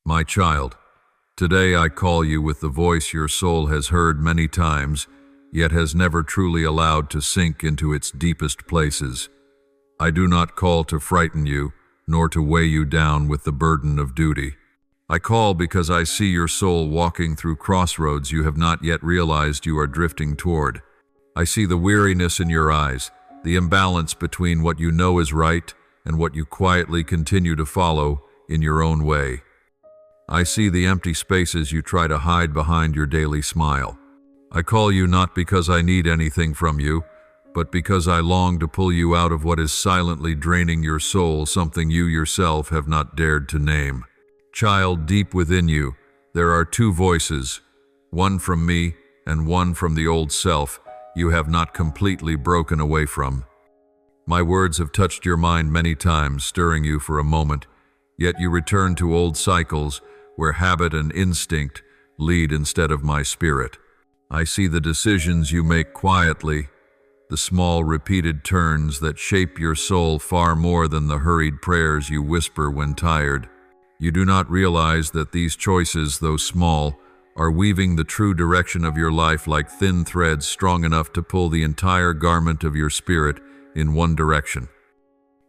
My child, today I call you with the voice your soul has heard many times, yet has never truly allowed to sink into its deepest places. I do not call to frighten you, nor to weigh you down with the burden of duty. I call because I see your soul walking through crossroads you have not yet realized you are drifting toward. I see the weariness in your eyes, the imbalance between what you know is right and what you quietly continue to follow in your own way. I see the empty spaces you try to hide behind your daily smile. I call you not because I need anything from you, but because I long to pull you out of what is silently draining your soul, something you yourself have not dared to name. Child, deep within you, there are two voices, one from me and one from the old self you have not completely broken away from. My words have touched your mind many times, stirring you for a moment, yet you return to old cycles where habit and instinct lead instead of my spirit. I see the decisions you make quietly, the small repeated turns that shape your soul far more than the hurried prayers you whisper when tired. You do not realize that these choices, though small, are weaving the true direction of your life like thin threads strong enough to pull the entire garment of your spirit in one direction.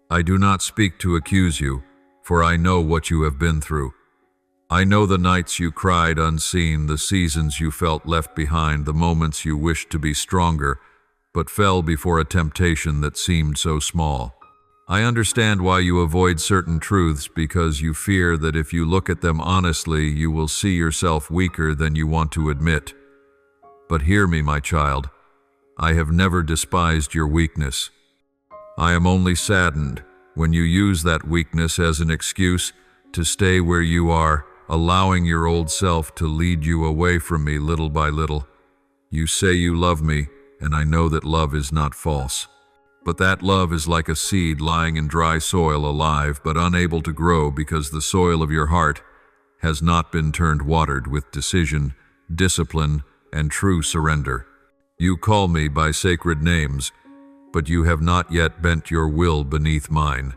I do not speak to accuse you, for I know what you have been through. I know the nights you cried unseen, the seasons you felt left behind, the moments you wished to be stronger, but fell before a temptation that seemed so small. I understand why you avoid certain truths, because you fear that if you look at them honestly, you will see yourself weaker than you want to admit. But hear me, my child. I have never despised your weakness. I am only saddened when you use that weakness as an excuse to stay where you are, allowing your old self to lead you away from me little by little. You say you love me, and I know that love is not false. But that love is like a seed lying in dry soil, alive but unable to grow because the soil of your heart has not been turned watered with decision, discipline, and true surrender. You call me by sacred names, but you have not yet bent your will beneath mine.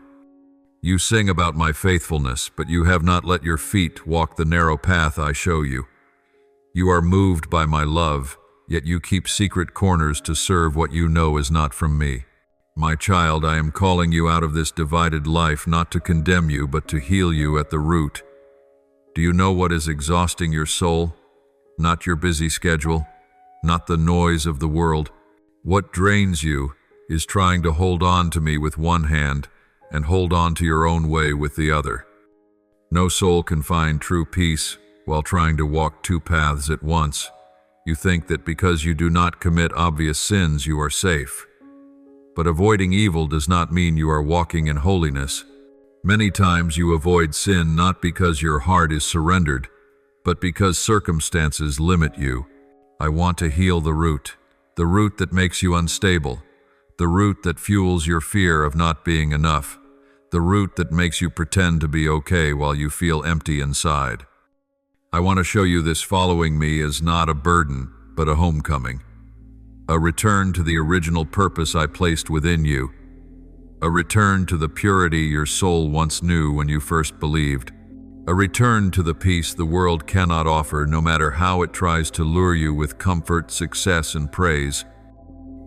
You sing about my faithfulness, but you have not let your feet walk the narrow path I show you. You are moved by my love, yet you keep secret corners to serve what you know is not from me. My child, I am calling you out of this divided life, not to condemn you, but to heal you at the root. Do you know what is exhausting your soul? Not your busy schedule, not the noise of the world. What drains you is trying to hold on to me with one hand and hold on to your own way with the other. No soul can find true peace while trying to walk two paths at once. You think that because you do not commit obvious sins, you are safe. But avoiding evil does not mean you are walking in holiness. Many times you avoid sin not because your heart is surrendered, but because circumstances limit you. I want to heal the root that makes you unstable, the root that fuels your fear of not being enough, the root that makes you pretend to be okay while you feel empty inside. I want to show you this following me is not a burden, but a homecoming. A return to the original purpose I placed within you. A return to the purity your soul once knew when you first believed. A return to the peace the world cannot offer, no matter how it tries to lure you with comfort, success, and praise.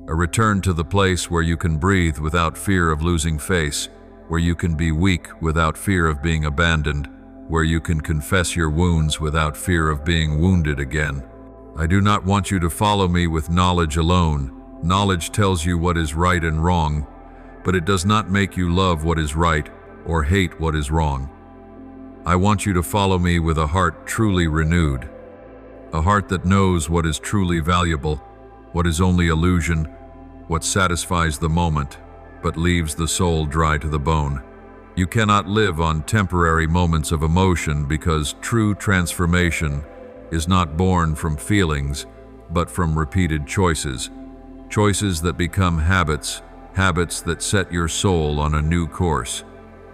A return to the place where you can breathe without fear of losing face, where you can be weak without fear of being abandoned, where you can confess your wounds without fear of being wounded again. I do not want you to follow me with knowledge alone. Knowledge tells you what is right and wrong, but it does not make you love what is right or hate what is wrong. I want you to follow me with a heart truly renewed, a heart that knows what is truly valuable, what is only illusion, what satisfies the moment, but leaves the soul dry to the bone. You cannot live on temporary moments of emotion, because true transformation is not born from feelings, but from repeated choices. Choices that become habits, habits that set your soul on a new course.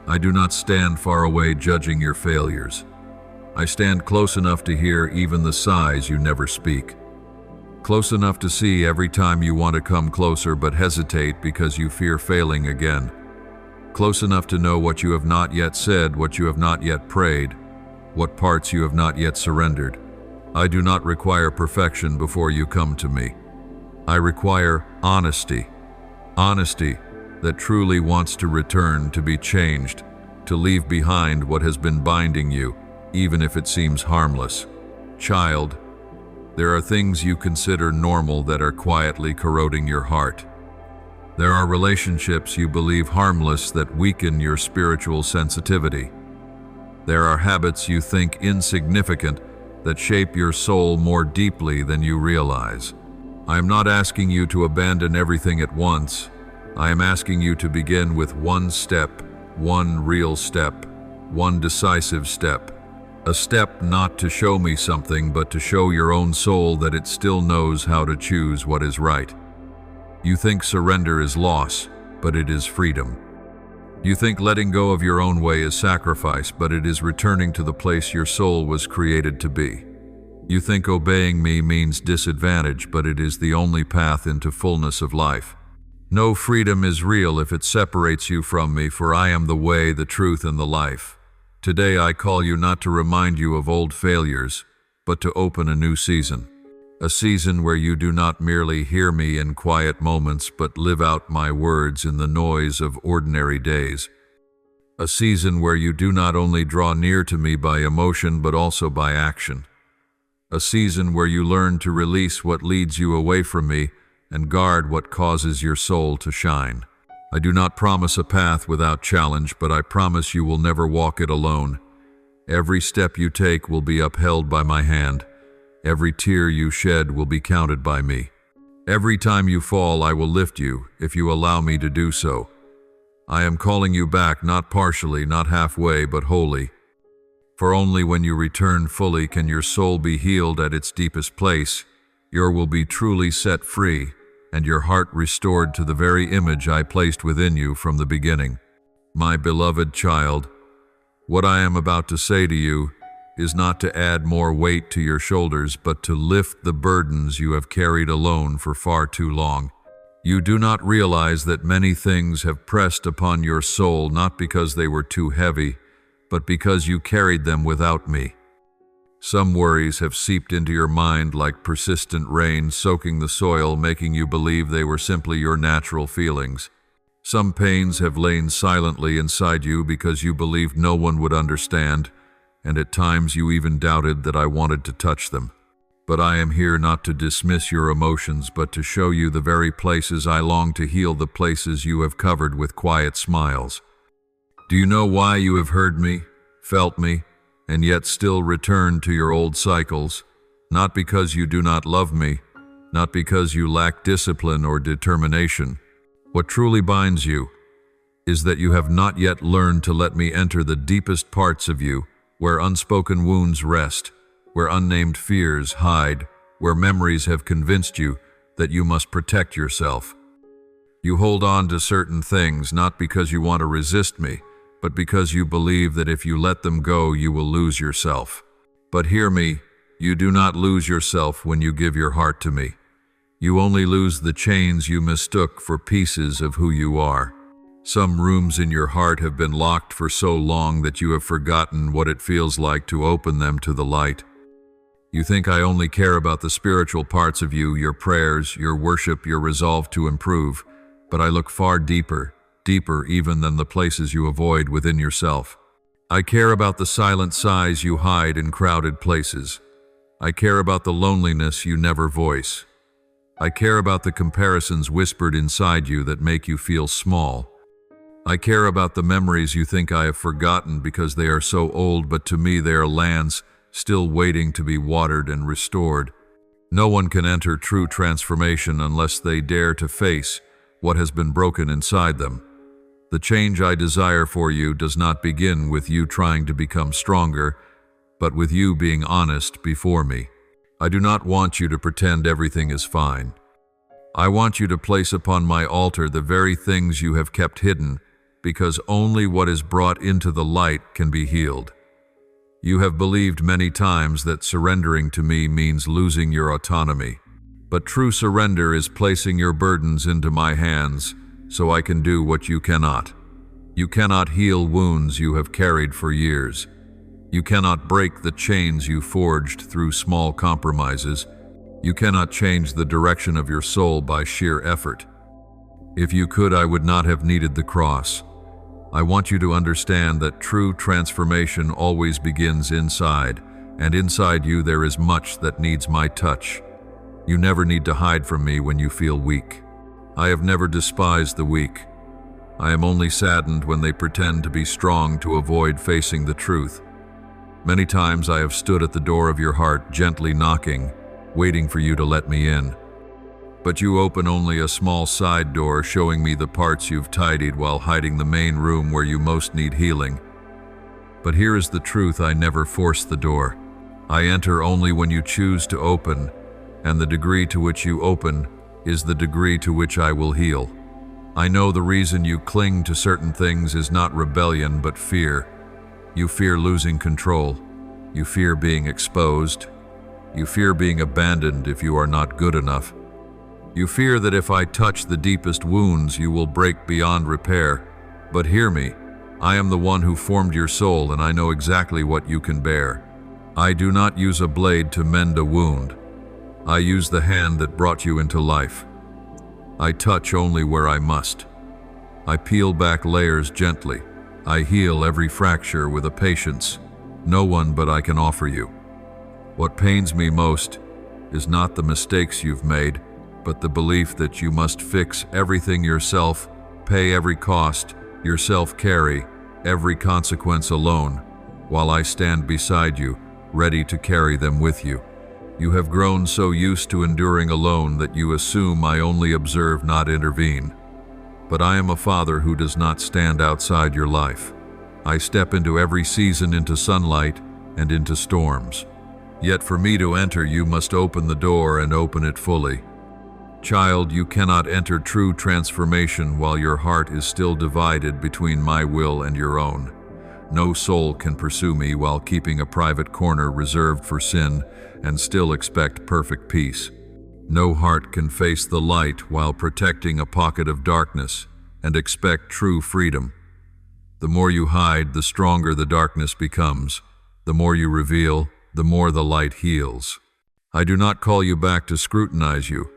I do not stand far away judging your failures. I stand close enough to hear even the sighs you never speak. Close enough to see every time you want to come closer but hesitate because you fear failing again. Close enough to know what you have not yet said, what you have not yet prayed, what parts you have not yet surrendered. I do not require perfection before you come to me. I require honesty. Honesty that truly wants to return, to be changed, to leave behind what has been binding you, even if it seems harmless. Child, there are things you consider normal that are quietly corroding your heart. There are relationships you believe harmless that weaken your spiritual sensitivity. There are habits you think insignificant that shape your soul more deeply than you realize. I am not asking you to abandon everything at once. I am asking you to begin with one step, one real step, one decisive step. A step not to show me something, but to show your own soul that it still knows how to choose what is right. You think surrender is loss, but it is freedom. You think letting go of your own way is sacrifice, but it is returning to the place your soul was created to be. You think obeying me means disadvantage, but it is the only path into fullness of life. No freedom is real if it separates you from me, for I am the way, the truth, and the life. Today I call you not to remind you of old failures, but to open a new season. A season where you do not merely hear me in quiet moments, but live out my words in the noise of ordinary days. A season where you do not only draw near to me by emotion, but also by action. A season where you learn to release what leads you away from me and guard what causes your soul to shine. I do not promise a path without challenge, but I promise you will never walk it alone. Every step you take will be upheld by my hand. Every tear you shed will be counted by me. Every time you fall, I will lift you, if you allow me to do so. I am calling you back, not partially, not halfway, but wholly. For only when you return fully can your soul be healed at its deepest place. Your will be truly set free, and your heart restored to the very image I placed within you from the beginning. My beloved child, what I am about to say to you is not to add more weight to your shoulders, but to lift the burdens you have carried alone for far too long. You do not realize that many things have pressed upon your soul not because they were too heavy, but because you carried them without me. Some worries have seeped into your mind like persistent rain, soaking the soil, making you believe they were simply your natural feelings. Some pains have lain silently inside you because you believed no one would understand, and at times you even doubted that I wanted to touch them. But I am here not to dismiss your emotions, but to show you the very places I long to heal, the places you have covered with quiet smiles. Do you know why you have heard me, felt me, and yet still return to your old cycles? Not because you do not love me, not because you lack discipline or determination. What truly binds you is that you have not yet learned to let me enter the deepest parts of you, where unspoken wounds rest, where unnamed fears hide, where memories have convinced you that you must protect yourself. You hold on to certain things not because you want to resist me, but because you believe that if you let them go, you will lose yourself. But hear me, you do not lose yourself when you give your heart to me. You only lose the chains you mistook for pieces of who you are. Some rooms in your heart have been locked for so long that you have forgotten what it feels like to open them to the light. You think I only care about the spiritual parts of you, your prayers, your worship, your resolve to improve, but I look far deeper, deeper even than the places you avoid within yourself. I care about the silent sighs you hide in crowded places. I care about the loneliness you never voice. I care about the comparisons whispered inside you that make you feel small. I care about the memories you think I have forgotten because they are so old, but to me they are lands still waiting to be watered and restored. No one can enter true transformation unless they dare to face what has been broken inside them. The change I desire for you does not begin with you trying to become stronger, but with you being honest before me. I do not want you to pretend everything is fine. I want you to place upon my altar the very things you have kept hidden, because only what is brought into the light can be healed. You have believed many times that surrendering to me means losing your autonomy, but true surrender is placing your burdens into my hands so I can do what you cannot. You cannot heal wounds you have carried for years. You cannot break the chains you forged through small compromises. You cannot change the direction of your soul by sheer effort. If you could, I would not have needed the cross. I want you to understand that true transformation always begins inside, and inside you there is much that needs my touch. You never need to hide from me when you feel weak. I have never despised the weak. I am only saddened when they pretend to be strong to avoid facing the truth. Many times I have stood at the door of your heart, gently knocking, waiting for you to let me in. But you open only a small side door, showing me the parts you've tidied while hiding the main room where you most need healing. But here is the truth: I never force the door. I enter only when you choose to open, and the degree to which you open is the degree to which I will heal. I know the reason you cling to certain things is not rebellion, but fear. You fear losing control. You fear being exposed. You fear being abandoned if you are not good enough. You fear that if I touch the deepest wounds, you will break beyond repair. But hear me, I am the one who formed your soul, and I know exactly what you can bear. I do not use a blade to mend a wound. I use the hand that brought you into life. I touch only where I must. I peel back layers gently. I heal every fracture with a patience no one but I can offer you. What pains me most is not the mistakes you've made, but the belief that you must fix everything yourself, pay every cost, yourself carry every consequence alone, while I stand beside you, ready to carry them with you. You have grown so used to enduring alone that you assume I only observe, not intervene. But I am a father who does not stand outside your life. I step into every season, into sunlight and into storms. Yet for me to enter, you must open the door and open it fully. Child, you cannot enter true transformation while your heart is still divided between my will and your own. No soul can pursue me while keeping a private corner reserved for sin and still expect perfect peace. No heart can face the light while protecting a pocket of darkness and expect true freedom. The more you hide, the stronger the darkness becomes. The more you reveal, the more the light heals. I do not call you back to scrutinize you.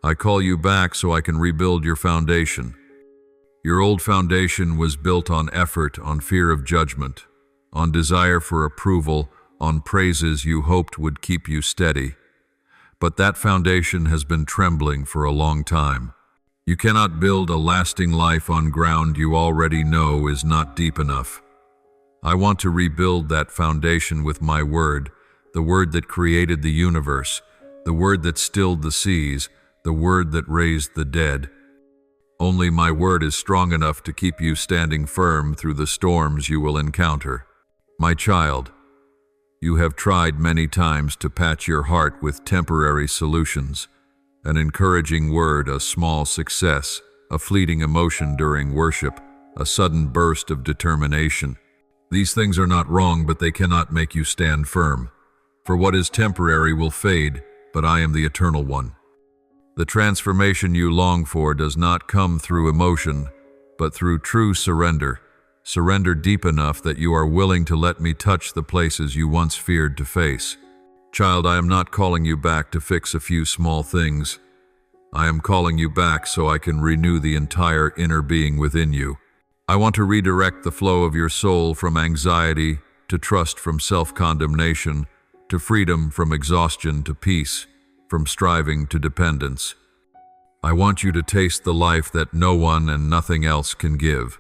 I call you back so I can rebuild your foundation. Your old foundation was built on effort, on fear of judgment, on desire for approval, on praises you hoped would keep you steady. But that foundation has been trembling for a long time. You cannot build a lasting life on ground you already know is not deep enough. I want to rebuild that foundation with my word, the word that created the universe, the word that stilled the seas, the word that raised the dead. Only my word is strong enough to keep you standing firm through the storms you will encounter. My child, you have tried many times to patch your heart with temporary solutions. An encouraging word, a small success, a fleeting emotion during worship, a sudden burst of determination. These things are not wrong, but they cannot make you stand firm. For what is temporary will fade, but I am the eternal one. The transformation you long for does not come through emotion, but through true surrender. Surrender deep enough that you are willing to let me touch the places you once feared to face. Child, I am not calling you back to fix a few small things. I am calling you back so I can renew the entire inner being within you. I want to redirect the flow of your soul from anxiety to trust, from self-condemnation to freedom, from exhaustion to peace, from striving to dependence. I want you to taste the life that no one and nothing else can give.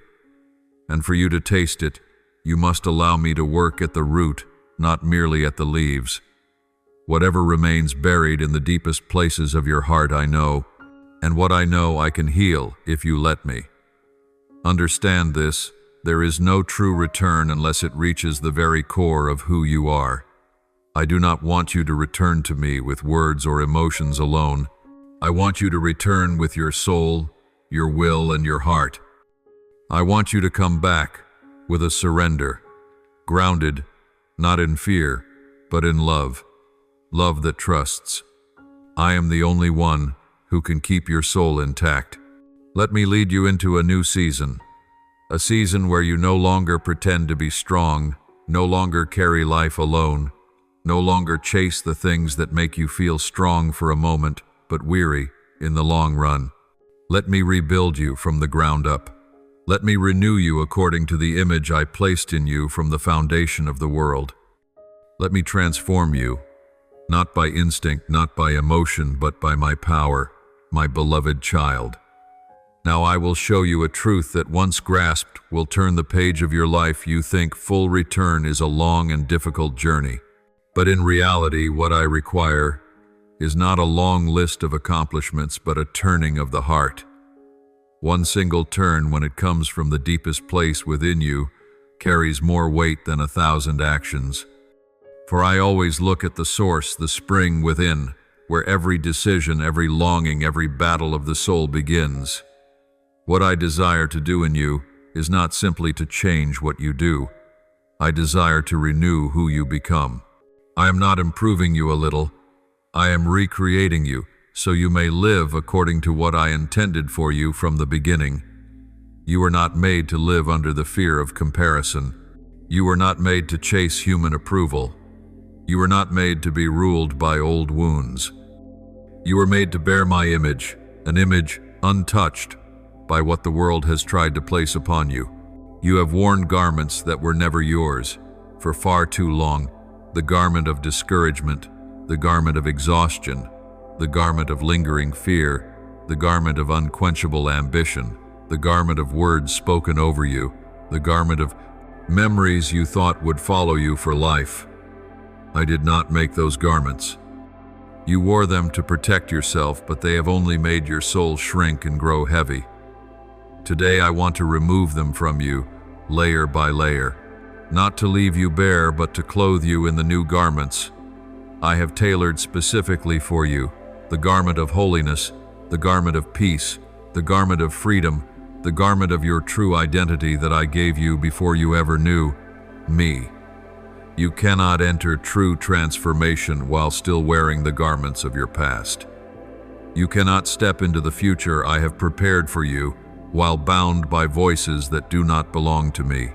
And for you to taste it, you must allow me to work at the root, not merely at the leaves. Whatever remains buried in the deepest places of your heart I know, and what I know I can heal if you let me. Understand this: there is no true return unless it reaches the very core of who you are. I do not want you to return to me with words or emotions alone. I want you to return with your soul, your will, and your heart. I want you to come back with a surrender, grounded not in fear, but in love. Love that trusts. I am the only one who can keep your soul intact. Let me lead you into a new season, a season where you no longer pretend to be strong, No longer carry life alone. No longer chase the things that make you feel strong for a moment, but weary in the long run. Let me rebuild you from the ground up. Let me renew you according to the image I placed in you from the foundation of the world. Let me transform you, not by instinct, not by emotion, but by my power, my beloved child. Now I will show you a truth that once grasped will turn the page of your life. You think full return is a long and difficult journey. But in reality, what I require is not a long list of accomplishments, but a turning of the heart. One single turn, when it comes from the deepest place within you, carries more weight than 1,000 actions. For I always look at the source, the spring within, where every decision, every longing, every battle of the soul begins. What I desire to do in you is not simply to change what you do. I desire to renew who you become. I am not improving you a little. I am recreating you, so you may live according to what I intended for you from the beginning. You were not made to live under the fear of comparison. You were not made to chase human approval. You were not made to be ruled by old wounds. You were made to bear my image, an image untouched by what the world has tried to place upon you. You have worn garments that were never yours for far too long, the garment of discouragement, the garment of exhaustion, the garment of lingering fear, the garment of unquenchable ambition, the garment of words spoken over you, the garment of memories you thought would follow you for life. I did not make those garments. You wore them to protect yourself, but they have only made your soul shrink and grow heavy. Today I want to remove them from you, layer by layer, not to leave you bare, but to clothe you in the new garments I have tailored specifically for you, the garment of holiness, the garment of peace, the garment of freedom, the garment of your true identity that I gave you before you ever knew me. You cannot enter true transformation while still wearing the garments of your past. You cannot step into the future I have prepared for you while bound by voices that do not belong to me.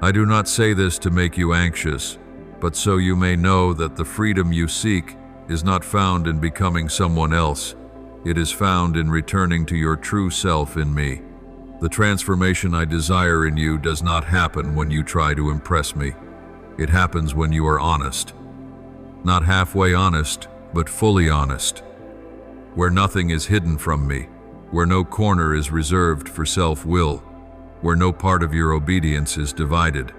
I do not say this to make you anxious, but so you may know that the freedom you seek is not found in becoming someone else. It is found in returning to your true self in me. The transformation I desire in you does not happen when you try to impress me. It happens when you are honest. Not halfway honest, but fully honest. Where nothing is hidden from me, where no corner is reserved for self-will, where no part of your obedience is divided.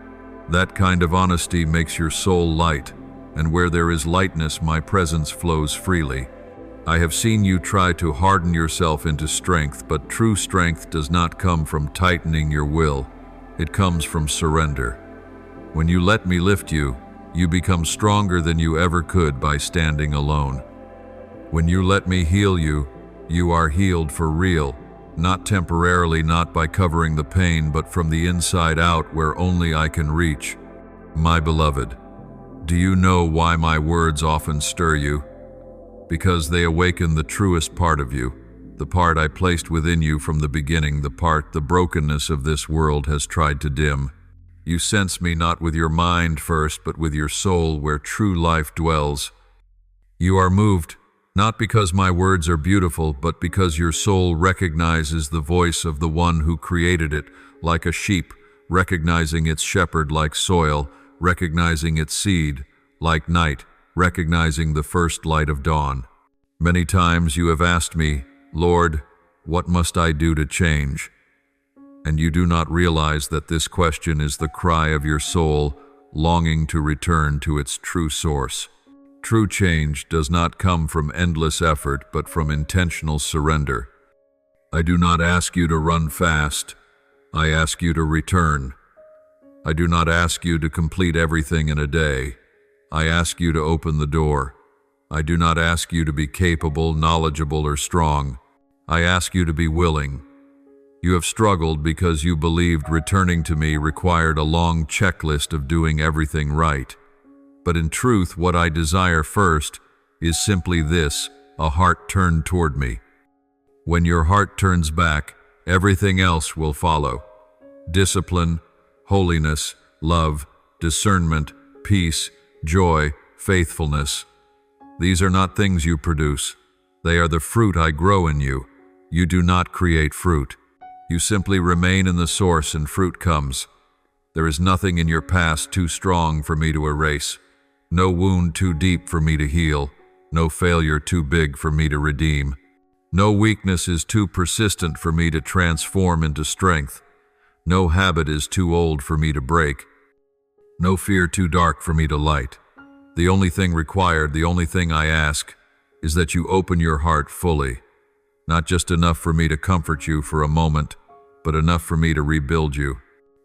That kind of honesty makes your soul light, and where there is lightness, my presence flows freely. I have seen you try to harden yourself into strength, but true strength does not come from tightening your will. It comes from surrender. When you let me lift you, you become stronger than you ever could by standing alone. When you let me heal you, you are healed for real, not temporarily, not by covering the pain, but from the inside out where only I can reach. My beloved, do you know why my words often stir you? Because they awaken the truest part of you, the part I placed within you from the beginning, the part the brokenness of this world has tried to dim. You sense me not with your mind first, but with your soul where true life dwells. You are moved, not because my words are beautiful, but because your soul recognizes the voice of the one who created it, like a sheep, recognizing its shepherd like soil, recognizing its seed, like night, recognizing the first light of dawn. Many times you have asked me, Lord, what must I do to change? And you do not realize that this question is the cry of your soul, longing to return to its true source. True change does not come from endless effort, but from intentional surrender. I do not ask you to run fast. I ask you to return. I do not ask you to complete everything in a day. I ask you to open the door. I do not ask you to be capable, knowledgeable, or strong. I ask you to be willing. You have struggled because you believed returning to me required a long checklist of doing everything right. But in truth, what I desire first is simply this, a heart turned toward me. When your heart turns back, everything else will follow. Discipline, holiness, love, discernment, peace, joy, faithfulness. These are not things you produce. They are the fruit I grow in you. You do not create fruit. You simply remain in the source and fruit comes. There is nothing in your past too strong for me to erase. No wound too deep for me to heal. No failure too big for me to redeem. No weakness is too persistent for me to transform into strength. No habit is too old for me to break. No fear too dark for me to light. The only thing required, the only thing I ask, is that you open your heart fully. Not just enough for me to comfort you for a moment, but enough for me to rebuild you.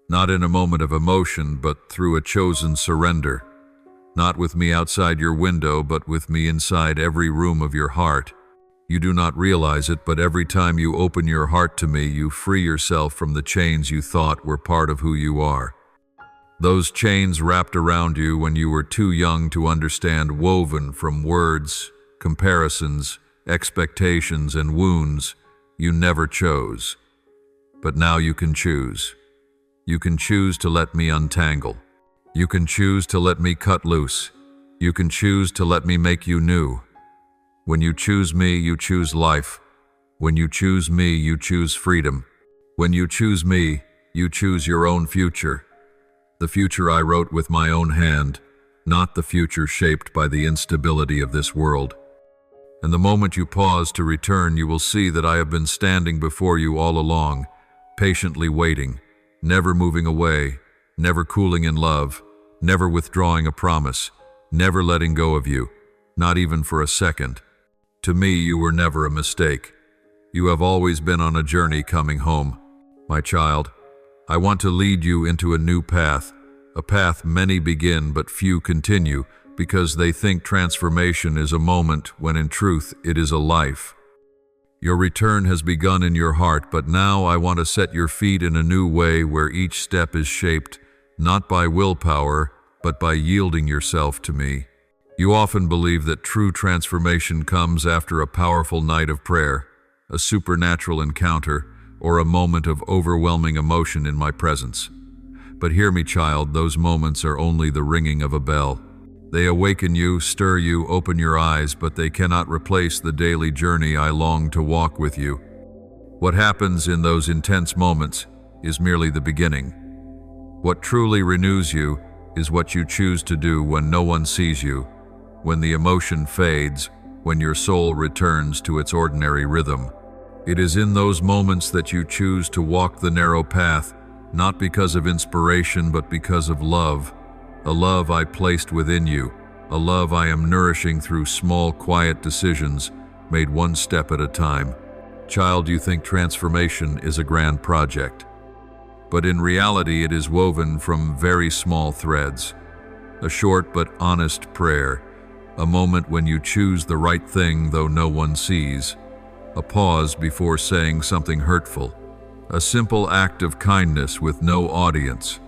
Not in a moment of emotion, but through a chosen surrender. Not with me outside your window, but with me inside every room of your heart. You do not realize it, but every time you open your heart to me, you free yourself from the chains you thought were part of who you are. Those chains wrapped around you when you were too young to understand, woven from words, comparisons, expectations, and wounds you never chose. But now you can choose. You can choose to let me untangle. You can choose to let me cut loose. You can choose to let me make you new. When you choose me, you choose life. When you choose me, you choose freedom. When you choose me, you choose your own future. The future I wrote with my own hand, not the future shaped by the instability of this world. And the moment you pause to return, you will see that I have been standing before you all along, patiently waiting, never moving away, never cooling in love, never withdrawing a promise, never letting go of you, not even for a second. To me, you were never a mistake. You have always been on a journey coming home. My child, I want to lead you into a new path, a path many begin but few continue because they think transformation is a moment when in truth it is a life. Your return has begun in your heart, but now I want to set your feet in a new way where each step is shaped not by willpower, but by yielding yourself to me. You often believe that true transformation comes after a powerful night of prayer, a supernatural encounter, or a moment of overwhelming emotion in my presence. But hear me, child, those moments are only the ringing of a bell. They awaken you, stir you, open your eyes, but they cannot replace the daily journey I long to walk with you. What happens in those intense moments is merely the beginning. What truly renews you is what you choose to do when no one sees you, when the emotion fades, when your soul returns to its ordinary rhythm. It is in those moments that you choose to walk the narrow path, not because of inspiration, but because of love. A love I placed within you, a love I am nourishing through small, quiet decisions, made one step at a time. Child, you think transformation is a grand project. But in reality, it is woven from very small threads. A short but honest prayer, a moment when you choose the right thing though no one sees, a pause before saying something hurtful, a simple act of kindness with no audience,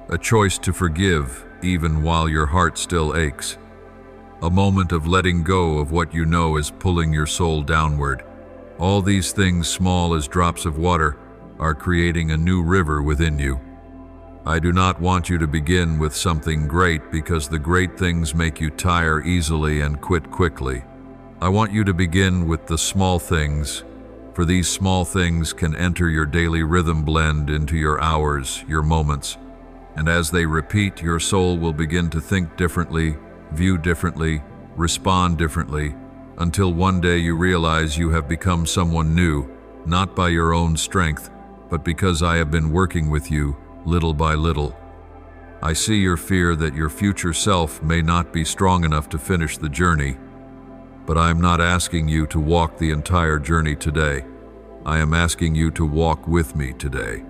a choice to forgive even while your heart still aches, a moment of letting go of what you know is pulling your soul downward. All these things, small as drops of water, are creating a new river within you. I do not want you to begin with something great because the great things make you tire easily and quit quickly. I want you to begin with the small things, for these small things can enter your daily rhythm, blend into your hours, your moments. And as they repeat, your soul will begin to think differently, view differently, respond differently, until one day you realize you have become someone new, not by your own strength, but because I have been working with you little by little. I see your fear that your future self may not be strong enough to finish the journey, but I am not asking you to walk the entire journey today. I am asking you to walk with me today.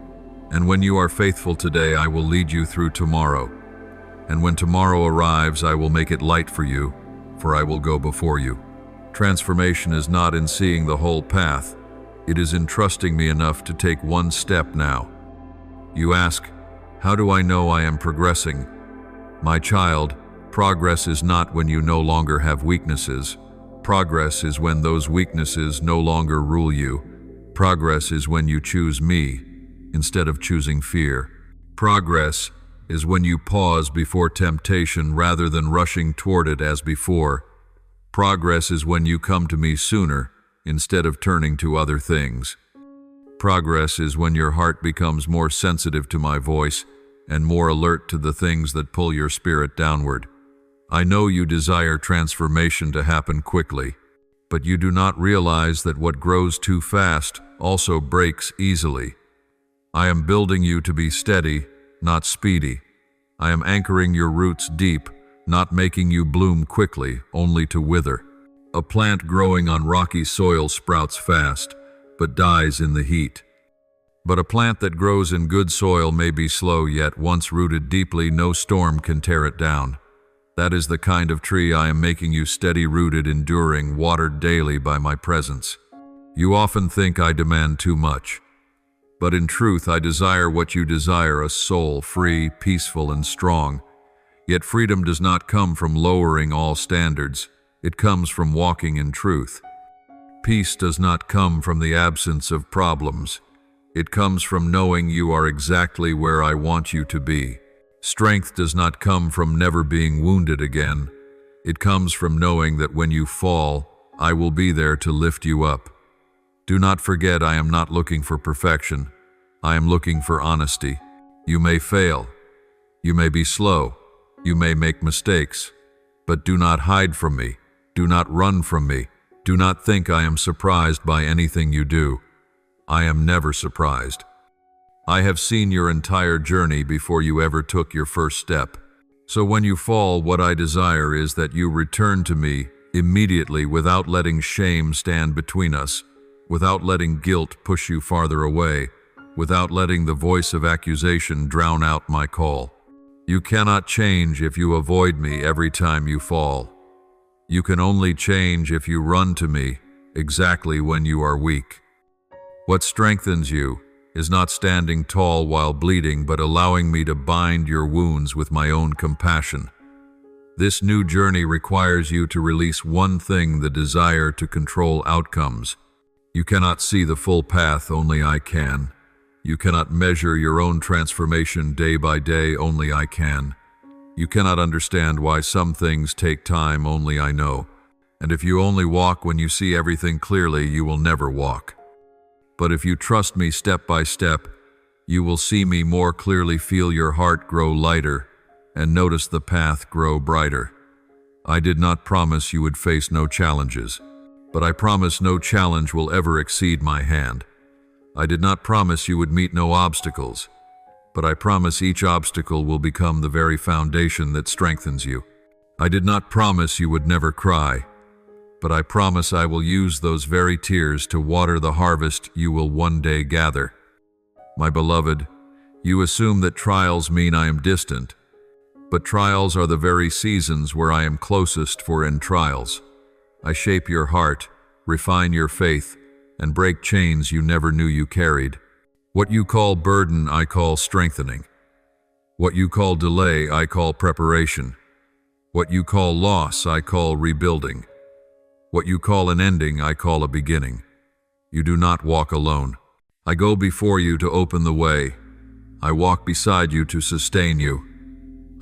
And when you are faithful today, I will lead you through tomorrow. And when tomorrow arrives, I will make it light for you, for I will go before you. Transformation is not in seeing the whole path. It is in trusting me enough to take one step now. You ask, how do I know I am progressing? My child, progress is not when you no longer have weaknesses. Progress is when those weaknesses no longer rule you. Progress is when you choose me instead of choosing fear. Progress is when you pause before temptation rather than rushing toward it as before. Progress is when you come to me sooner instead of turning to other things. Progress is when your heart becomes more sensitive to my voice and more alert to the things that pull your spirit downward. I know you desire transformation to happen quickly, but you do not realize that what grows too fast also breaks easily. I am building you to be steady, not speedy. I am anchoring your roots deep, not making you bloom quickly, only to wither. A plant growing on rocky soil sprouts fast, but dies in the heat. But a plant that grows in good soil may be slow, yet once rooted deeply, no storm can tear it down. That is the kind of tree I am making you, steady-rooted, enduring, watered daily by my presence. You often think I demand too much, but in truth I desire what you desire, a soul free, peaceful, and strong. Yet freedom does not come from lowering all standards. It comes from walking in truth. Peace does not come from the absence of problems. It comes from knowing you are exactly where I want you to be. Strength does not come from never being wounded again. It comes from knowing that when you fall, I will be there to lift you up. Do not forget, I am not looking for perfection. I am looking for honesty. You may fail. You may be slow. You may make mistakes. But do not hide from me. Do not run from me. Do not think I am surprised by anything you do. I am never surprised. I have seen your entire journey before you ever took your first step. So when you fall, what I desire is that you return to me immediately, without letting shame stand between us, without letting guilt push you farther away, without letting the voice of accusation drown out my call. You cannot change if you avoid me every time you fall. You can only change if you run to me exactly when you are weak. What strengthens you is not standing tall while bleeding, but allowing me to bind your wounds with my own compassion. This new journey requires you to release one thing: the desire to control outcomes. You cannot see the full path, only I can. You cannot measure your own transformation day by day, only I can. You cannot understand why some things take time, only I know. And if you only walk when you see everything clearly, you will never walk. But if you trust me step by step, you will see me more clearly, feel your heart grow lighter, and notice the path grow brighter. I did not promise you would face no challenges, but I promise no challenge will ever exceed my hand. I did not promise you would meet no obstacles, but I promise each obstacle will become the very foundation that strengthens you. I did not promise you would never cry, but I promise I will use those very tears to water the harvest you will one day gather. My beloved, you assume that trials mean I am distant, but trials are the very seasons where I am closest, for in trials I shape your heart, refine your faith, and break chains you never knew you carried. What you call burden, I call strengthening. What you call delay, I call preparation. What you call loss, I call rebuilding. What you call an ending, I call a beginning. You do not walk alone. I go before you to open the way. I walk beside you to sustain you.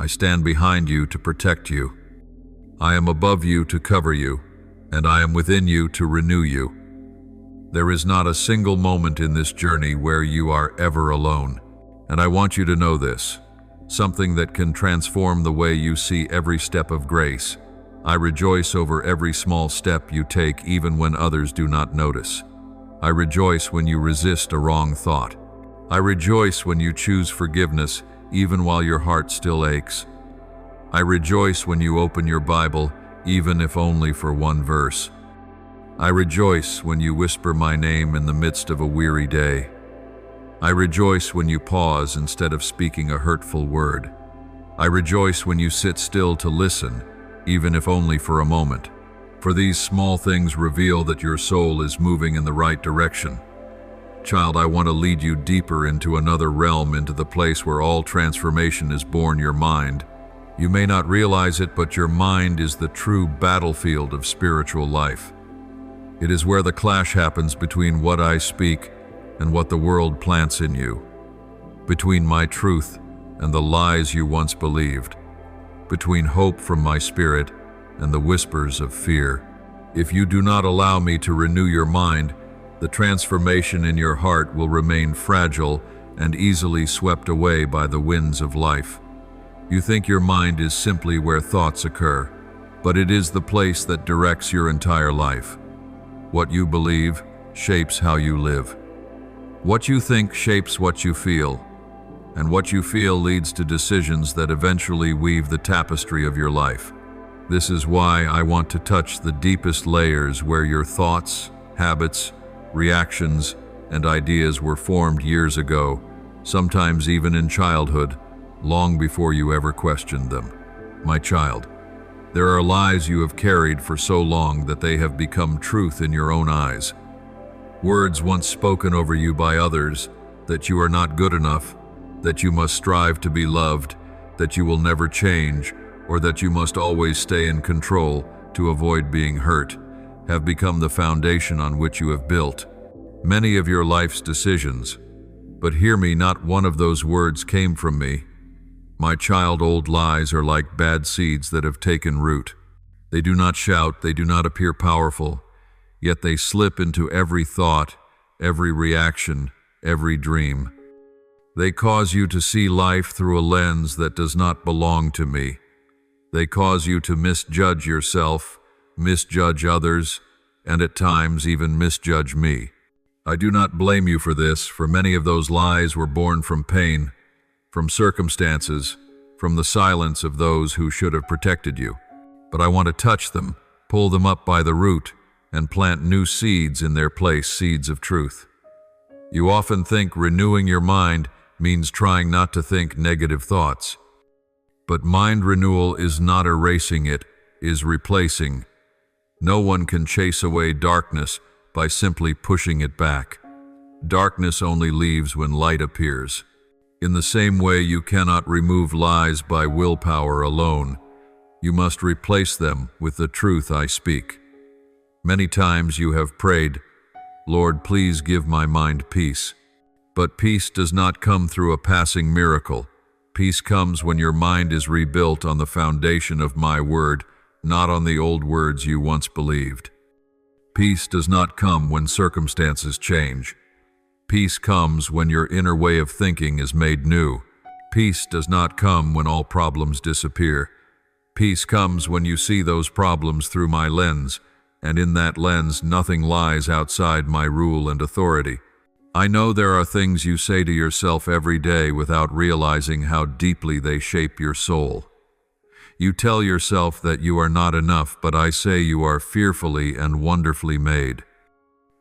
I stand behind you to protect you. I am above you to cover you, and I am within you to renew you. There is not a single moment in this journey where you are ever alone. And I want you to know this, something that can transform the way you see every step of grace. I rejoice over every small step you take, even when others do not notice. I rejoice when you resist a wrong thought. I rejoice when you choose forgiveness, even while your heart still aches. I rejoice when you open your Bible, even if only for one verse. I rejoice when you whisper my name in the midst of a weary day. I rejoice when you pause instead of speaking a hurtful word. I rejoice when you sit still to listen, even if only for a moment. For these small things reveal that your soul is moving in the right direction. Child, I want to lead you deeper into another realm, into the place where all transformation is born, your mind. You may not realize it, but your mind is the true battlefield of spiritual life. It is where the clash happens between what I speak and what the world plants in you, between my truth and the lies you once believed, between hope from my spirit and the whispers of fear. If you do not allow me to renew your mind, the transformation in your heart will remain fragile and easily swept away by the winds of life. You think your mind is simply where thoughts occur, but it is the place that directs your entire life. What you believe shapes how you live. What you think shapes what you feel, and what you feel leads to decisions that eventually weave the tapestry of your life. This is why I want to touch the deepest layers where your thoughts, habits, reactions, and ideas were formed years ago, sometimes even in childhood, long before you ever questioned them. My child, there are lies you have carried for so long that they have become truth in your own eyes. Words once spoken over you by others, that you are not good enough, that you must strive to be loved, that you will never change, or that you must always stay in control to avoid being hurt, have become the foundation on which you have built many of your life's decisions. But hear me, not one of those words came from me. My child, old lies are like bad seeds that have taken root. They do not shout, they do not appear powerful, yet they slip into every thought, every reaction, every dream. They cause you to see life through a lens that does not belong to me. They cause you to misjudge yourself, misjudge others, and at times even misjudge me. I do not blame you for this, for many of those lies were born from pain, from circumstances, from the silence of those who should have protected you. But I want to touch them, pull them up by the root, and plant new seeds in their place, seeds of truth. You often think renewing your mind means trying not to think negative thoughts. But mind renewal is not erasing it, is replacing. No one can chase away darkness by simply pushing it back. Darkness only leaves when light appears. In the same way, you cannot remove lies by willpower alone. You must replace them with the truth I speak. Many times you have prayed, Lord, please give my mind peace. But peace does not come through a passing miracle. Peace comes when your mind is rebuilt on the foundation of my word, not on the old words you once believed. Peace does not come when circumstances change. Peace comes when your inner way of thinking is made new. Peace does not come when all problems disappear. Peace comes when you see those problems through my lens, and in that lens nothing lies outside my rule and authority. I know there are things you say to yourself every day without realizing how deeply they shape your soul. You tell yourself that you are not enough, but I say you are fearfully and wonderfully made.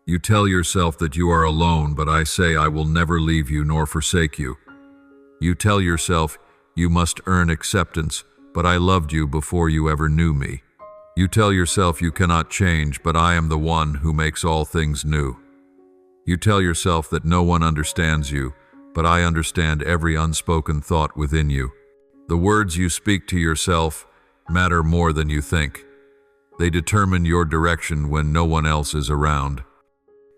You tell yourself that you are alone, but I say I will never leave you nor forsake you. You tell yourself you must earn acceptance, but I loved you before you ever knew me. You tell yourself you cannot change, but I am the one who makes all things new. You tell yourself that no one understands you, but I understand every unspoken thought within you. The words you speak to yourself matter more than you think. They determine your direction when no one else is around.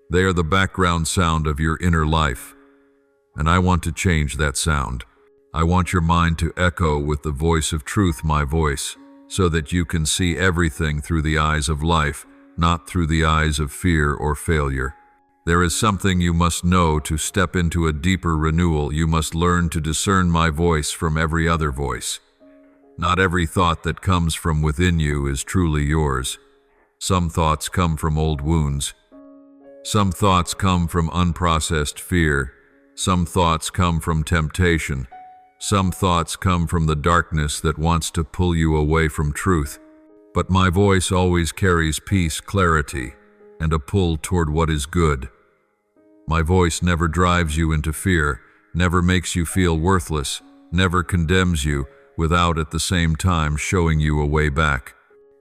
They are the background sound of your inner life, and I want to change that sound. I want your mind to echo with the voice of truth, my voice, so that you can see everything through the eyes of life, not through the eyes of fear or failure. There is something you must know to step into a deeper renewal. You must learn to discern my voice from every other voice. Not every thought that comes from within you is truly yours. Some thoughts come from old wounds. Some thoughts come from unprocessed fear. Some thoughts come from temptation. Some thoughts come from the darkness that wants to pull you away from truth. But my voice always carries peace, clarity, and a pull toward what is good. My voice never drives you into fear, never makes you feel worthless, never condemns you, without at the same time showing you a way back.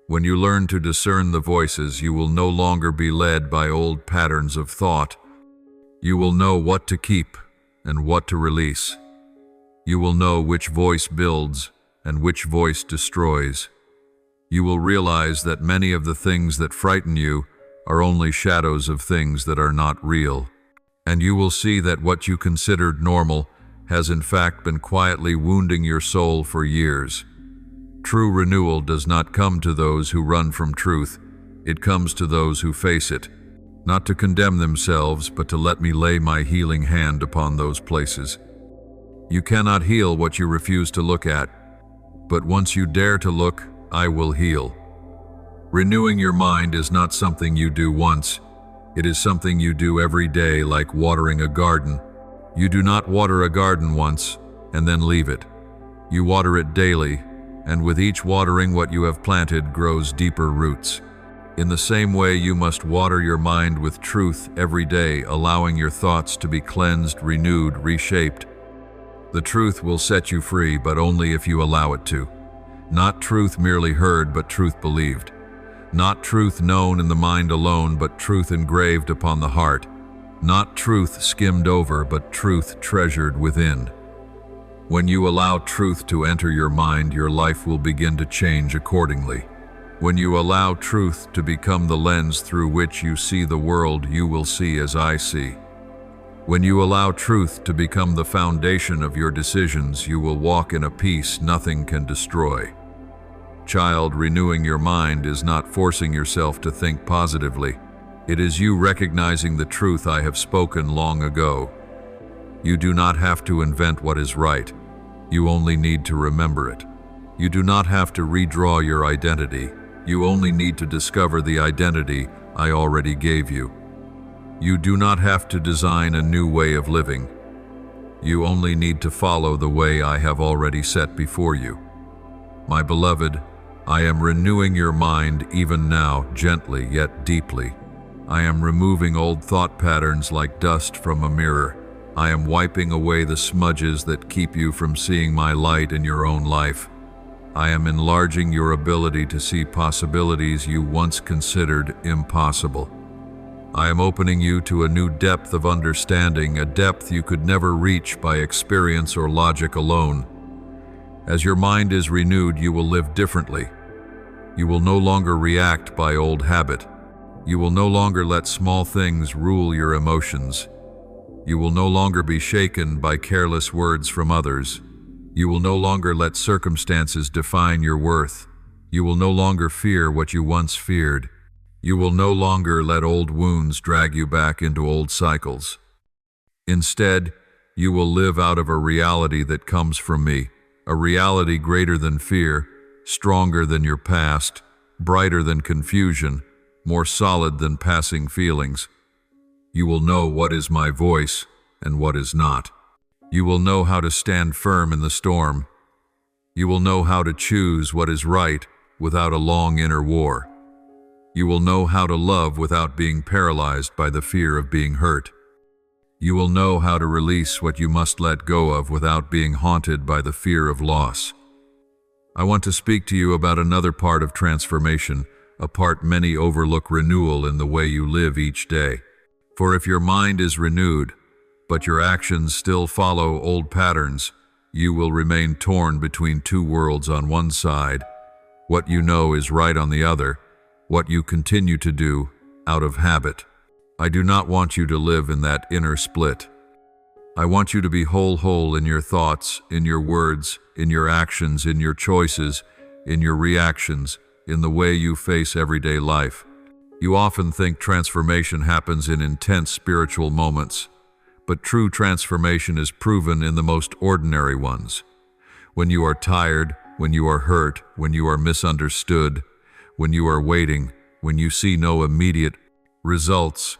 When you learn to discern the voices, you will no longer be led by old patterns of thought. You will know what to keep and what to release. You will know which voice builds and which voice destroys. You will realize that many of the things that frighten you are only shadows of things that are not real. And you will see that what you considered normal has in fact been quietly wounding your soul for years. True renewal does not come to those who run from truth. It comes to those who face it, not to condemn themselves, but to let me lay my healing hand upon those places. You cannot heal what you refuse to look at, but once you dare to look, I will heal. Renewing your mind is not something you do once. It is something you do every day, like watering a garden. You do not water a garden once and then leave it. You water it daily, and with each watering, what you have planted grows deeper roots. In the same way, you must water your mind with truth every day, allowing your thoughts to be cleansed, renewed, reshaped. The truth will set you free, but only if you allow it to. Not truth merely heard, but truth believed. Not truth known in the mind alone, but truth engraved upon the heart. Not truth skimmed over, but truth treasured within. When you allow truth to enter your mind, your life will begin to change accordingly. When you allow truth to become the lens through which you see the world, you will see as I see. When you allow truth to become the foundation of your decisions, you will walk in a peace nothing can destroy. Child, renewing your mind is not forcing yourself to think positively. It is you recognizing the truth I have spoken long ago. You do not have to invent what is right. You only need to remember it. You do not have to redraw your identity. You only need to discover the identity I already gave you. You do not have to design a new way of living. You only need to follow the way I have already set before you. My beloved, I am renewing your mind even now, gently yet deeply. I am removing old thought patterns like dust from a mirror. I am wiping away the smudges that keep you from seeing my light in your own life. I am enlarging your ability to see possibilities you once considered impossible. I am opening you to a new depth of understanding, a depth you could never reach by experience or logic alone. As your mind is renewed, you will live differently. You will no longer react by old habit. You will no longer let small things rule your emotions. You will no longer be shaken by careless words from others. You will no longer let circumstances define your worth. You will no longer fear what you once feared. You will no longer let old wounds drag you back into old cycles. Instead, you will live out of a reality that comes from me, a reality greater than fear, stronger than your past, brighter than confusion, more solid than passing feelings. You will know what is my voice and what is not. You will know how to stand firm in the storm. You will know how to choose what is right without a long inner war. You will know how to love without being paralyzed by the fear of being hurt. You will know how to release what you must let go of without being haunted by the fear of loss. I want to speak to you about another part of transformation, a part many overlook: renewal in the way you live each day. For if your mind is renewed, but your actions still follow old patterns, you will remain torn between two worlds. On one side, what you know is right; on the other, what you continue to do out of habit. I do not want you to live in that inner split. I want you to be whole in your thoughts, in your words, in your actions, in your choices, in your reactions, in the way you face everyday life. You often think transformation happens in intense spiritual moments, but true transformation is proven in the most ordinary ones. When you are tired, when you are hurt, when you are misunderstood, when you are waiting, when you see no immediate results,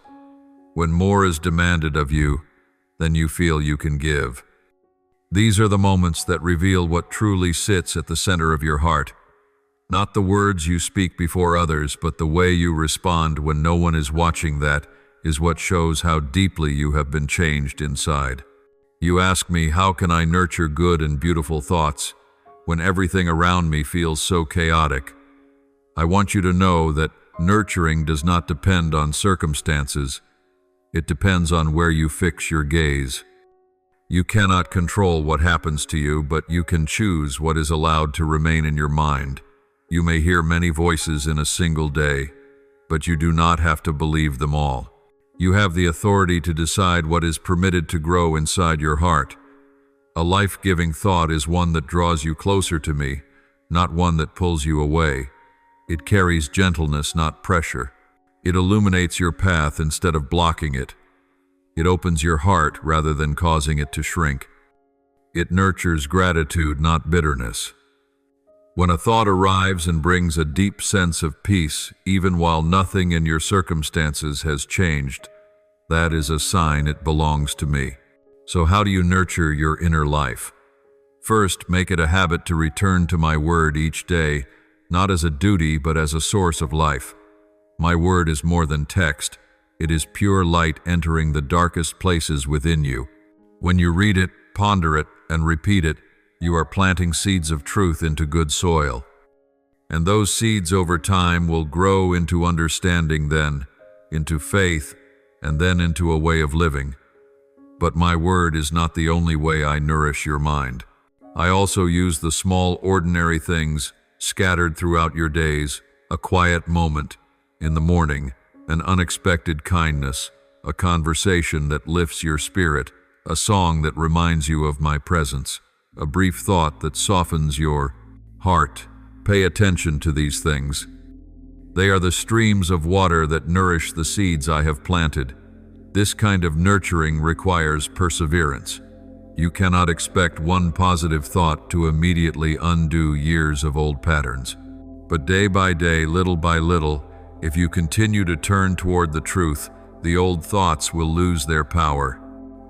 when more is demanded of you than you feel you can give. These are the moments that reveal what truly sits at the center of your heart. Not the words you speak before others, but the way you respond when no one is watching. That is what shows how deeply you have been changed inside. You ask me, how can I nurture good and beautiful thoughts when everything around me feels so chaotic? I want you to know that nurturing does not depend on circumstances. It depends on where you fix your gaze. You cannot control what happens to you, but you can choose what is allowed to remain in your mind. You may hear many voices in a single day, but you do not have to believe them all. You have the authority to decide what is permitted to grow inside your heart. A life-giving thought is one that draws you closer to me, not one that pulls you away. It carries gentleness, not pressure. It illuminates your path instead of blocking it. It opens your heart rather than causing it to shrink. It nurtures gratitude, not bitterness. When a thought arrives and brings a deep sense of peace, even while nothing in your circumstances has changed, that is a sign it belongs to me. So how do you nurture your inner life? First, make it a habit to return to my word each day, not as a duty but as a source of life. My word is more than text. It is pure light entering the darkest places within you. When you read it, ponder it, and repeat it, you are planting seeds of truth into good soil. And those seeds over time will grow into understanding, then into faith, and then into a way of living. But my word is not the only way I nourish your mind. I also use the small, ordinary things scattered throughout your days, a quiet moment in the morning, an unexpected kindness, a conversation that lifts your spirit, a song that reminds you of my presence, a brief thought that softens your heart. Pay attention to these things. They are the streams of water that nourish the seeds I have planted. This kind of nurturing requires perseverance. You cannot expect one positive thought to immediately undo years of old patterns. But day by day, little by little, if you continue to turn toward the truth, the old thoughts will lose their power.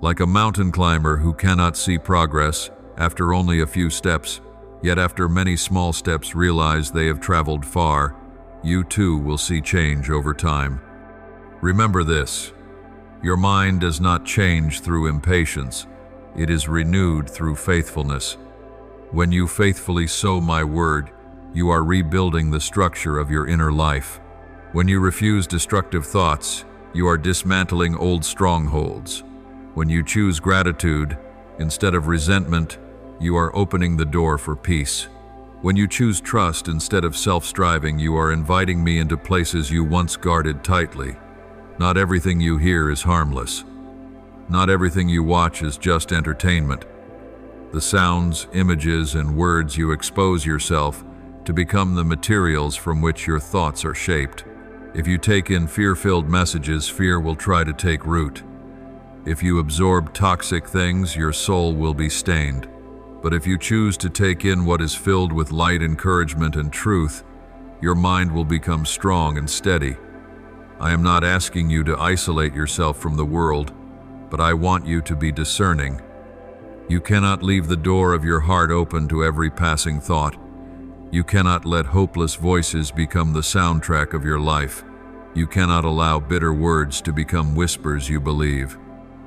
Like a mountain climber who cannot see progress after only a few steps, yet after many small steps realize they have traveled far, you too will see change over time. Remember this: your mind does not change through impatience. It is renewed through faithfulness. When you faithfully sow my word, you are rebuilding the structure of your inner life. When you refuse destructive thoughts, you are dismantling old strongholds. When you choose gratitude instead of resentment, you are opening the door for peace. When you choose trust instead of self-striving, you are inviting me into places you once guarded tightly. Not everything you hear is harmless. Not everything you watch is just entertainment. The sounds, images, and words you expose yourself to become the materials from which your thoughts are shaped. If you take in fear-filled messages, fear will try to take root. If you absorb toxic things, your soul will be stained. But if you choose to take in what is filled with light, encouragement, and truth, your mind will become strong and steady. I am not asking you to isolate yourself from the world, but I want you to be discerning. You cannot leave the door of your heart open to every passing thought. You cannot let hopeless voices become the soundtrack of your life. You cannot allow bitter words to become whispers you believe.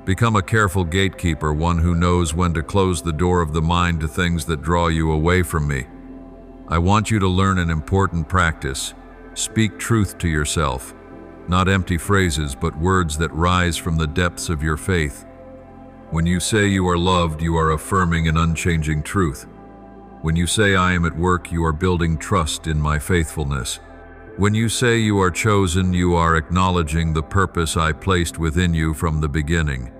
Become a careful gatekeeper, one who knows when to close the door of the mind to things that draw you away from me. I want you to learn an important practice. Speak truth to yourself. Not empty phrases, but words that rise from the depths of your faith. When you say you are loved, you are affirming an unchanging truth. When you say I am at work, you are building trust in my faithfulness. When you say you are chosen, you are acknowledging the purpose I placed within you from the beginning.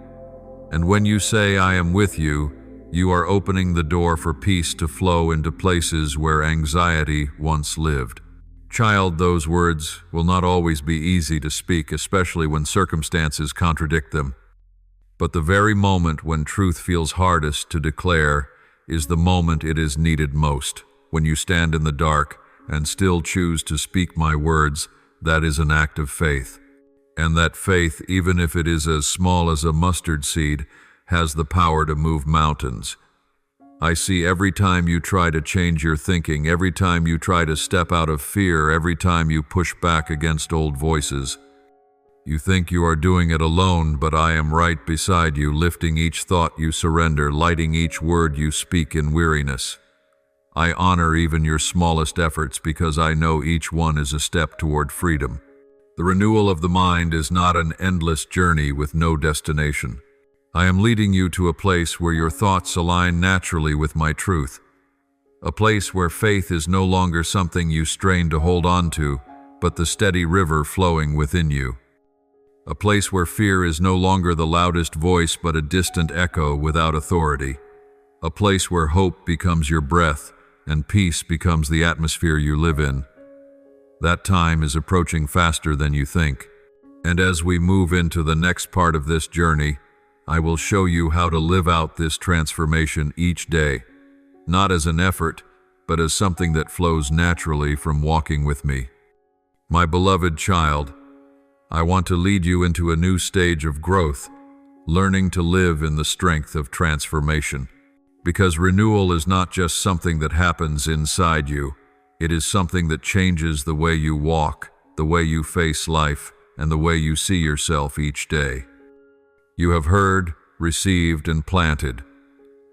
And when you say I am with you, you are opening the door for peace to flow into places where anxiety once lived. Child, those words will not always be easy to speak, especially when circumstances contradict them. But the very moment when truth feels hardest to declare is the moment it is needed most. When you stand in the dark and still choose to speak my words, that is an act of faith. And that faith, even if it is as small as a mustard seed, has the power to move mountains. I see every time you try to change your thinking, every time you try to step out of fear, every time you push back against old voices. You think you are doing it alone, but I am right beside you, lifting each thought you surrender, lighting each word you speak in weariness. I honor even your smallest efforts because I know each one is a step toward freedom. The renewal of the mind is not an endless journey with no destination. I am leading you to a place where your thoughts align naturally with my truth. A place where faith is no longer something you strain to hold on to, but the steady river flowing within you. A place where fear is no longer the loudest voice but a distant echo without authority. a place where hope becomes your breath and peace becomes the atmosphere you live in. That time is approaching faster than you think. And as we move into the next part of this journey, I will show you how to live out this transformation each day, not as an effort, but as something that flows naturally from walking with me. My beloved child, I want to lead you into a new stage of growth, learning to live in the strength of transformation. Because renewal is not just something that happens inside you, it is something that changes the way you walk, the way you face life, and the way you see yourself each day. You have heard, received, and planted.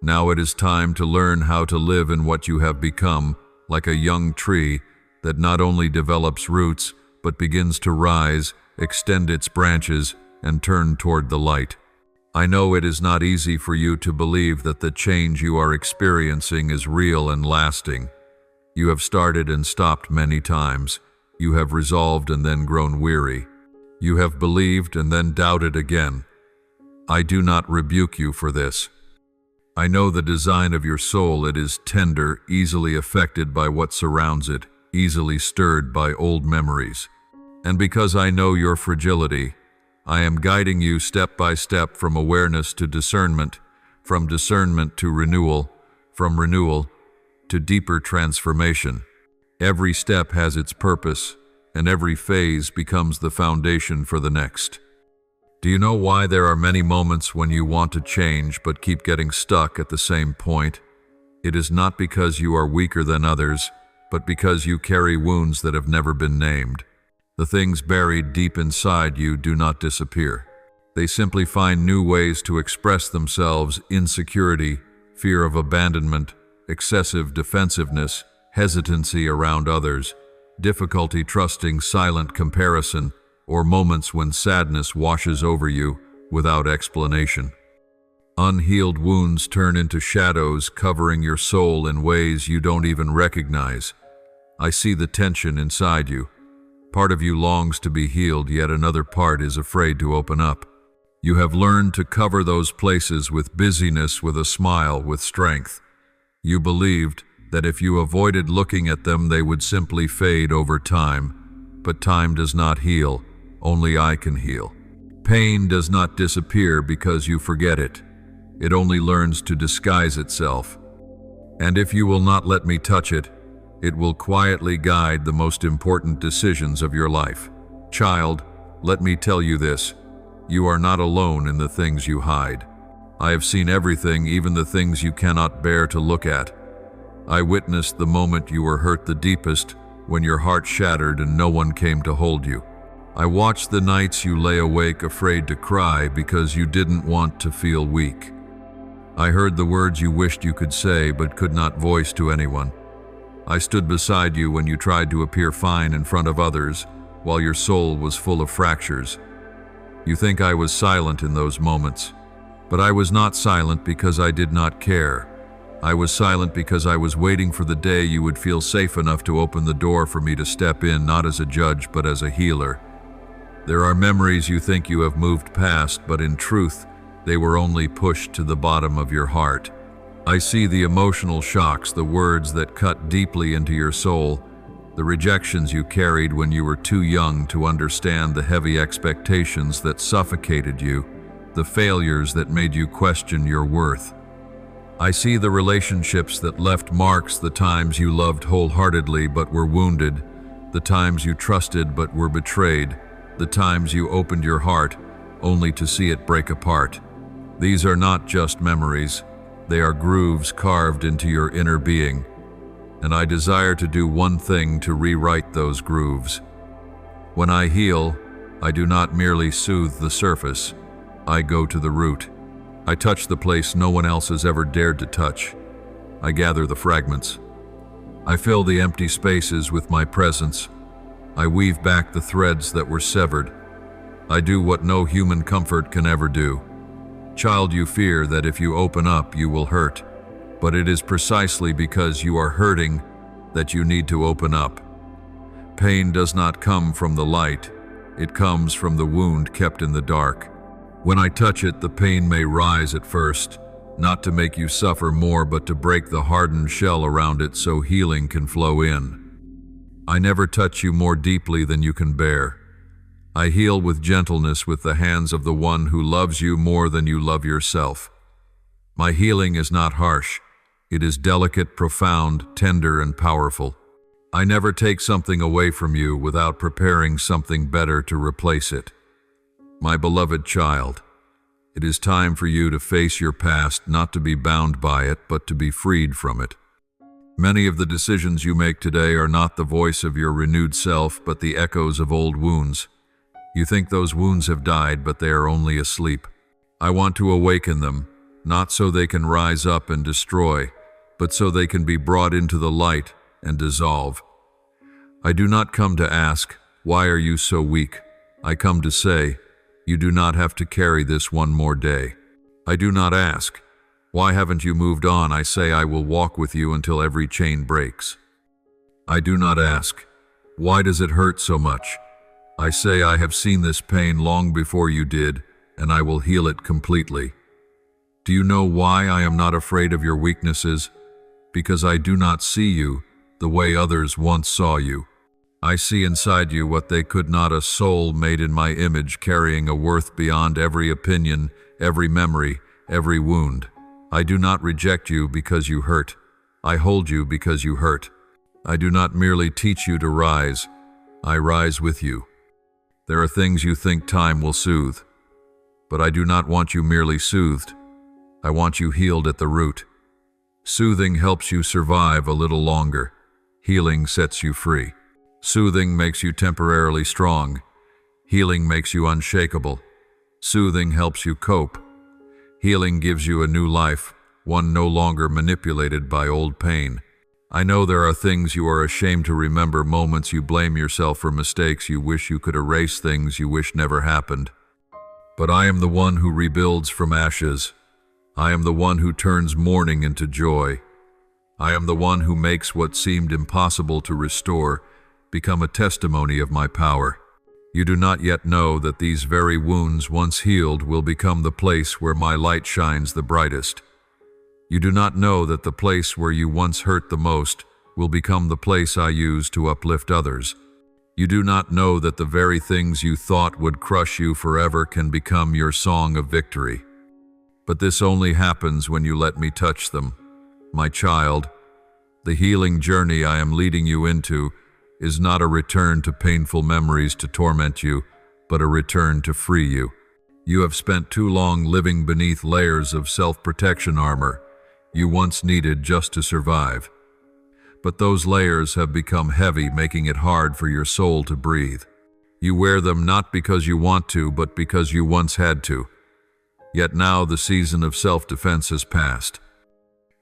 Now it is time to learn how to live in what you have become, like a young tree that not only develops roots, but begins to rise, extend its branches, and turn toward the light. I know it is not easy for you to believe that the change you are experiencing is real and lasting. You have started and stopped many times. You have resolved and then grown weary. You have believed and then doubted again. I do not rebuke you for this. I know the design of your soul. It is tender, easily affected by what surrounds it, easily stirred by old memories. And because I know your fragility, I am guiding you step by step from awareness to discernment, from discernment to renewal, from renewal to deeper transformation. Every step has its purpose, and every phase becomes the foundation for the next. Do you know why there are many moments when you want to change but keep getting stuck at the same point? It is not because you are weaker than others, but because you carry wounds that have never been named. The things buried deep inside you do not disappear. They simply find new ways to express themselves: insecurity, fear of abandonment, excessive defensiveness, hesitancy around others, difficulty trusting silent comparison, or moments when sadness washes over you without explanation. Unhealed wounds turn into shadows, covering your soul in ways you don't even recognize. I see the tension inside you. Part of you longs to be healed, yet another part is afraid to open up. You have learned to cover those places with busyness, with a smile, with strength. You believed that if you avoided looking at them, they would simply fade over time. But time does not heal. Only I can heal. Pain does not disappear because you forget it. It only learns to disguise itself. And if you will not let me touch it, it will quietly guide the most important decisions of your life. Child, let me tell you this. You are not alone in the things you hide. I have seen everything, even the things you cannot bear to look at. I witnessed the moment you were hurt the deepest, when your heart shattered and no one came to hold you. I watched the nights you lay awake afraid to cry because you didn't want to feel weak. I heard the words you wished you could say but could not voice to anyone. I stood beside you when you tried to appear fine in front of others, while your soul was full of fractures. You think I was silent in those moments, but I was not silent because I did not care. I was silent because I was waiting for the day you would feel safe enough to open the door for me to step in, not as a judge, but as a healer. There are memories you think you have moved past, but in truth, they were only pushed to the bottom of your heart. I see the emotional shocks, the words that cut deeply into your soul, the rejections you carried when you were too young to understand, the heavy expectations that suffocated you, the failures that made you question your worth. I see the relationships that left marks, the times you loved wholeheartedly but were wounded, the times you trusted but were betrayed, the times you opened your heart only to see it break apart. These are not just memories. They are grooves carved into your inner being, and I desire to do one thing to rewrite those grooves. When I heal, I do not merely soothe the surface. I go to the root. I touch the place no one else has ever dared to touch. I gather the fragments. I fill the empty spaces with my presence. I weave back the threads that were severed. I do what no human comfort can ever do. Child, you fear that if you open up, you will hurt. But it is precisely because you are hurting that you need to open up. Pain does not come from the light. It comes from the wound kept in the dark. When I touch it, the pain may rise at first, not to make you suffer more, but to break the hardened shell around it so healing can flow in. I never touch you more deeply than you can bear. I heal with gentleness with the hands of the one who loves you more than you love yourself. My healing is not harsh. It is delicate, profound, tender, and powerful. I never take something away from you without preparing something better to replace it. My beloved child, it is time for you to face your past, not to be bound by it, but to be freed from it. Many of the decisions you make today are not the voice of your renewed self, but the echoes of old wounds. You think those wounds have died, but they are only asleep. I want to awaken them, not so they can rise up and destroy, but so they can be brought into the light and dissolve. I do not come to ask, "Why are you so weak?" I come to say, "You do not have to carry this one more day." I do not ask, "Why haven't you moved on?" I say, "I will walk with you until every chain breaks." I do not ask, "Why does it hurt so much?" I say, "I have seen this pain long before you did, and I will heal it completely." Do you know why I am not afraid of your weaknesses? Because I do not see you the way others once saw you. I see inside you what they could not, a soul made in my image, carrying a worth beyond every opinion, every memory, every wound. I do not reject you because you hurt. I hold you because you hurt. I do not merely teach you to rise. I rise with you. There are things you think time will soothe, but I do not want you merely soothed. I want you healed at the root. Soothing helps you survive a little longer. Healing sets you free. Soothing makes you temporarily strong. Healing makes you unshakable. Soothing helps you cope. Healing gives you a new life, one no longer manipulated by old pain. I know there are things you are ashamed to remember, moments you blame yourself for, mistakes you wish you could erase, things you wish never happened. But I am the one who rebuilds from ashes. I am the one who turns mourning into joy. I am the one who makes what seemed impossible to restore become a testimony of my power. You do not yet know that these very wounds, once healed, will become the place where my light shines the brightest. You do not know that the place where you once hurt the most will become the place I use to uplift others. You do not know that the very things you thought would crush you forever can become your song of victory. But this only happens when you let me touch them. My child, the healing journey I am leading you into is not a return to painful memories to torment you, but a return to free you. You have spent too long living beneath layers of self-protection armor you once needed just to survive. But those layers have become heavy, making it hard for your soul to breathe. You wear them not because you want to, but because you once had to. Yet now the season of self-defense has passed.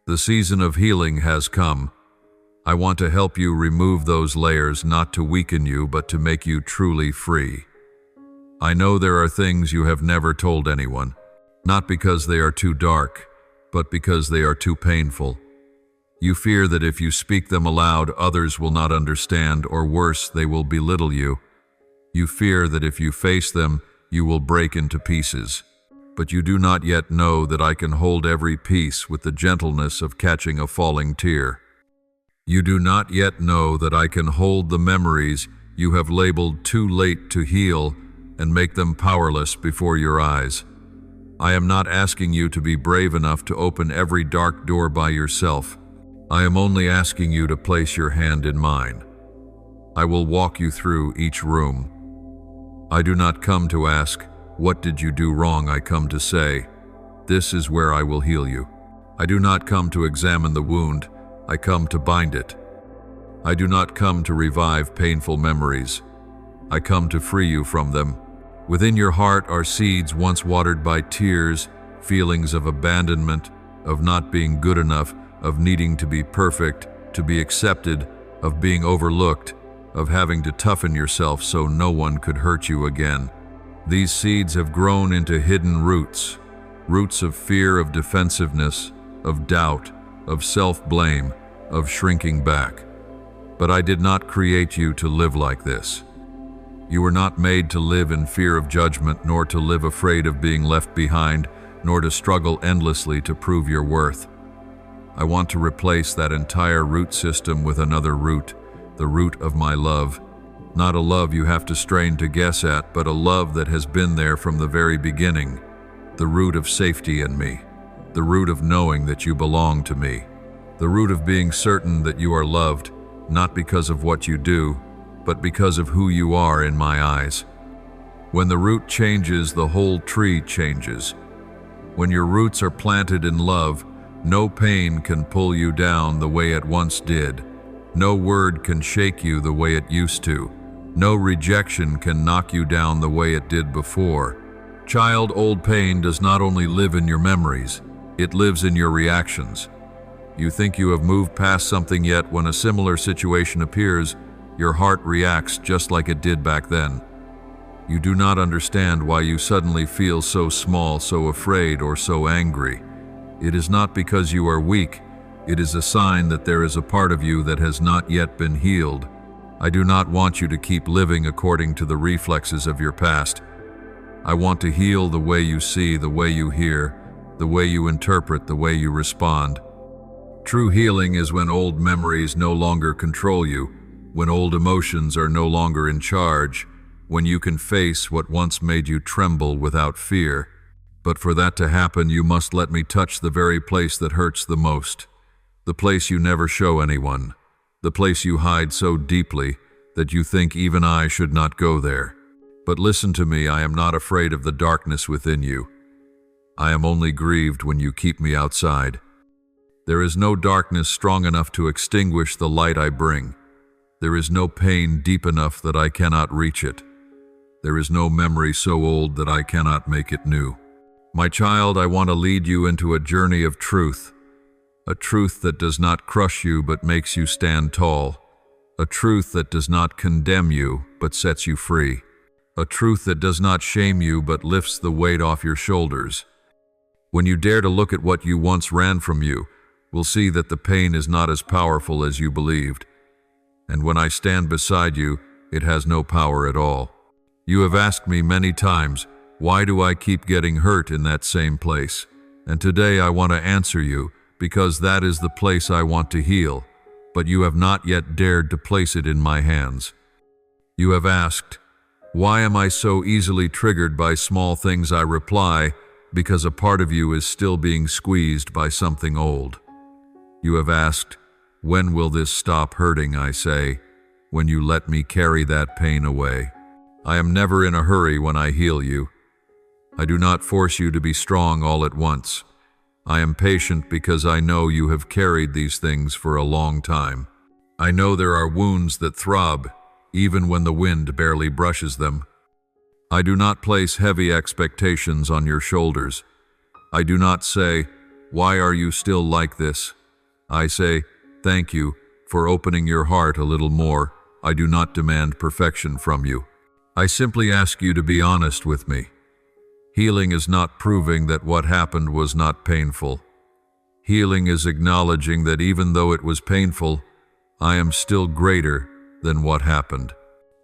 The season of healing has come. I want to help you remove those layers, not to weaken you, but to make you truly free. I know there are things you have never told anyone, not because they are too dark, but because they are too painful. You fear that if you speak them aloud, others will not understand, or worse, they will belittle you. You fear that if you face them, you will break into pieces. But you do not yet know that I can hold every piece with the gentleness of catching a falling tear. You do not yet know that I can hold the memories you have labeled too late to heal and make them powerless before your eyes. I am not asking you to be brave enough to open every dark door by yourself. I am only asking you to place your hand in mine. I will walk you through each room. I do not come to ask, "What did you do wrong?" I come to say, "This is where I will heal you." I do not come to examine the wound. I come to bind it. I do not come to revive painful memories. I come to free you from them. Within your heart are seeds once watered by tears, feelings of abandonment, of not being good enough, of needing to be perfect, to be accepted, of being overlooked, of having to toughen yourself so no one could hurt you again. These seeds have grown into hidden roots, roots of fear, of defensiveness, of doubt, of self-blame, of shrinking back. But I did not create you to live like this. You were not made to live in fear of judgment, nor to live afraid of being left behind, nor to struggle endlessly to prove your worth. I want to replace that entire root system with another root, the root of my love. Not a love you have to strain to guess at, but a love that has been there from the very beginning. The root of safety in me. The root of knowing that you belong to me. The root of being certain that you are loved, not because of what you do, but because of who you are in my eyes. When the root changes, the whole tree changes. When your roots are planted in love, no pain can pull you down the way it once did. No word can shake you the way it used to. No rejection can knock you down the way it did before. Child-old pain does not only live in your memories, it lives in your reactions. You think you have moved past something, yet when a similar situation appears, your heart reacts just like it did back then. You do not understand why you suddenly feel so small, so afraid, or so angry. It is not because you are weak. It is a sign that there is a part of you that has not yet been healed. I do not want you to keep living according to the reflexes of your past. I want to heal the way you see, the way you hear, the way you interpret, the way you respond. True healing is when old memories no longer control you, when old emotions are no longer in charge, when you can face what once made you tremble without fear. But for that to happen, you must let me touch the very place that hurts the most, the place you never show anyone, the place you hide so deeply that you think even I should not go there. But listen to me, I am not afraid of the darkness within you. I am only grieved when you keep me outside. There is no darkness strong enough to extinguish the light I bring. There is no pain deep enough that I cannot reach it. There is no memory so old that I cannot make it new. My child, I want to lead you into a journey of truth. A truth that does not crush you but makes you stand tall. A truth that does not condemn you but sets you free. A truth that does not shame you but lifts the weight off your shoulders. When you dare to look at what you once ran from, you will see that the pain is not as powerful as you believed. And when I stand beside you, it has no power at all. You have asked me many times, why do I keep getting hurt in that same place? And today I want to answer you, because that is the place I want to heal, but you have not yet dared to place it in my hands. You have asked, why am I so easily triggered by small things? I reply, because a part of you is still being squeezed by something old. You have asked, when will this stop hurting? I say, when you let me carry that pain away. I am never in a hurry when I heal you. I do not force you to be strong all at once. I am patient because I know you have carried these things for a long time. I know there are wounds that throb, even when the wind barely brushes them. I do not place heavy expectations on your shoulders. I do not say, why are you still like this? I say, thank you for opening your heart a little more. I do not demand perfection from you. I simply ask you to be honest with me. Healing is not proving that what happened was not painful. Healing is acknowledging that even though it was painful, I am still greater than what happened.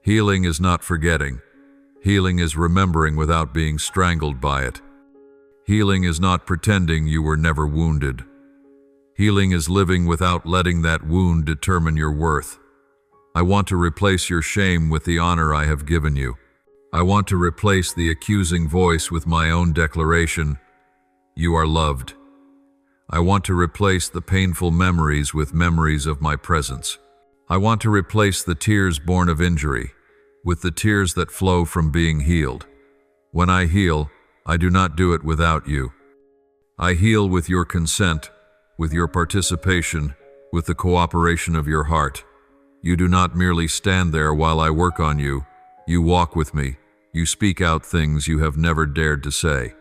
Healing is not forgetting. Healing is remembering without being strangled by it. Healing is not pretending you were never wounded. Healing is living without letting that wound determine your worth. I want to replace your shame with the honor I have given you. I want to replace the accusing voice with my own declaration, you are loved. I want to replace the painful memories with memories of my presence. I want to replace the tears born of injury with the tears that flow from being healed. When I heal, I do not do it without you. I heal with your consent, with your participation, with the cooperation of your heart. You do not merely stand there while I work on you. You walk with me. You speak out things you have never dared to say.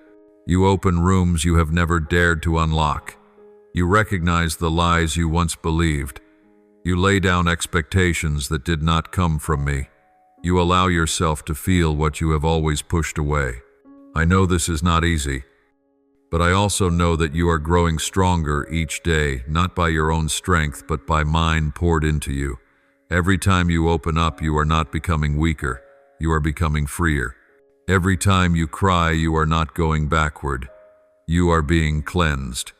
You open rooms you have never dared to unlock. You recognize the lies you once believed. You lay down expectations that did not come from me. You allow yourself to feel what you have always pushed away. I know this is not easy, but I also know that you are growing stronger each day, not by your own strength, but by mine poured into you. Every time you open up, you are not becoming weaker. You are becoming freer. Every time you cry, you are not going backward. You are being cleansed.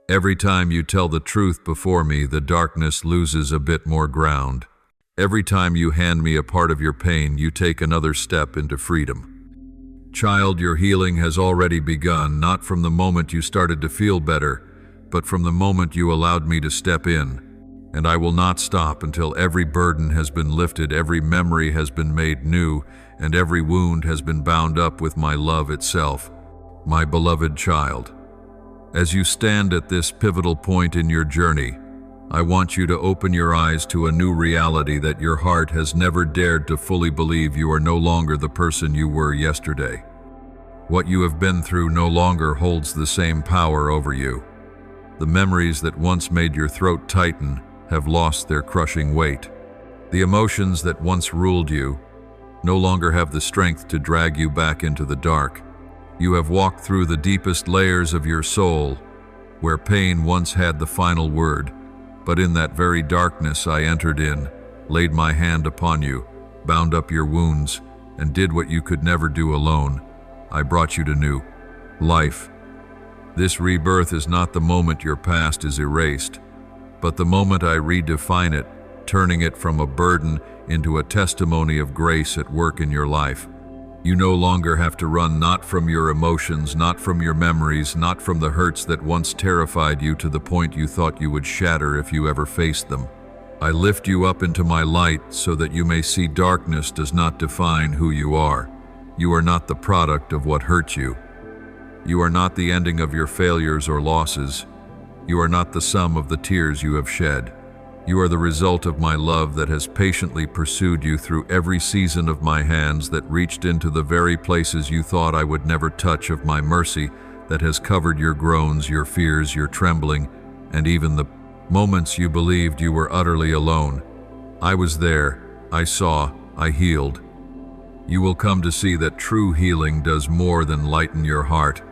Every time you tell the truth before me, the darkness loses a bit more ground. Every time you hand me a part of your pain, you take another step into freedom. Child, your healing has already begun, not from the moment you started to feel better, but from the moment you allowed me to step in. And I will not stop until every burden has been lifted, every memory has been made new, and every wound has been bound up with my love itself. My beloved child, as you stand at this pivotal point in your journey, I want you to open your eyes to a new reality that your heart has never dared to fully believe. You are no longer the person you were yesterday. What you have been through no longer holds the same power over you. The memories that once made your throat tighten have lost their crushing weight. The emotions that once ruled you no longer have the strength to drag you back into the dark. You have walked through the deepest layers of your soul, where pain once had the final word. But in that very darkness I entered in, laid my hand upon you, bound up your wounds, and did what you could never do alone. I brought you to new life. This rebirth is not the moment your past is erased, but the moment I redefine it, turning it from a burden into a testimony of grace at work in your life. You no longer have to run, not from your emotions, not from your memories, not from the hurts that once terrified you to the point you thought you would shatter if you ever faced them. I lift you up into my light so that you may see darkness does not define who you are. You are not the product of what hurt you. You are not the ending of your failures or losses. You are not the sum of the tears you have shed. You are the result of my love that has patiently pursued you through every season, of my hands that reached into the very places you thought I would never touch, of my mercy that has covered your groans, your fears, your trembling, and even the moments you believed you were utterly alone. I was there, I saw, I healed. You will come to see that true healing does more than lighten your heart.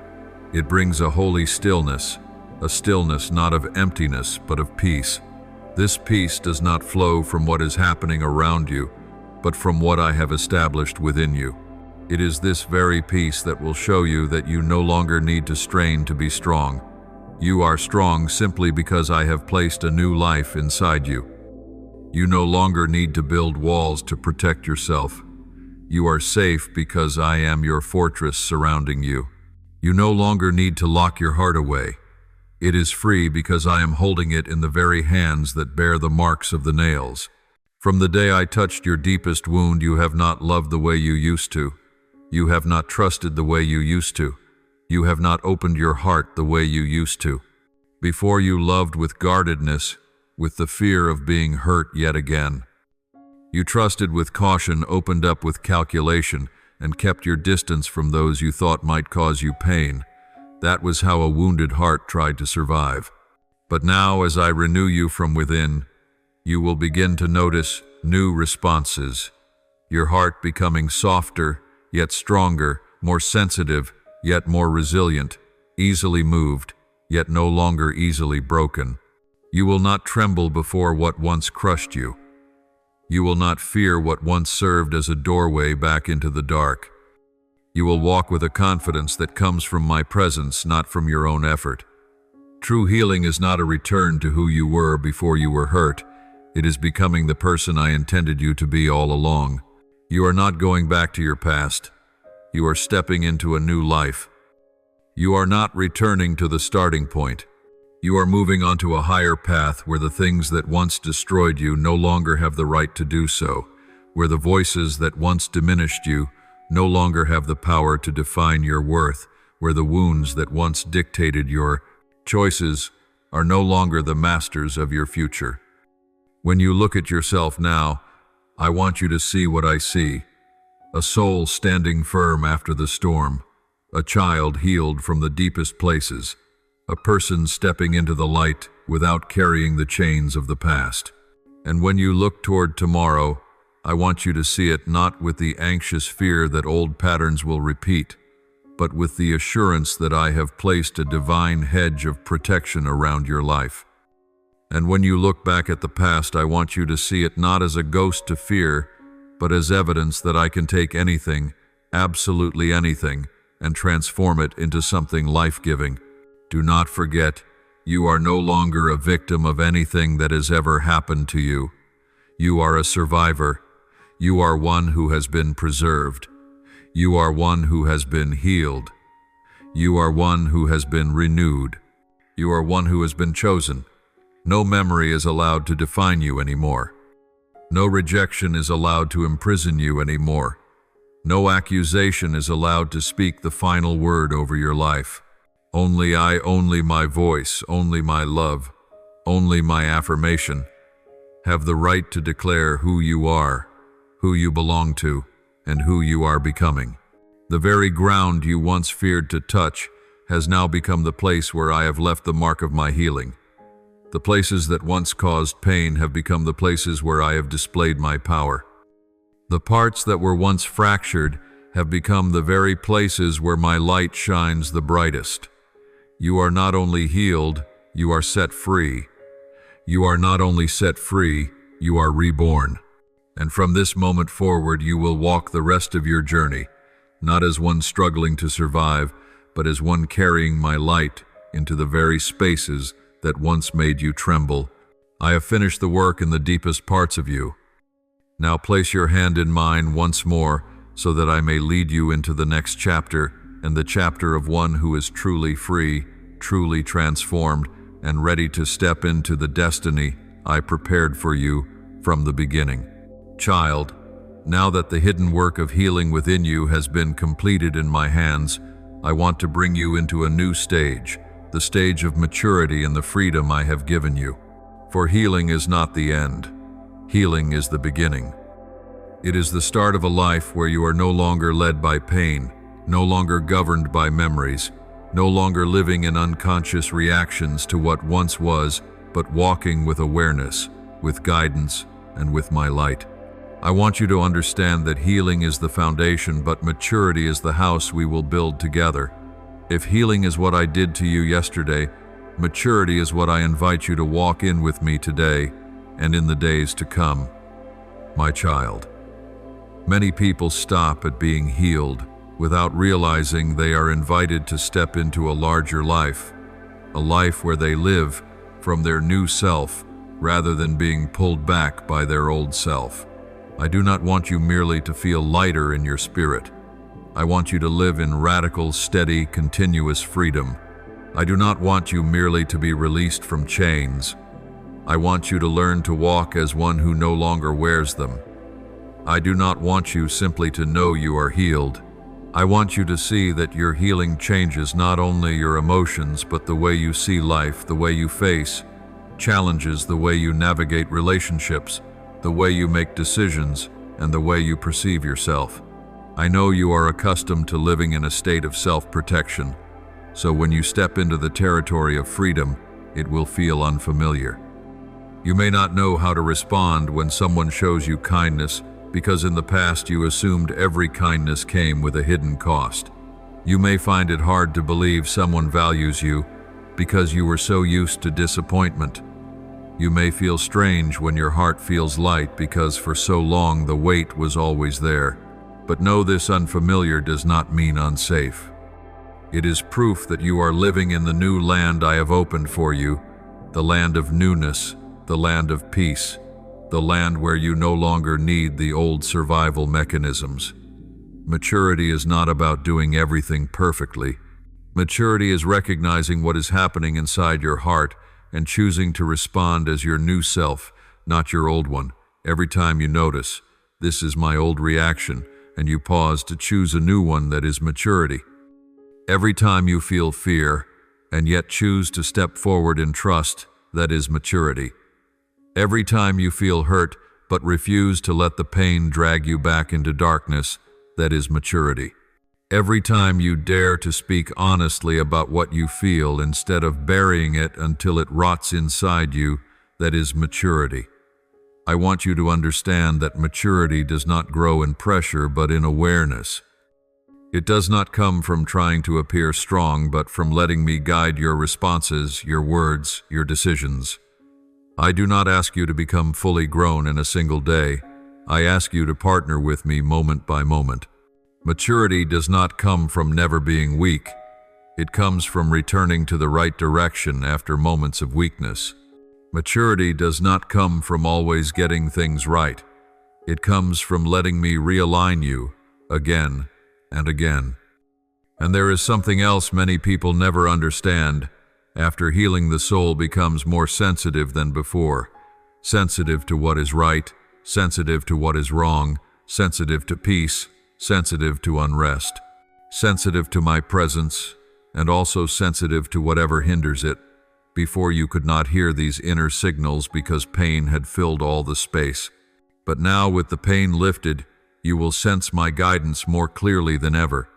It brings a holy stillness, a stillness not of emptiness but of peace. This peace does not flow from what is happening around you, but from what I have established within you. It is this very peace that will show you that you no longer need to strain to be strong. You are strong simply because I have placed a new life inside you. You no longer need to build walls to protect yourself. You are safe because I am your fortress surrounding you. You no longer need to lock your heart away. It is free because I am holding it in the very hands that bear the marks of the nails. From the day I touched your deepest wound, you have not loved the way you used to. You have not trusted the way you used to. You have not opened your heart the way you used to. Before, you loved with guardedness, with the fear of being hurt yet again. You trusted with caution, opened up with calculation, and kept your distance from those you thought might cause you pain. That was how a wounded heart tried to survive. But now, as I renew you from within, you will begin to notice new responses. Your heart becoming softer, yet stronger, more sensitive, yet more resilient, easily moved, yet no longer easily broken. You will not tremble before what once crushed you. You will not fear what once served as a doorway back into the dark. You will walk with a confidence that comes from my presence, not from your own effort. True healing is not a return to who you were before you were hurt. It is becoming the person I intended you to be all along. You are not going back to your past. You are stepping into a new life. You are not returning to the starting point. You are moving onto a higher path where the things that once destroyed you no longer have the right to do so, where the voices that once diminished you no longer have the power to define your worth, where the wounds that once dictated your choices are no longer the masters of your future. When you look at yourself now, I want you to see what I see: a soul standing firm after the storm, a child healed from the deepest places, a person stepping into the light without carrying the chains of the past. And when you look toward tomorrow, I want you to see it not with the anxious fear that old patterns will repeat, but with the assurance that I have placed a divine hedge of protection around your life. And when you look back at the past, I want you to see it not as a ghost to fear, but as evidence that I can take anything, absolutely anything, and transform it into something life-giving. Do not forget, you are no longer a victim of anything that has ever happened to you. You are a survivor. You are one who has been preserved. You are one who has been healed. You are one who has been renewed. You are one who has been chosen. No memory is allowed to define you anymore. No rejection is allowed to imprison you anymore. No accusation is allowed to speak the final word over your life. Only I, only my voice, only my love, only my affirmation have the right to declare who you are, who you belong to, and who you are becoming. The very ground you once feared to touch has now become the place where I have left the mark of my healing. The places that once caused pain have become the places where I have displayed my power. The parts that were once fractured have become the very places where my light shines the brightest. You are not only healed, you are set free. You are not only set free, you are reborn. And from this moment forward, you will walk the rest of your journey, not as one struggling to survive, but as one carrying my light into the very spaces that once made you tremble. I have finished the work in the deepest parts of you. Now place your hand in mine once more so that I may lead you into the next chapter, and the chapter of one who is truly free, truly transformed, and ready to step into the destiny I prepared for you from the beginning. Child, now that the hidden work of healing within you has been completed in my hands, I want to bring you into a new stage, the stage of maturity and the freedom I have given you. For healing is not the end. Healing is the beginning. It is the start of a life where you are no longer led by pain, no longer governed by memories, no longer living in unconscious reactions to what once was, but walking with awareness, with guidance, and with my light. I want you to understand that healing is the foundation, but maturity is the house we will build together. If healing is what I did to you yesterday, maturity is what I invite you to walk in with me today and in the days to come. My child, many people stop at being healed without realizing they are invited to step into a larger life, a life where they live from their new self rather than being pulled back by their old self. I do not want you merely to feel lighter in your spirit. I want you to live in radical, steady, continuous freedom. I do not want you merely to be released from chains. I want you to learn to walk as one who no longer wears them. I do not want you simply to know you are healed. I want you to see that your healing changes not only your emotions, but the way you see life, the way you face challenges, the way you navigate relationships, the way you make decisions, and the way you perceive yourself. I know you are accustomed to living in a state of self-protection, so when you step into the territory of freedom, it will feel unfamiliar. You may not know how to respond when someone shows you kindness, because in the past you assumed every kindness came with a hidden cost. You may find it hard to believe someone values you because you were so used to disappointment. You may feel strange when your heart feels light because for so long the weight was always there. But know this unfamiliar does not mean unsafe. It is proof that you are living in the new land I have opened for you, the land of newness, the land of peace, the land where you no longer need the old survival mechanisms. Maturity is not about doing everything perfectly. Maturity is recognizing what is happening inside your heart and choosing to respond as your new self, not your old one. Every time you notice, this is my old reaction, and you pause to choose a new one that is maturity. Every time you feel fear, and yet choose to step forward in trust, that is maturity. Every time you feel hurt, but refuse to let the pain drag you back into darkness, that is maturity. Every time you dare to speak honestly about what you feel instead of burying it until it rots inside you, that is maturity. I want you to understand that maturity does not grow in pressure but in awareness. It does not come from trying to appear strong but from letting me guide your responses, your words, your decisions. I do not ask you to become fully grown in a single day. I ask you to partner with me moment by moment. Maturity does not come from never being weak. It comes from returning to the right direction after moments of weakness. Maturity does not come from always getting things right. It comes from letting me realign you again and again. And there is something else many people never understand. After healing, the soul becomes more sensitive than before. Sensitive to what is right, sensitive to what is wrong, sensitive to peace, sensitive to unrest, sensitive to my presence, and also sensitive to whatever hinders it. Before, you could not hear these inner signals because pain had filled all the space. But now, with the pain lifted, you will sense my guidance more clearly than ever.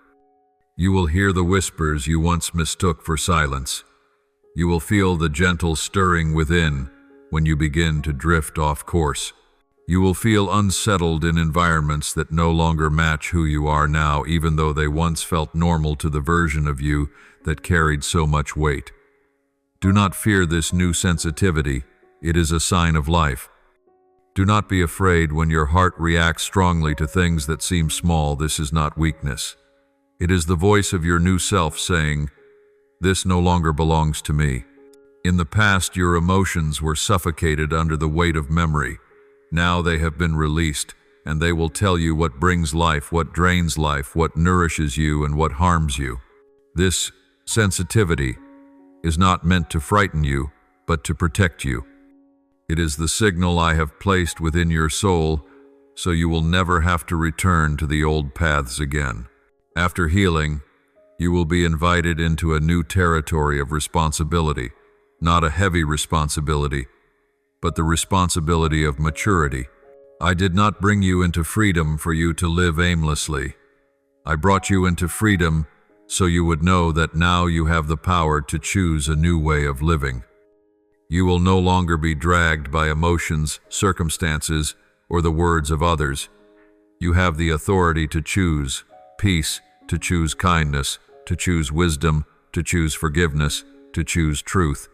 You will hear the whispers you once mistook for silence. You will feel the gentle stirring within when you begin to drift off course. You will feel unsettled in environments that no longer match who you are now, even though they once felt normal to the version of you that carried so much weight. Do not fear this new sensitivity. It is a sign of life. Do not be afraid when your heart reacts strongly to things that seem small. This is not weakness. It is the voice of your new self saying, "This no longer belongs to me." In the past, your emotions were suffocated under the weight of memory. Now they have been released, and they will tell you what brings life, what drains life, what nourishes you, and what harms you. This sensitivity is not meant to frighten you, but to protect you. It is the signal I have placed within your soul, so you will never have to return to the old paths again. After healing, you will be invited into a new territory of responsibility, not a heavy responsibility, but the responsibility of maturity. I did not bring you into freedom for you to live aimlessly. I brought you into freedom so you would know that now you have the power to choose a new way of living. You will no longer be dragged by emotions, circumstances, or the words of others. You have the authority to choose peace, to choose kindness, to choose wisdom, to choose forgiveness, to choose truth.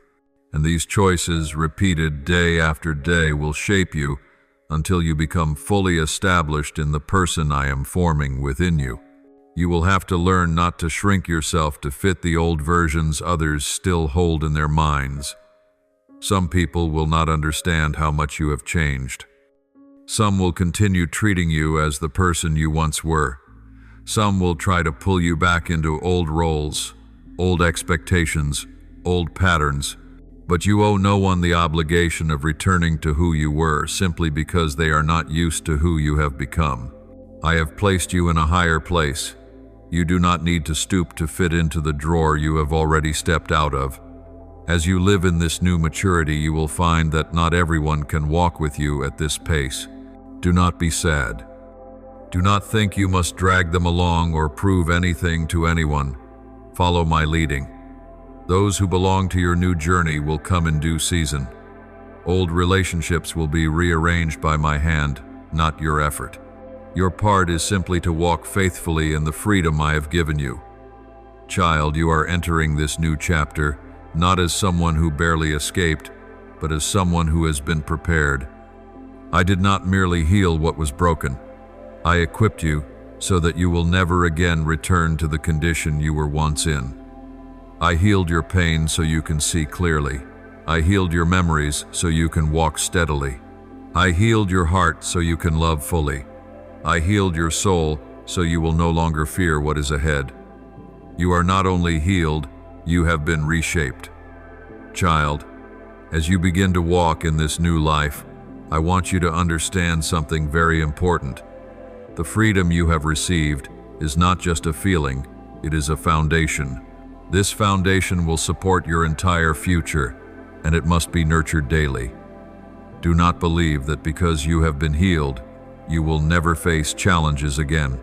And these choices, repeated day after day, will shape you until you become fully established in the person I am forming within you. You will have to learn not to shrink yourself to fit the old versions others still hold in their minds. Some people will not understand how much you have changed. Some will continue treating you as the person you once were. Some will try to pull you back into old roles, old expectations, old patterns. But you owe no one the obligation of returning to who you were simply because they are not used to who you have become. I have placed you in a higher place. You do not need to stoop to fit into the drawer you have already stepped out of. As you live in this new maturity, you will find that not everyone can walk with you at this pace. Do not be sad. Do not think you must drag them along or prove anything to anyone. Follow my leading. Those who belong to your new journey will come in due season. Old relationships will be rearranged by my hand, not your effort. Your part is simply to walk faithfully in the freedom I have given you. Child, you are entering this new chapter, not as someone who barely escaped, but as someone who has been prepared. I did not merely heal what was broken. I equipped you so that you will never again return to the condition you were once in. I healed your pain so you can see clearly. I healed your memories so you can walk steadily. I healed your heart so you can love fully. I healed your soul so you will no longer fear what is ahead. You are not only healed, you have been reshaped. Child, as you begin to walk in this new life, I want you to understand something very important. The freedom you have received is not just a feeling, it is a foundation. This foundation will support your entire future, and it must be nurtured daily. Do not believe that because you have been healed, you will never face challenges again.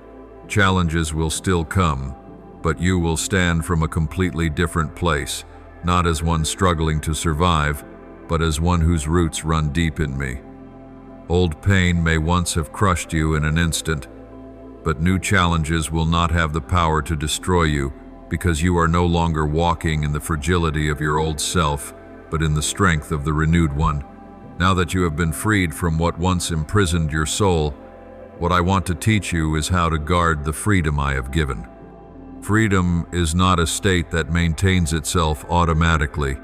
Challenges will still come, but you will stand from a completely different place, not as one struggling to survive, but as one whose roots run deep in me. Old pain may once have crushed you in an instant, but new challenges will not have the power to destroy you because you are no longer walking in the fragility of your old self, but in the strength of the renewed one. Now that you have been freed from what once imprisoned your soul, What I want to teach you is how to guard the freedom I have given. Freedom is not a state that maintains itself automatically.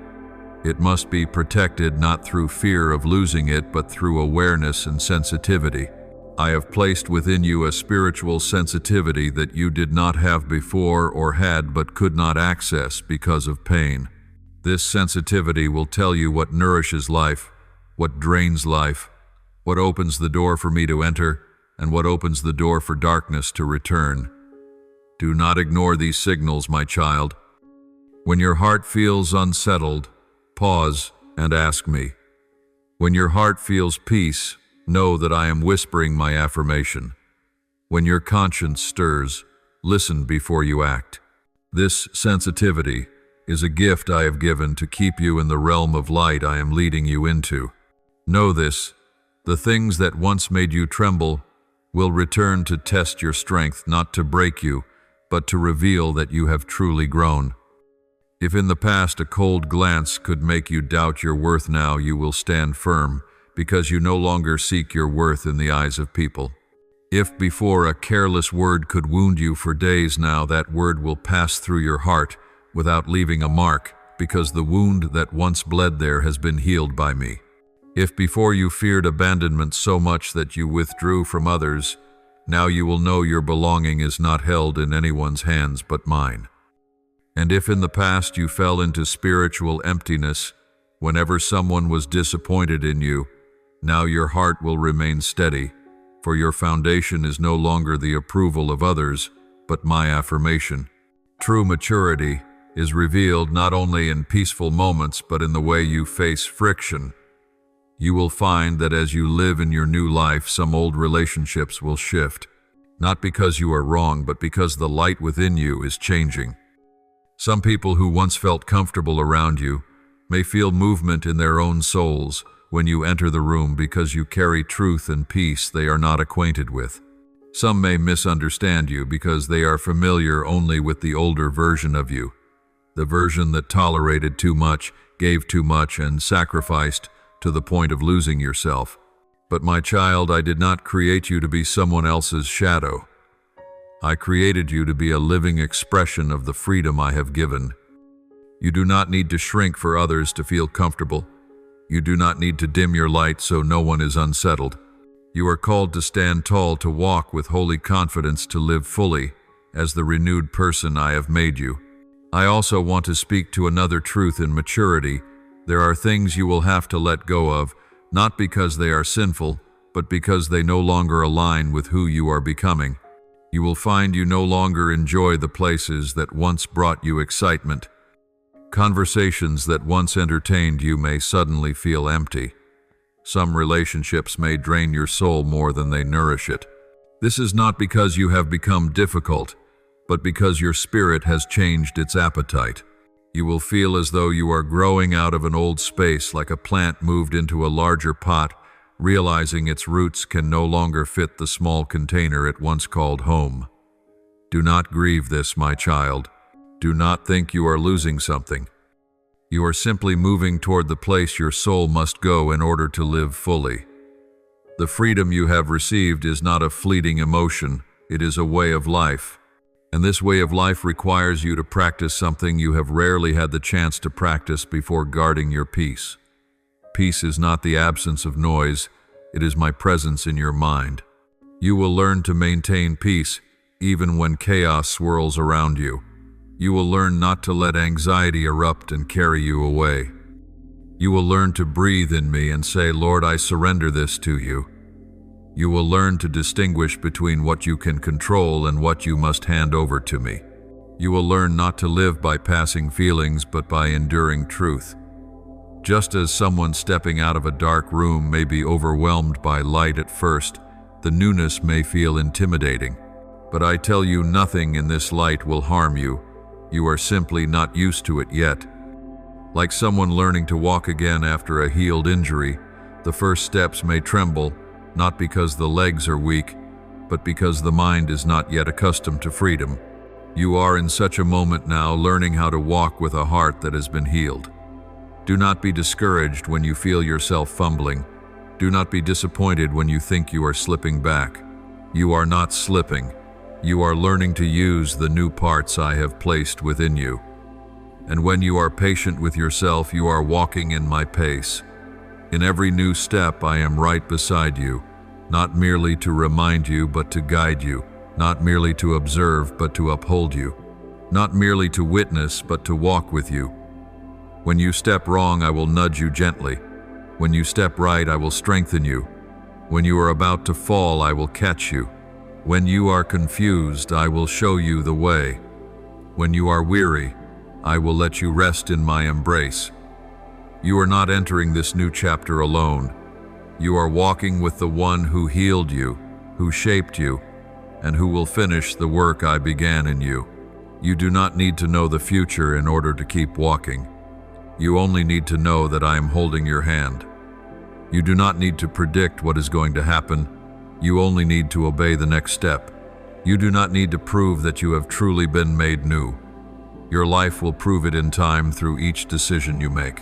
It must be protected not through fear of losing it, but through awareness and sensitivity. I have placed within you a spiritual sensitivity that you did not have before or had but could not access because of pain. This sensitivity will tell you what nourishes life, what drains life, what opens the door for me to enter, and what opens the door for darkness to return. Do not ignore these signals, my child. When your heart feels unsettled, pause and ask me. When your heart feels peace, know that I am whispering my affirmation. When your conscience stirs, listen before you act. This sensitivity is a gift I have given to keep you in the realm of light I am leading you into. Know this, the things that once made you tremble will return to test your strength, not to break you, but to reveal that you have truly grown. If in the past a cold glance could make you doubt your worth, now you will stand firm, because you no longer seek your worth in the eyes of people. If before a careless word could wound you for days, now that word will pass through your heart without leaving a mark, because the wound that once bled there has been healed by me. If before you feared abandonment so much that you withdrew from others, now you will know your belonging is not held in anyone's hands but mine. And if in the past you fell into spiritual emptiness whenever someone was disappointed in you, now your heart will remain steady, for your foundation is no longer the approval of others, but my affirmation. True maturity is revealed not only in peaceful moments, but in the way you face friction. You will find that as you live in your new life, some old relationships will shift, not because you are wrong, but because the light within you is changing. Some people who once felt comfortable around you may feel movement in their own souls when you enter the room, because you carry truth and peace they are not acquainted with. Some may misunderstand you because they are familiar only with the older version of you, the version that tolerated too much, gave too much, and sacrificed to the point of losing yourself. But my child, I did not create you to be someone else's shadow. I created you to be a living expression of the freedom I have given. You do not need to shrink for others to feel comfortable. You do not need to dim your light so no one is unsettled. You are called to stand tall, to walk with holy confidence, to live fully as the renewed person I have made you. I also want to speak to another truth in maturity. There are things you will have to let go of, not because they are sinful, but because they no longer align with who you are becoming. You will find you no longer enjoy the places that once brought you excitement. Conversations that once entertained you may suddenly feel empty. Some relationships may drain your soul more than they nourish it. This is not because you have become difficult, but because your spirit has changed its appetite. You will feel as though you are growing out of an old space, like a plant moved into a larger pot, realizing its roots can no longer fit the small container it once called home. Do not grieve this, my child. Do not think you are losing something. You are simply moving toward the place your soul must go in order to live fully. The freedom you have received is not a fleeting emotion, it is a way of life. And this way of life requires you to practice something you have rarely had the chance to practice before: guarding your peace. Peace is not the absence of noise, it is my presence in your mind. You will learn to maintain peace even when chaos swirls around you. You will learn not to let anxiety erupt and carry you away. You will learn to breathe in me and say, Lord, I surrender this to you. You will learn to distinguish between what you can control and what you must hand over to me. You will learn not to live by passing feelings, but by enduring truth. Just as someone stepping out of a dark room may be overwhelmed by light at first, the newness may feel intimidating. But I tell you, nothing in this light will harm you. You are simply not used to it yet. Like someone learning to walk again after a healed injury, the first steps may tremble, not because the legs are weak, but because the mind is not yet accustomed to freedom. You are in such a moment now, learning how to walk with a heart that has been healed. Do not be discouraged when you feel yourself fumbling. Do not be disappointed when you think you are slipping back. You are not slipping. You are learning to use the new parts I have placed within you. And when you are patient with yourself, you are walking in my pace. In every new step, I am right beside you, not merely to remind you, but to guide you, not merely to observe, but to uphold you, not merely to witness, but to walk with you. When you step wrong, I will nudge you gently. When you step right, I will strengthen you. When you are about to fall, I will catch you. When you are confused, I will show you the way. When you are weary, I will let you rest in my embrace. You are not entering this new chapter alone. You are walking with the one who healed you, who shaped you, and who will finish the work I began in you. You do not need to know the future in order to keep walking. You only need to know that I am holding your hand. You do not need to predict what is going to happen. You only need to obey the next step. You do not need to prove that you have truly been made new. Your life will prove it in time through each decision you make.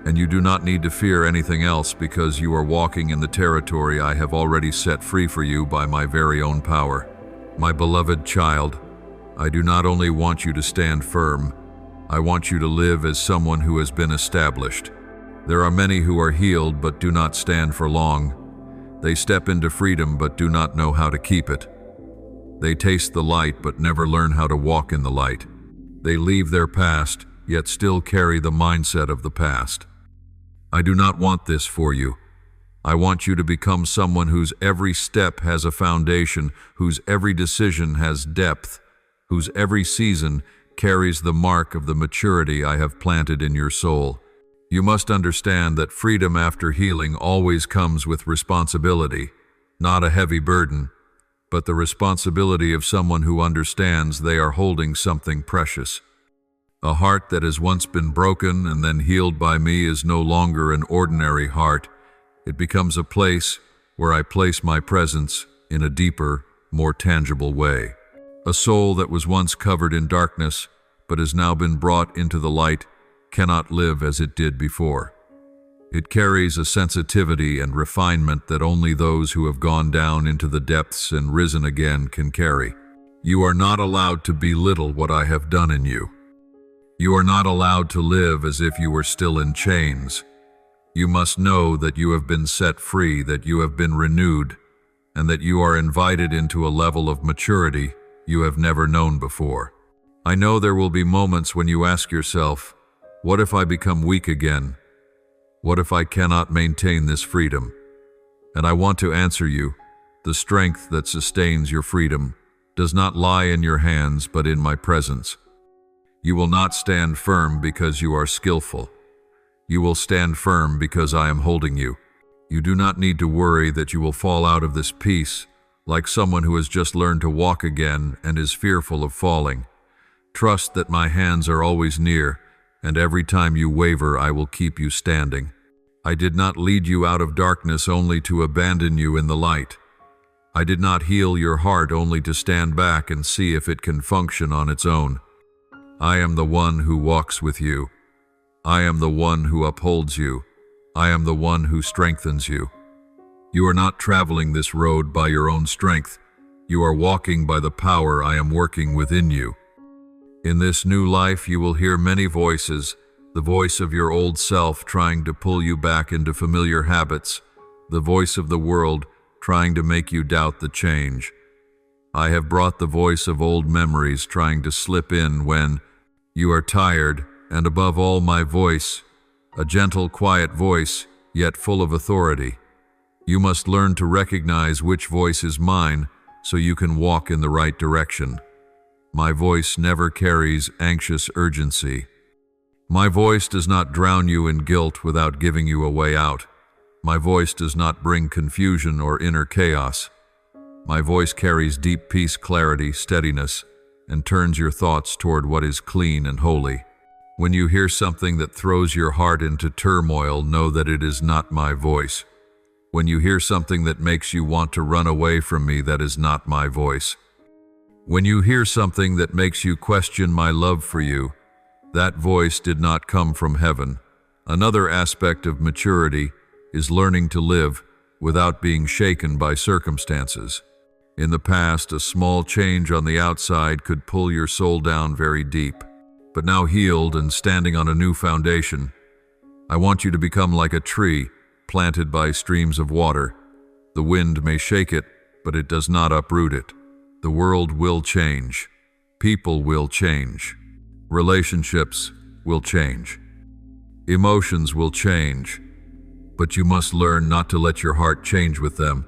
And you do not need to fear anything else because you are walking in the territory I have already set free for you by my very own power. My beloved child, I do not only want you to stand firm, I want you to live as someone who has been established. There are many who are healed but do not stand for long. They step into freedom but do not know how to keep it. They taste the light but never learn how to walk in the light. They leave their past, yet still carry the mindset of the past. I do not want this for you. I want you to become someone whose every step has a foundation, whose every decision has depth, whose every season carries the mark of the maturity I have planted in your soul. You must understand that freedom after healing always comes with responsibility, not a heavy burden, but the responsibility of someone who understands they are holding something precious. A heart that has once been broken and then healed by me is no longer an ordinary heart. It becomes a place where I place my presence in a deeper, more tangible way. A soul that was once covered in darkness but has now been brought into the light cannot live as it did before. It carries a sensitivity and refinement that only those who have gone down into the depths and risen again can carry. You are not allowed to belittle what I have done in you. You are not allowed to live as if you were still in chains. You must know that you have been set free, that you have been renewed, and that you are invited into a level of maturity you have never known before. I know there will be moments when you ask yourself, what if I become weak again? What if I cannot maintain this freedom? And I want to answer you, the strength that sustains your freedom does not lie in your hands but in my presence. You will not stand firm because you are skillful. You will stand firm because I am holding you. You do not need to worry that you will fall out of this peace like someone who has just learned to walk again and is fearful of falling. Trust that my hands are always near, and every time you waver, I will keep you standing. I did not lead you out of darkness only to abandon you in the light. I did not heal your heart only to stand back and see if it can function on its own. I am the one who walks with you. I am the one who upholds you. I am the one who strengthens you. You are not traveling this road by your own strength. You are walking by the power I am working within you. In this new life, you will hear many voices, the voice of your old self trying to pull you back into familiar habits, the voice of the world trying to make you doubt the change. I have brought the voice of old memories trying to slip in when you are tired, and above all my voice, a gentle, quiet voice, yet full of authority. You must learn to recognize which voice is mine so you can walk in the right direction. My voice never carries anxious urgency. My voice does not drown you in guilt without giving you a way out. My voice does not bring confusion or inner chaos. My voice carries deep peace, clarity, steadiness, and turns your thoughts toward what is clean and holy. When you hear something that throws your heart into turmoil, know that it is not my voice. When you hear something that makes you want to run away from me, that is not my voice. When you hear something that makes you question my love for you, that voice did not come from heaven. Another aspect of maturity is learning to live without being shaken by circumstances. In the past, a small change on the outside could pull your soul down very deep. But now healed and standing on a new foundation, I want you to become like a tree planted by streams of water. The wind may shake it, but it does not uproot it. The world will change. People will change. Relationships will change. Emotions will change. But you must learn not to let your heart change with them.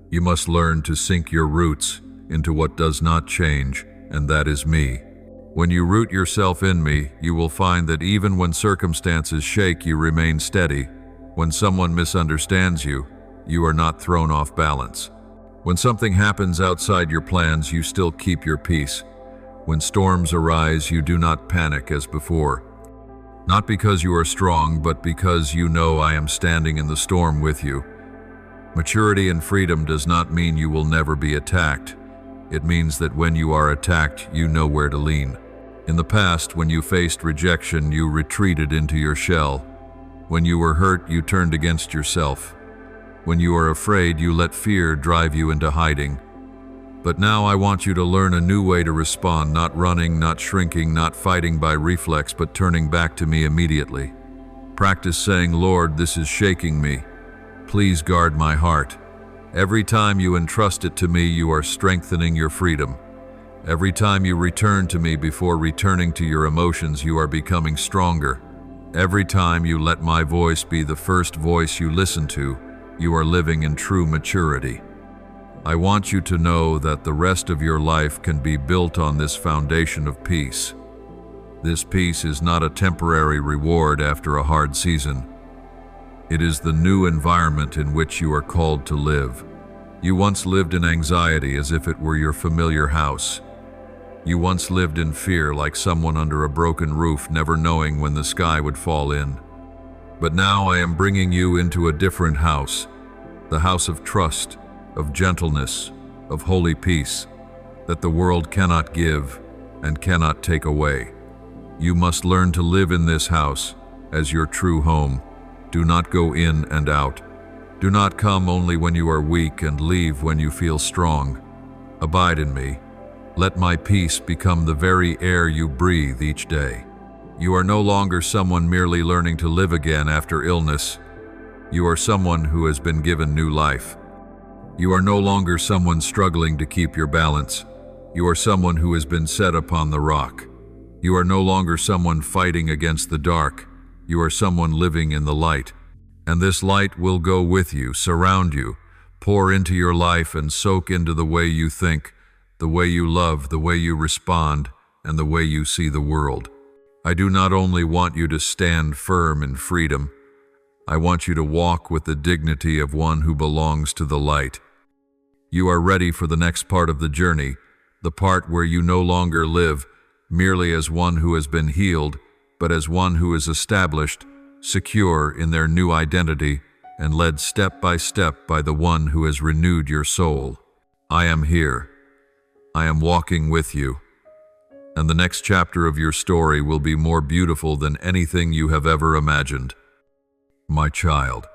You must learn to sink your roots into what does not change, and that is me. When you root yourself in me, you will find that even when circumstances shake, you remain steady. When someone misunderstands you, you are not thrown off balance. When something happens outside your plans, you still keep your peace. When storms arise, you do not panic as before. Not because you are strong, but because you know I am standing in the storm with you. Maturity and freedom does not mean you will never be attacked. It means that when you are attacked, you know where to lean. In the past, when you faced rejection, you retreated into your shell. When you were hurt, you turned against yourself. When you are afraid, you let fear drive you into hiding. But now I want you to learn a new way to respond, not running, not shrinking, not fighting by reflex, but turning back to me immediately. Practice saying, Lord, this is shaking me. Please guard my heart. Every time you entrust it to me, you are strengthening your freedom. Every time you return to me before returning to your emotions, you are becoming stronger. Every time you let my voice be the first voice you listen to, you are living in true maturity. I want you to know that the rest of your life can be built on this foundation of peace. This peace is not a temporary reward after a hard season. It is the new environment in which you are called to live. You once lived in anxiety as if it were your familiar house. You once lived in fear like someone under a broken roof, never knowing when the sky would fall in. But now I am bringing you into a different house, the house of trust, of gentleness, of holy peace, that the world cannot give and cannot take away. You must learn to live in this house as your true home. Do not go in and out. Do not come only when you are weak and leave when you feel strong. Abide in me. Let my peace become the very air you breathe each day. You are no longer someone merely learning to live again after illness. You are someone who has been given new life. You are no longer someone struggling to keep your balance. You are someone who has been set upon the rock. You are no longer someone fighting against the dark. You are someone living in the light. And this light will go with you, surround you, pour into your life and soak into the way you think, the way you love, the way you respond, and the way you see the world. I do not only want you to stand firm in freedom, I want you to walk with the dignity of one who belongs to the light. You are ready for the next part of the journey, the part where you no longer live merely as one who has been healed, but as one who is established, secure in their new identity, and led step by the one who has renewed your soul. I am here. I am walking with you. And the next chapter of your story will be more beautiful than anything you have ever imagined. My child,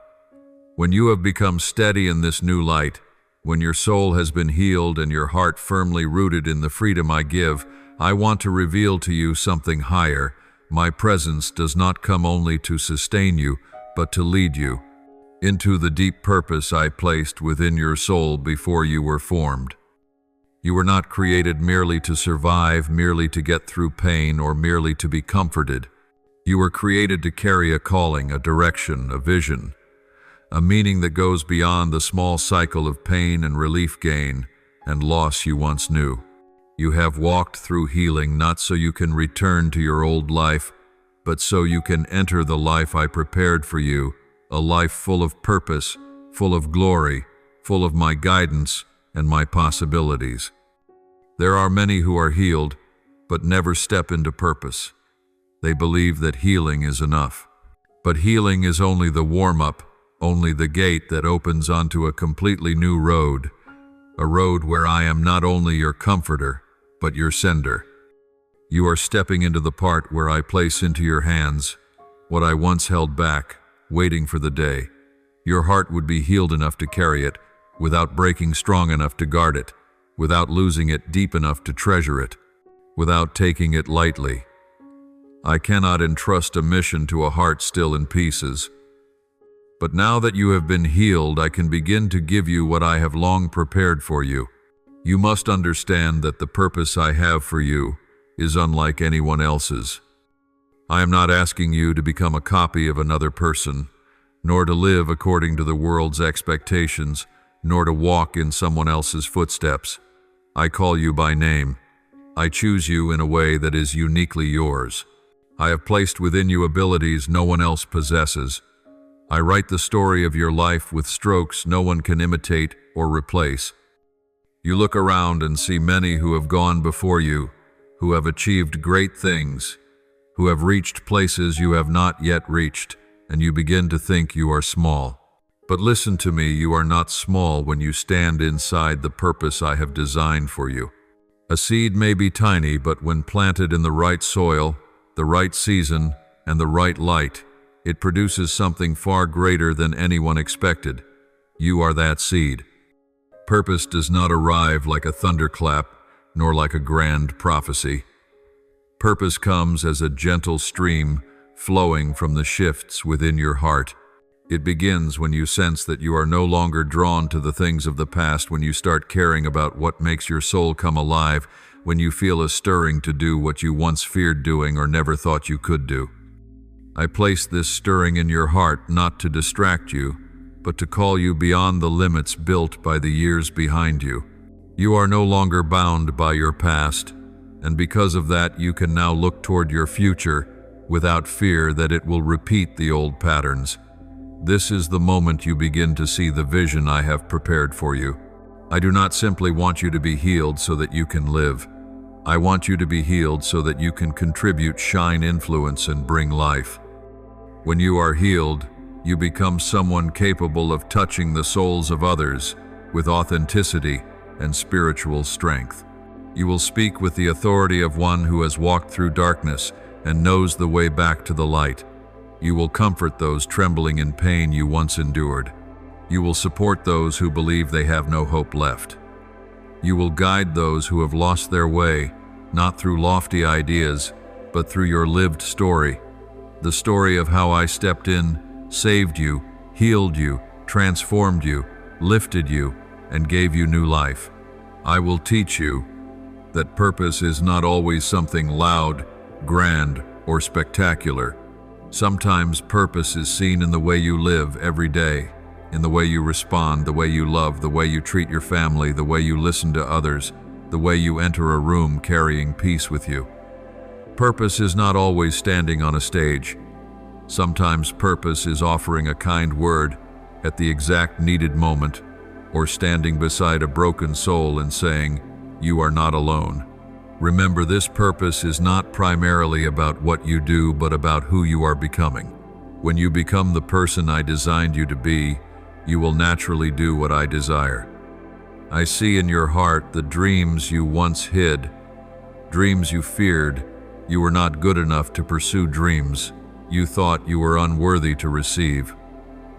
when you have become steady in this new light, when your soul has been healed and your heart firmly rooted in the freedom I give, I want to reveal to you something higher. My presence does not come only to sustain you, but to lead you into the deep purpose I placed within your soul before you were formed. You were not created merely to survive, merely to get through pain, or merely to be comforted. You were created to carry a calling, a direction, a vision, a meaning that goes beyond the small cycle of pain and relief gain and loss you once knew. You have walked through healing not so you can return to your old life, but so you can enter the life I prepared for you, a life full of purpose, full of glory, full of my guidance and my possibilities. There are many who are healed, but never step into purpose. They believe that healing is enough. But healing is only the warm-up, only the gate that opens onto a completely new road, a road where I am not only your comforter, but your sender. You are stepping into the part where I place into your hands what I once held back, waiting for the day your heart would be healed enough to carry it, without breaking strong enough to guard it. without losing it deep enough to treasure it, without taking it lightly. I cannot entrust a mission to a heart still in pieces. But now that you have been healed, I can begin to give you what I have long prepared for you. You must understand that the purpose I have for you is unlike anyone else's. I am not asking you to become a copy of another person, nor to live according to the world's expectations, nor to walk in someone else's footsteps. I call you by name. I choose you in a way that is uniquely yours. I have placed within you abilities no one else possesses. I write the story of your life with strokes no one can imitate or replace. You look around and see many who have gone before you, who have achieved great things, who have reached places you have not yet reached, and you begin to think you are small. But listen to me, you are not small when you stand inside the purpose I have designed for you. A seed may be tiny, but when planted in the right soil, the right season, and the right light, it produces something far greater than anyone expected. You are that seed. Purpose does not arrive like a thunderclap, nor like a grand prophecy. Purpose comes as a gentle stream flowing from the shifts within your heart. It begins when you sense that you are no longer drawn to the things of the past, when you start caring about what makes your soul come alive, when you feel a stirring to do what you once feared doing or never thought you could do. I place this stirring in your heart not to distract you, but to call you beyond the limits built by the years behind you. You are no longer bound by your past, and because of that you can now look toward your future without fear that it will repeat the old patterns. This is the moment you begin to see the vision I have prepared for you. I do not simply want you to be healed so that you can live. I want you to be healed so that you can contribute, shine influence, and bring life. When you are healed, you become someone capable of touching the souls of others with authenticity and spiritual strength. You will speak with the authority of one who has walked through darkness and knows the way back to the light. You will comfort those trembling in pain you once endured. You will support those who believe they have no hope left. You will guide those who have lost their way, not through lofty ideas, but through your lived story. The story of how I stepped in, saved you, healed you, transformed you, lifted you, and gave you new life. I will teach you that purpose is not always something loud, grand, or spectacular. Sometimes purpose is seen in the way you live every day, in the way you respond, the way you love, the way you treat your family, the way you listen to others, the way you enter a room carrying peace with you. Purpose is not always standing on a stage. Sometimes purpose is offering a kind word at the exact needed moment, or standing beside a broken soul and saying, "You are not alone." Remember, this purpose is not primarily about what you do, but about who you are becoming. When you become the person I designed you to be, you will naturally do what I desire. I see in your heart the dreams you once hid, dreams you feared. You were not good enough to pursue, dreams you thought you were unworthy to receive,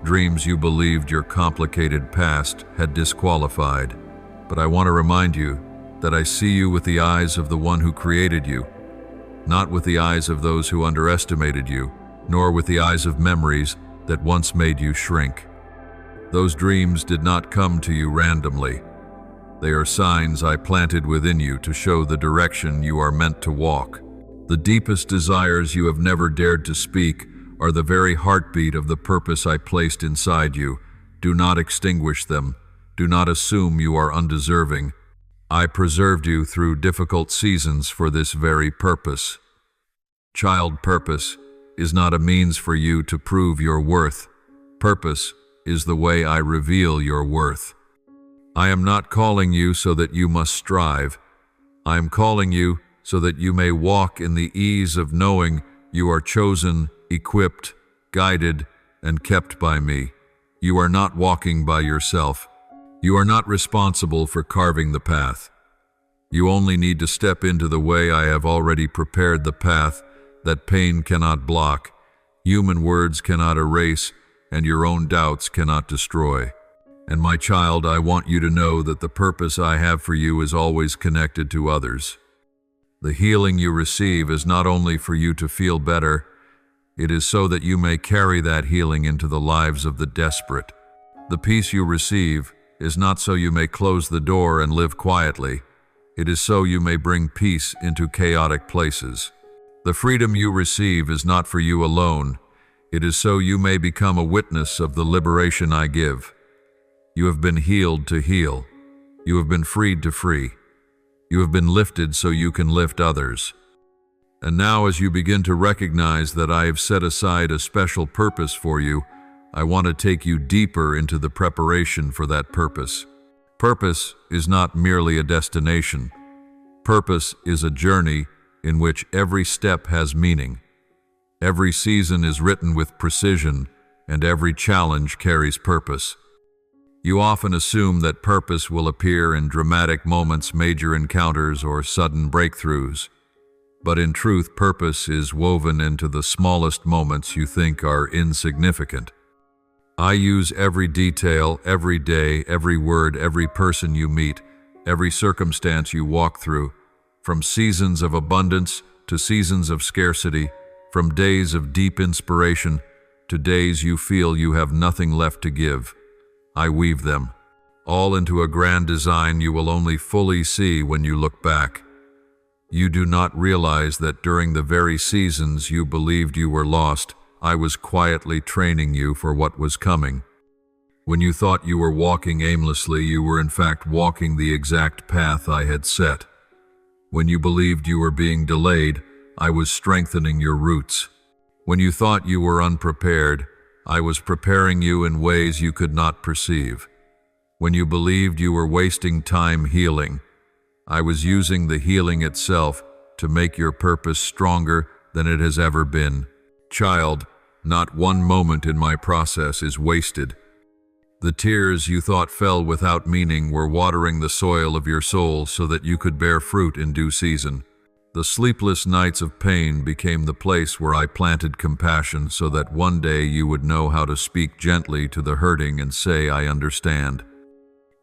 dreams you believed your complicated past had disqualified. But I want to remind you that I see you with the eyes of the one who created you, not with the eyes of those who underestimated you, nor with the eyes of memories that once made you shrink. Those dreams did not come to you randomly. They are signs I planted within you to show the direction you are meant to walk. The deepest desires you have never dared to speak are the very heartbeat of the purpose I placed inside you. Do not extinguish them. Do not assume you are undeserving. I preserved you through difficult seasons for this very purpose. Child, purpose is not a means for you to prove your worth. Purpose is the way I reveal your worth. I am not calling you so that you must strive. I am calling you so that you may walk in the ease of knowing you are chosen, equipped, guided, and kept by me. You are not walking by yourself. You are not responsible for carving the path. You only need to step into the way I have already prepared, the path that pain cannot block, human words cannot erase, and your own doubts cannot destroy. And my child, I want you to know that the purpose I have for you is always connected to others. The healing you receive is not only for you to feel better, it is so that you may carry that healing into the lives of the desperate. The peace you receive is not so you may close the door and live quietly. It is so you may bring peace into chaotic places. The freedom you receive is not for you alone. It is so you may become a witness of the liberation I give. You have been healed to heal. You have been freed to free. You have been lifted so you can lift others. And now, as you begin to recognize that I have set aside a special purpose for you, I want to take you deeper into the preparation for that purpose. Purpose is not merely a destination. Purpose is a journey in which every step has meaning. Every season is written with precision, and every challenge carries purpose. You often assume that purpose will appear in dramatic moments, major encounters, or sudden breakthroughs. But in truth, purpose is woven into the smallest moments you think are insignificant. I use every detail, every day, every word, every person you meet, every circumstance you walk through, from seasons of abundance to seasons of scarcity, from days of deep inspiration to days you feel you have nothing left to give. I weave them, all into a grand design you will only fully see when you look back. You do not realize that during the very seasons you believed you were lost, I was quietly training you for what was coming. When you thought you were walking aimlessly, you were in fact walking the exact path I had set. When you believed you were being delayed, I was strengthening your roots. When you thought you were unprepared, I was preparing you in ways you could not perceive. When you believed you were wasting time healing, I was using the healing itself to make your purpose stronger than it has ever been. Child, not one moment in my process is wasted. The tears you thought fell without meaning were watering the soil of your soul so that you could bear fruit in due season. The sleepless nights of pain became the place where I planted compassion so that one day you would know how to speak gently to the hurting and say, I understand.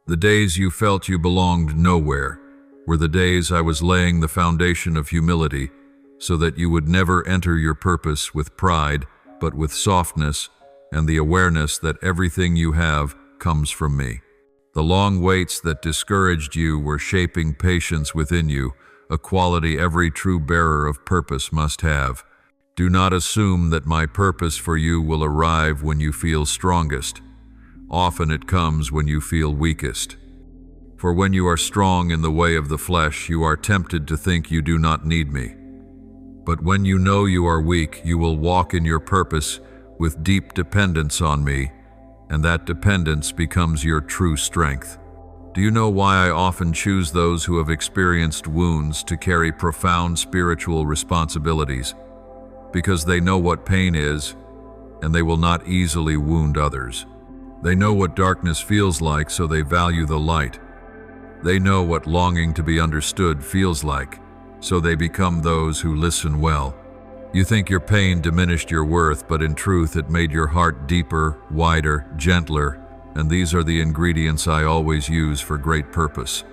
The days you felt you belonged nowhere were the days I was laying the foundation of humility so that you would never enter your purpose with pride, but with softness and the awareness that everything you have comes from me. The long waits that discouraged you were shaping patience within you, a quality every true bearer of purpose must have. Do not assume that my purpose for you will arrive when you feel strongest. Often it comes when you feel weakest. For when you are strong in the way of the flesh, you are tempted to think you do not need me. But when you know you are weak, you will walk in your purpose with deep dependence on me, and that dependence becomes your true strength. Do you know why I often choose those who have experienced wounds to carry profound spiritual responsibilities? Because they know what pain is, and they will not easily wound others. They know what darkness feels like, so they value the light. They know what longing to be understood feels like, so they become those who listen well. You think your pain diminished your worth, but in truth it made your heart deeper, wider, gentler, and these are the ingredients I always use for great purpose.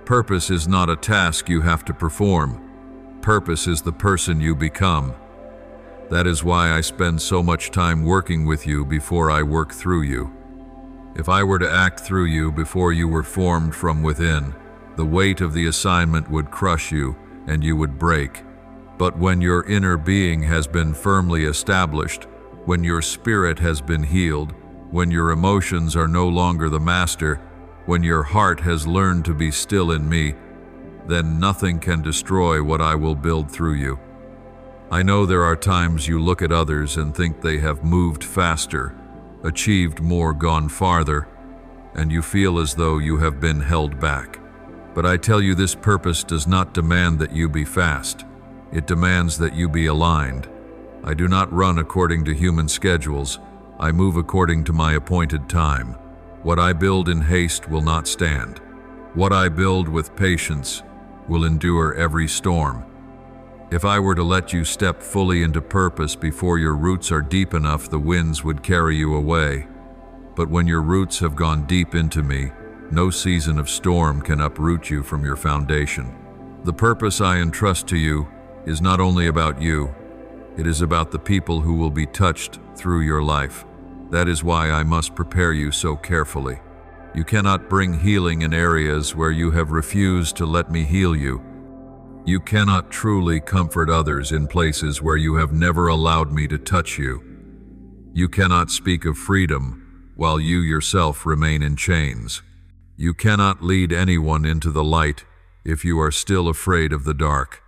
Purpose is not a task you have to perform. Purpose is the person you become. That is why I spend so much time working with you before I work through you. If I were to act through you before you were formed from within, the weight of the assignment would crush you and you would break. But when your inner being has been firmly established, when your spirit has been healed, when your emotions are no longer the master, when your heart has learned to be still in me, then nothing can destroy what I will build through you. I know there are times you look at others and think they have moved faster, achieved more, gone farther, and you feel as though you have been held back. But I tell you, this purpose does not demand that you be fast. It demands that you be aligned. I do not run according to human schedules. I move according to my appointed time. What I build in haste will not stand. What I build with patience will endure every storm. If I were to let you step fully into purpose before your roots are deep enough, the winds would carry you away. But when your roots have gone deep into me, no season of storm can uproot you from your foundation. The purpose I entrust to you is not only about you, it is about the people who will be touched through your life. That is why I must prepare you so carefully. You cannot bring healing in areas where you have refused to let me heal you. You cannot truly comfort others in places where you have never allowed me to touch you. You cannot speak of freedom while you yourself remain in chains. You cannot lead anyone into the light if you are still afraid of the dark.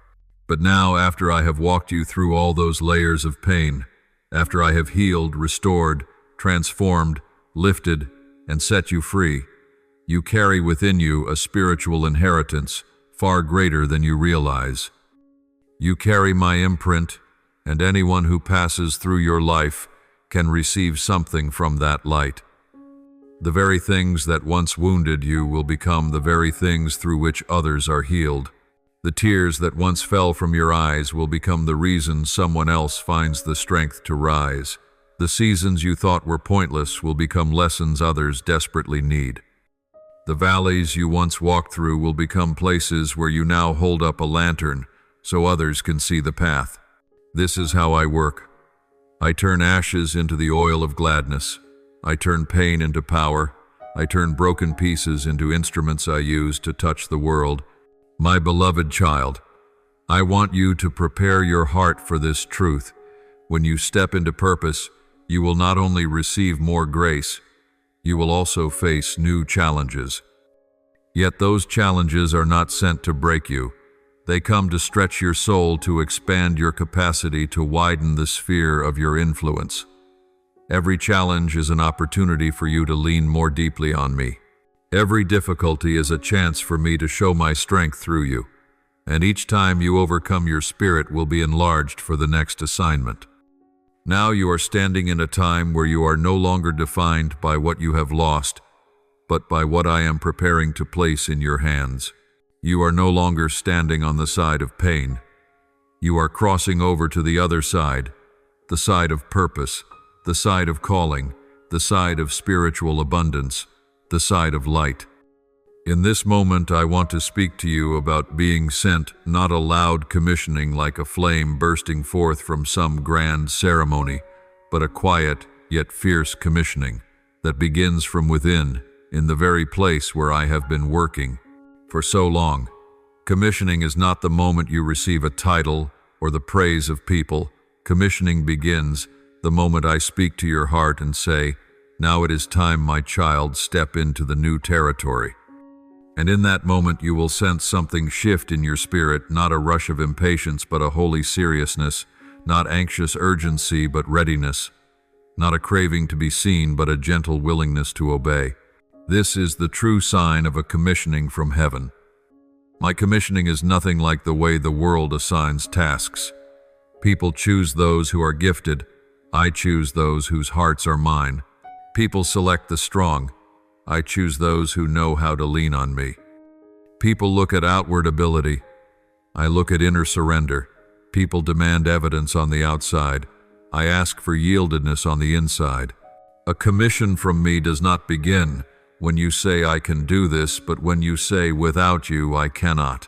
But now, after I have walked you through all those layers of pain, after I have healed, restored, transformed, lifted, and set you free, you carry within you a spiritual inheritance far greater than you realize. You carry my imprint, and anyone who passes through your life can receive something from that light. The very things that once wounded you will become the very things through which others are healed. The tears that once fell from your eyes will become the reason someone else finds the strength to rise. The seasons you thought were pointless will become lessons others desperately need. The valleys you once walked through will become places where you now hold up a lantern so others can see the path. This is how I work. I turn ashes into the oil of gladness. I turn pain into power. I turn broken pieces into instruments I use to touch the world. My beloved child, I want you to prepare your heart for this truth. When you step into purpose, you will not only receive more grace, you will also face new challenges. Yet those challenges are not sent to break you. They come to stretch your soul, to expand your capacity, to widen the sphere of your influence. Every challenge is an opportunity for you to lean more deeply on me. Every difficulty is a chance for me to show my strength through you. And each time you overcome, your spirit will be enlarged for the next assignment. Now you are standing in a time where you are no longer defined by what you have lost, but by what I am preparing to place in your hands. You are no longer standing on the side of pain. You are crossing over to the other side, the side of purpose, the side of calling, the side of spiritual abundance, the side of light. In this moment, I want to speak to you about being sent, not a loud commissioning like a flame bursting forth from some grand ceremony, but a quiet yet fierce commissioning that begins from within, in the very place where I have been working for so long. Commissioning is not the moment you receive a title or the praise of people. Commissioning begins the moment I speak to your heart and say, "Now it is time, my child, step into the new territory." And in that moment you will sense something shift in your spirit, not a rush of impatience but a holy seriousness, not anxious urgency but readiness, not a craving to be seen but a gentle willingness to obey. This is the true sign of a commissioning from heaven. My commissioning is nothing like the way the world assigns tasks. People choose those who are gifted. I choose those whose hearts are mine. People select the strong. I choose those who know how to lean on me. People look at outward ability. I look at inner surrender. People demand evidence on the outside. I ask for yieldedness on the inside. A commission from me does not begin when you say I can do this, but when you say without you I cannot.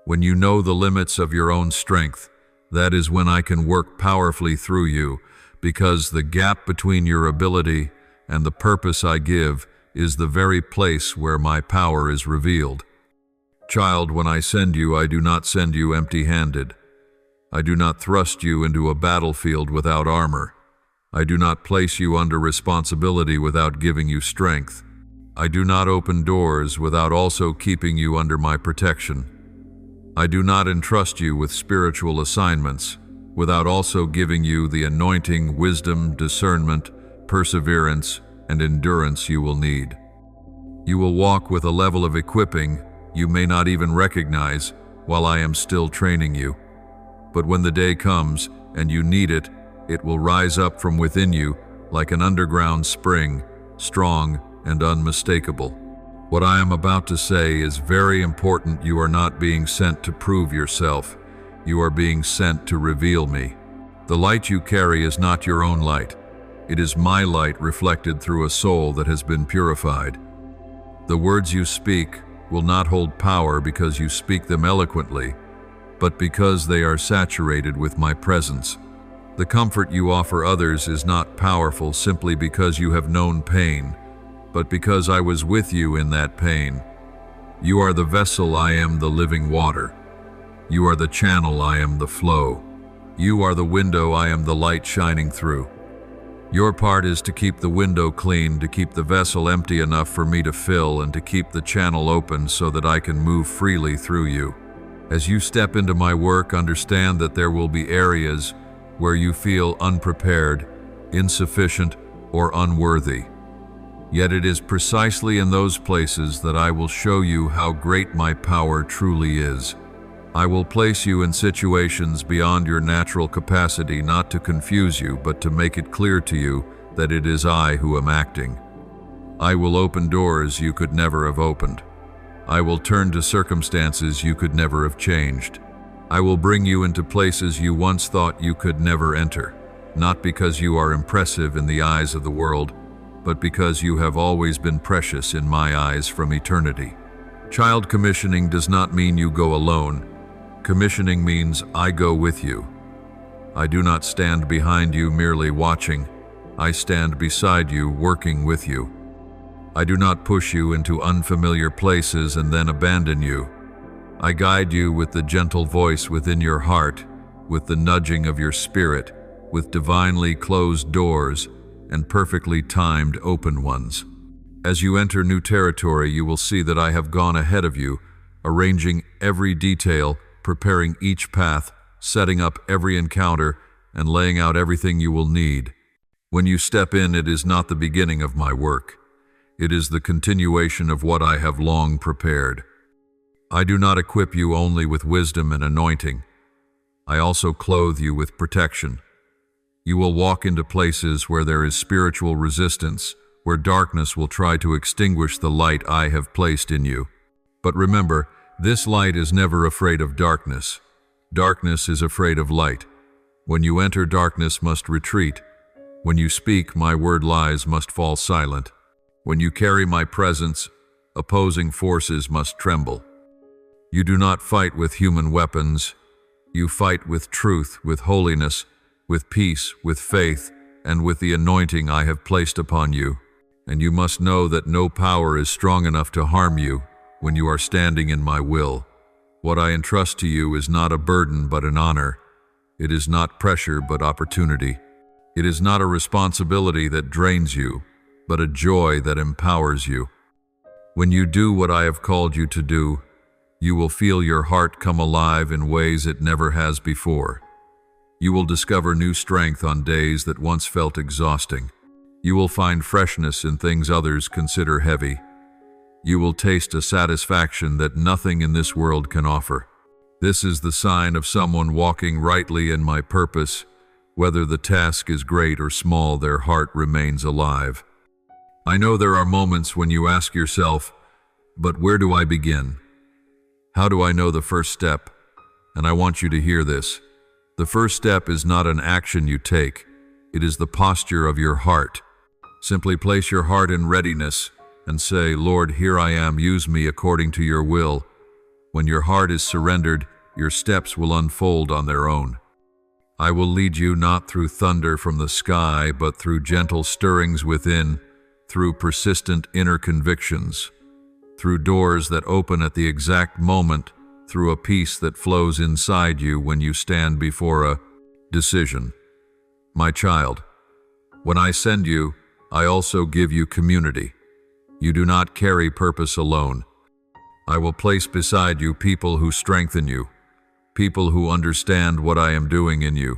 When you know the limits of your own strength, that is when I can work powerfully through you, because the gap between your ability and the purpose I give is the very place where my power is revealed. Child, when I send you, I do not send you empty-handed. I do not thrust you into a battlefield without armor. I do not place you under responsibility without giving you strength. I do not open doors without also keeping you under my protection. I do not entrust you with spiritual assignments without also giving you the anointing, wisdom, discernment, perseverance, and endurance you will need. You will walk with a level of equipping you may not even recognize while I am still training you. But when the day comes and you need it, it will rise up from within you like an underground spring, strong and unmistakable. What I am about to say is very important. You are not being sent to prove yourself. You are being sent to reveal me. The light you carry is not your own light. It is my light reflected through a soul that has been purified. The words you speak will not hold power because you speak them eloquently, but because they are saturated with my presence. The comfort you offer others is not powerful simply because you have known pain, but because I was with you in that pain. You are the vessel, I am the living water. You are the channel, I am the flow. You are the window, I am the light shining through. Your part is to keep the window clean, to keep the vessel empty enough for me to fill, and to keep the channel open so that I can move freely through you. As you step into my work, understand that there will be areas where you feel unprepared, insufficient, or unworthy. Yet it is precisely in those places that I will show you how great my power truly is. I will place you in situations beyond your natural capacity, not to confuse you, but to make it clear to you that it is I who am acting. I will open doors you could never have opened. I will turn to circumstances you could never have changed. I will bring you into places you once thought you could never enter, not because you are impressive in the eyes of the world, but because you have always been precious in my eyes from eternity. Child commissioning does not mean you go alone. Commissioning means I go with you. I do not stand behind you merely watching. I stand beside you, working with you. I do not push you into unfamiliar places and then abandon you. I guide you with the gentle voice within your heart, with the nudging of your spirit, with divinely closed doors and perfectly timed open ones. As you enter new territory, you will see that I have gone ahead of you, arranging every detail, preparing each path, setting up every encounter, and laying out everything you will need. When you step in, it is not the beginning of my work. It is the continuation of what I have long prepared. I do not equip you only with wisdom and anointing. I also clothe you with protection. You will walk into places where there is spiritual resistance, where darkness will try to extinguish the light I have placed in you. But remember, this light is never afraid of darkness. Darkness is afraid of light. When you enter, darkness must retreat. When you speak, my word lies must fall silent. When you carry my presence, opposing forces must tremble. You do not fight with human weapons. You fight with truth, with holiness, with peace, with faith, and with the anointing I have placed upon you. And you must know that no power is strong enough to harm you when you are standing in my will. What I entrust to you is not a burden but an honor. It is not pressure but opportunity. It is not a responsibility that drains you, but a joy that empowers you. When you do what I have called you to do, you will feel your heart come alive in ways it never has before. You will discover new strength on days that once felt exhausting. You will find freshness in things others consider heavy. You will taste a satisfaction that nothing in this world can offer. This is the sign of someone walking rightly in my purpose. Whether the task is great or small, their heart remains alive. I know there are moments when you ask yourself, but where do I begin? How do I know the first step? And I want you to hear this. The first step is not an action you take. It is the posture of your heart. Simply place your heart in readiness and say, Lord, here I am, use me according to your will. When your heart is surrendered, your steps will unfold on their own. I will lead you not through thunder from the sky, but through gentle stirrings within, through persistent inner convictions, through doors that open at the exact moment, through a peace that flows inside you when you stand before a decision. My child, when I send you, I also give you community. You do not carry purpose alone. I will place beside you people who strengthen you, people who understand what I am doing in you,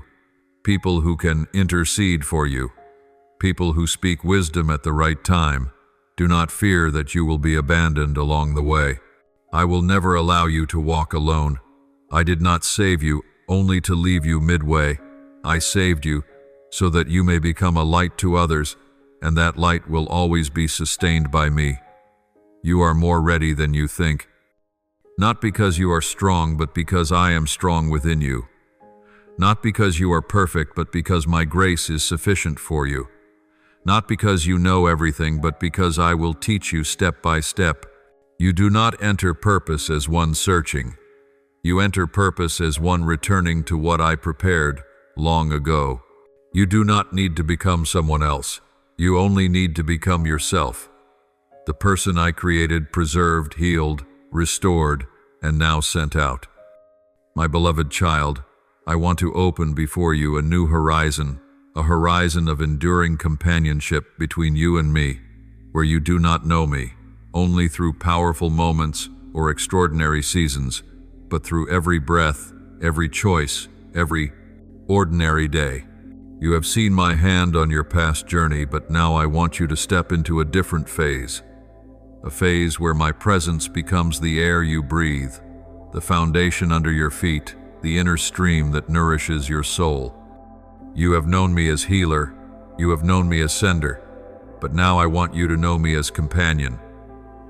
people who can intercede for you, people who speak wisdom at the right time. Do not fear that you will be abandoned along the way. I will never allow you to walk alone. I did not save you only to leave you midway. I saved you so that you may become a light to others, and that light will always be sustained by me. You are more ready than you think. Not because you are strong, but because I am strong within you. Not because you are perfect, but because my grace is sufficient for you. not because you know everything, but because I will teach you step by step. You do not enter purpose as one searching. You enter purpose as one returning to what I prepared long ago. You do not need to become someone else. You only need to become yourself. The person I created, preserved, healed, restored, and now sent out. My beloved child, I want to open before you a new horizon, a horizon of enduring companionship between you and me, where you do not know me, only through powerful moments or extraordinary seasons, but through every breath, every choice, every ordinary day. You have seen my hand on your past journey, but now I want you to step into a different phase. A phase where my presence becomes the air you breathe, the foundation under your feet, the inner stream that nourishes your soul. You have known me as healer, you have known me as sender, but now I want you to know me as companion,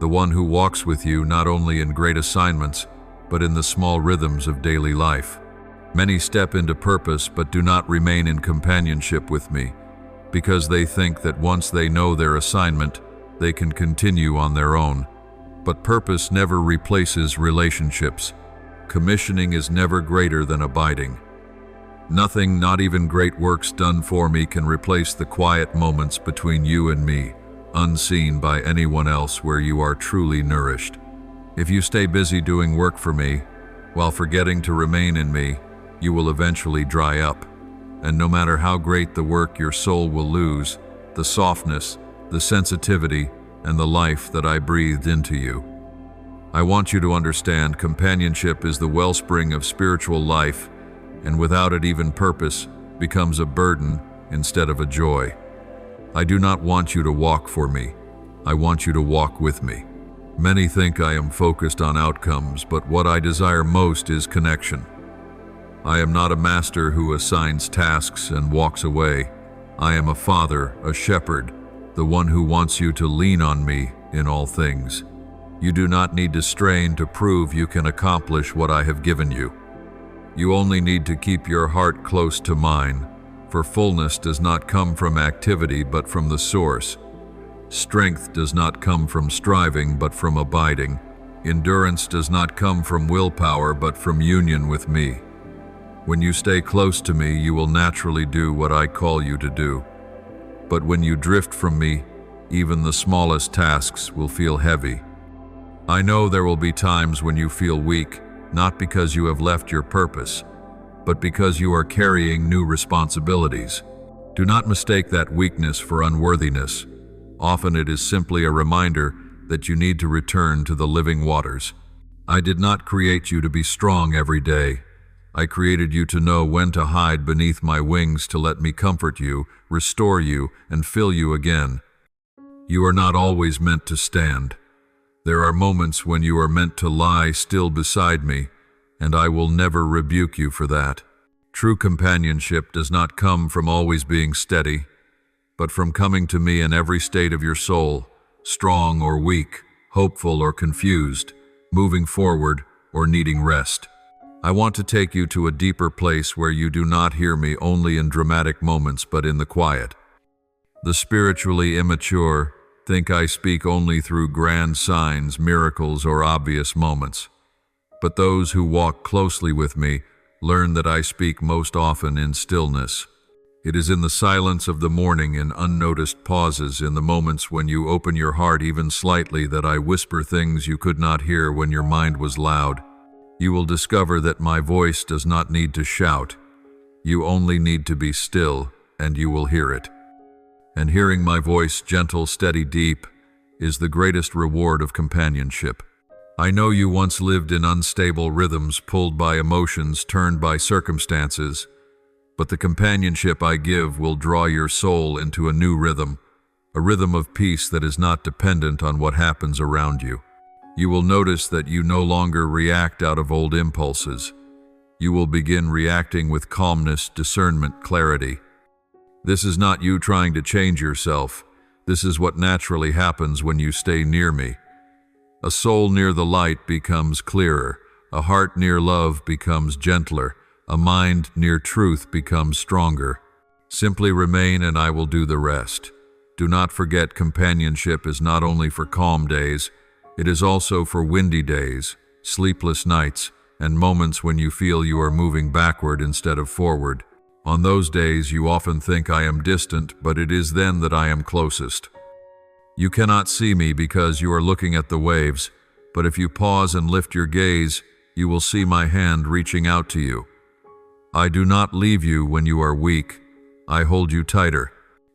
the one who walks with you not only in great assignments, but in the small rhythms of daily life. Many step into purpose but do not remain in companionship with me, because they think that once they know their assignment, they can continue on their own. But purpose never replaces relationships. Commissioning is never greater than abiding. Nothing, not even great works done for me, can replace the quiet moments between you and me, unseen by anyone else, where you are truly nourished. If you stay busy doing work for me, while forgetting to remain in me, you will eventually dry up. And no matter how great the work, your soul will lose the softness, the sensitivity, and the life that I breathed into you. I want you to understand, companionship is the wellspring of spiritual life, and without it, even purpose becomes a burden instead of a joy. I do not want you to walk for me. I want you to walk with me. Many think I am focused on outcomes, but what I desire most is connection. I am not a master who assigns tasks and walks away. I am a father, a shepherd, the one who wants you to lean on me in all things. You do not need to strain to prove you can accomplish what I have given you. You only need to keep your heart close to mine, for fullness does not come from activity but from the source. Strength does not come from striving but from abiding. Endurance does not come from willpower but from union with me. When you stay close to me, you will naturally do what I call you to do. But when you drift from me, even the smallest tasks will feel heavy. I know there will be times when you feel weak, not because you have left your purpose, but because you are carrying new responsibilities. Do not mistake that weakness for unworthiness. Often it is simply a reminder that you need to return to the living waters. I did not create you to be strong every day. I created you to know when to hide beneath my wings, to let me comfort you, restore you, and fill you again. You are not always meant to stand. There are moments when you are meant to lie still beside me, and I will never rebuke you for that. True companionship does not come from always being steady, but from coming to me in every state of your soul, strong or weak, hopeful or confused, moving forward or needing rest. I want to take you to a deeper place where you do not hear me only in dramatic moments but in the quiet. The spiritually immature think I speak only through grand signs, miracles, or obvious moments. But those who walk closely with me learn that I speak most often in stillness. It is in the silence of the morning, in unnoticed pauses, in the moments when you open your heart even slightly, that I whisper things you could not hear when your mind was loud. You will discover that my voice does not need to shout. You only need to be still, and you will hear it. And hearing my voice, gentle, steady, deep, is the greatest reward of companionship. I know you once lived in unstable rhythms, pulled by emotions, turned by circumstances, but the companionship I give will draw your soul into a new rhythm, a rhythm of peace that is not dependent on what happens around you. You will notice that you no longer react out of old impulses. You will begin reacting with calmness, discernment, clarity. This is not you trying to change yourself. This is what naturally happens when you stay near me. A soul near the light becomes clearer. A heart near love becomes gentler. A mind near truth becomes stronger. Simply remain and I will do the rest. Do not forget, companionship is not only for calm days, it is also for windy days, sleepless nights, and moments when you feel you are moving backward instead of forward. On those days, you often think I am distant, but it is then that I am closest. You cannot see me because you are looking at the waves, but if you pause and lift your gaze, you will see my hand reaching out to you. I do not leave you when you are weak. I hold you tighter.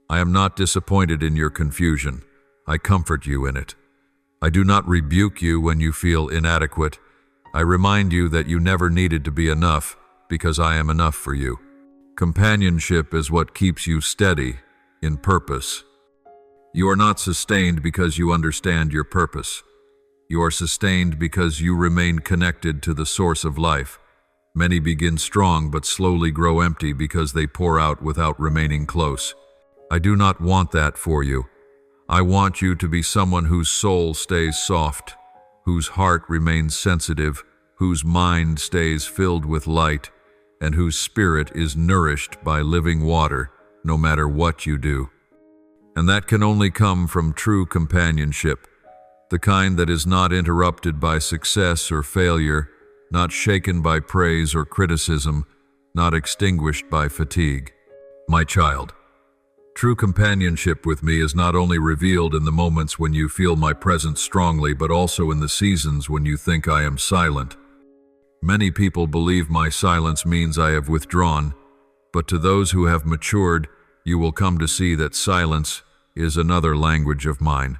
I am not disappointed in your confusion. I comfort you in it. I do not rebuke you when you feel inadequate. I remind you that you never needed to be enough, because I am enough for you. Companionship is what keeps you steady in purpose. You are not sustained because you understand your purpose. You are sustained because you remain connected to the source of life. Many begin strong but slowly grow empty because they pour out without remaining close. I do not want that for you. I want you to be someone whose soul stays soft, whose heart remains sensitive, whose mind stays filled with light, and whose spirit is nourished by living water, no matter what you do. And that can only come from true companionship, the kind that is not interrupted by success or failure, not shaken by praise or criticism, not extinguished by fatigue. My child, true companionship with me is not only revealed in the moments when you feel my presence strongly, but also in the seasons when you think I am silent. Many people believe my silence means I have withdrawn, but to those who have matured, you will come to see that silence is another language of mine,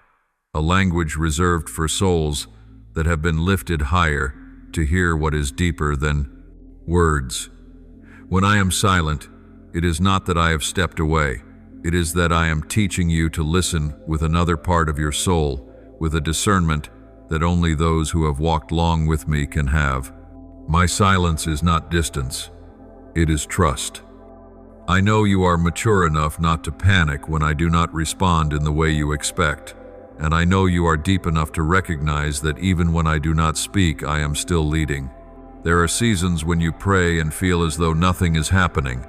a language reserved for souls that have been lifted higher to hear what is deeper than words. When I am silent, it is not that I have stepped away. It is that I am teaching you to listen with another part of your soul, with a discernment that only those who have walked long with me can have. My silence is not distance. It is trust. I know you are mature enough not to panic when I do not respond in the way you expect. And I know you are deep enough to recognize that even when I do not speak, I am still leading. There are seasons when you pray and feel as though nothing is happening.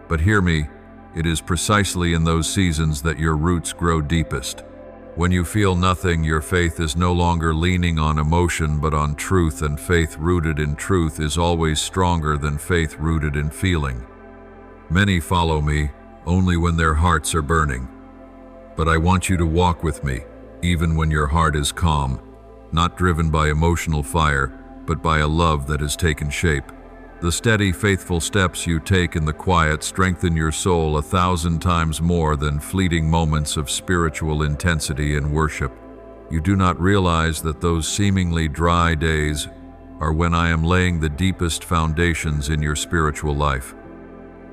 But hear me, it is precisely in those seasons that your roots grow deepest. When you feel nothing, your faith is no longer leaning on emotion but on truth, and faith rooted in truth is always stronger than faith rooted in feeling. Many follow me only when their hearts are burning. But I want you to walk with me, even when your heart is calm, not driven by emotional fire, but by a love that has taken shape. The steady, faithful steps you take in the quiet strengthen your soul 1,000 times more than fleeting moments of spiritual intensity and worship. You do not realize that those seemingly dry days are when I am laying the deepest foundations in your spiritual life.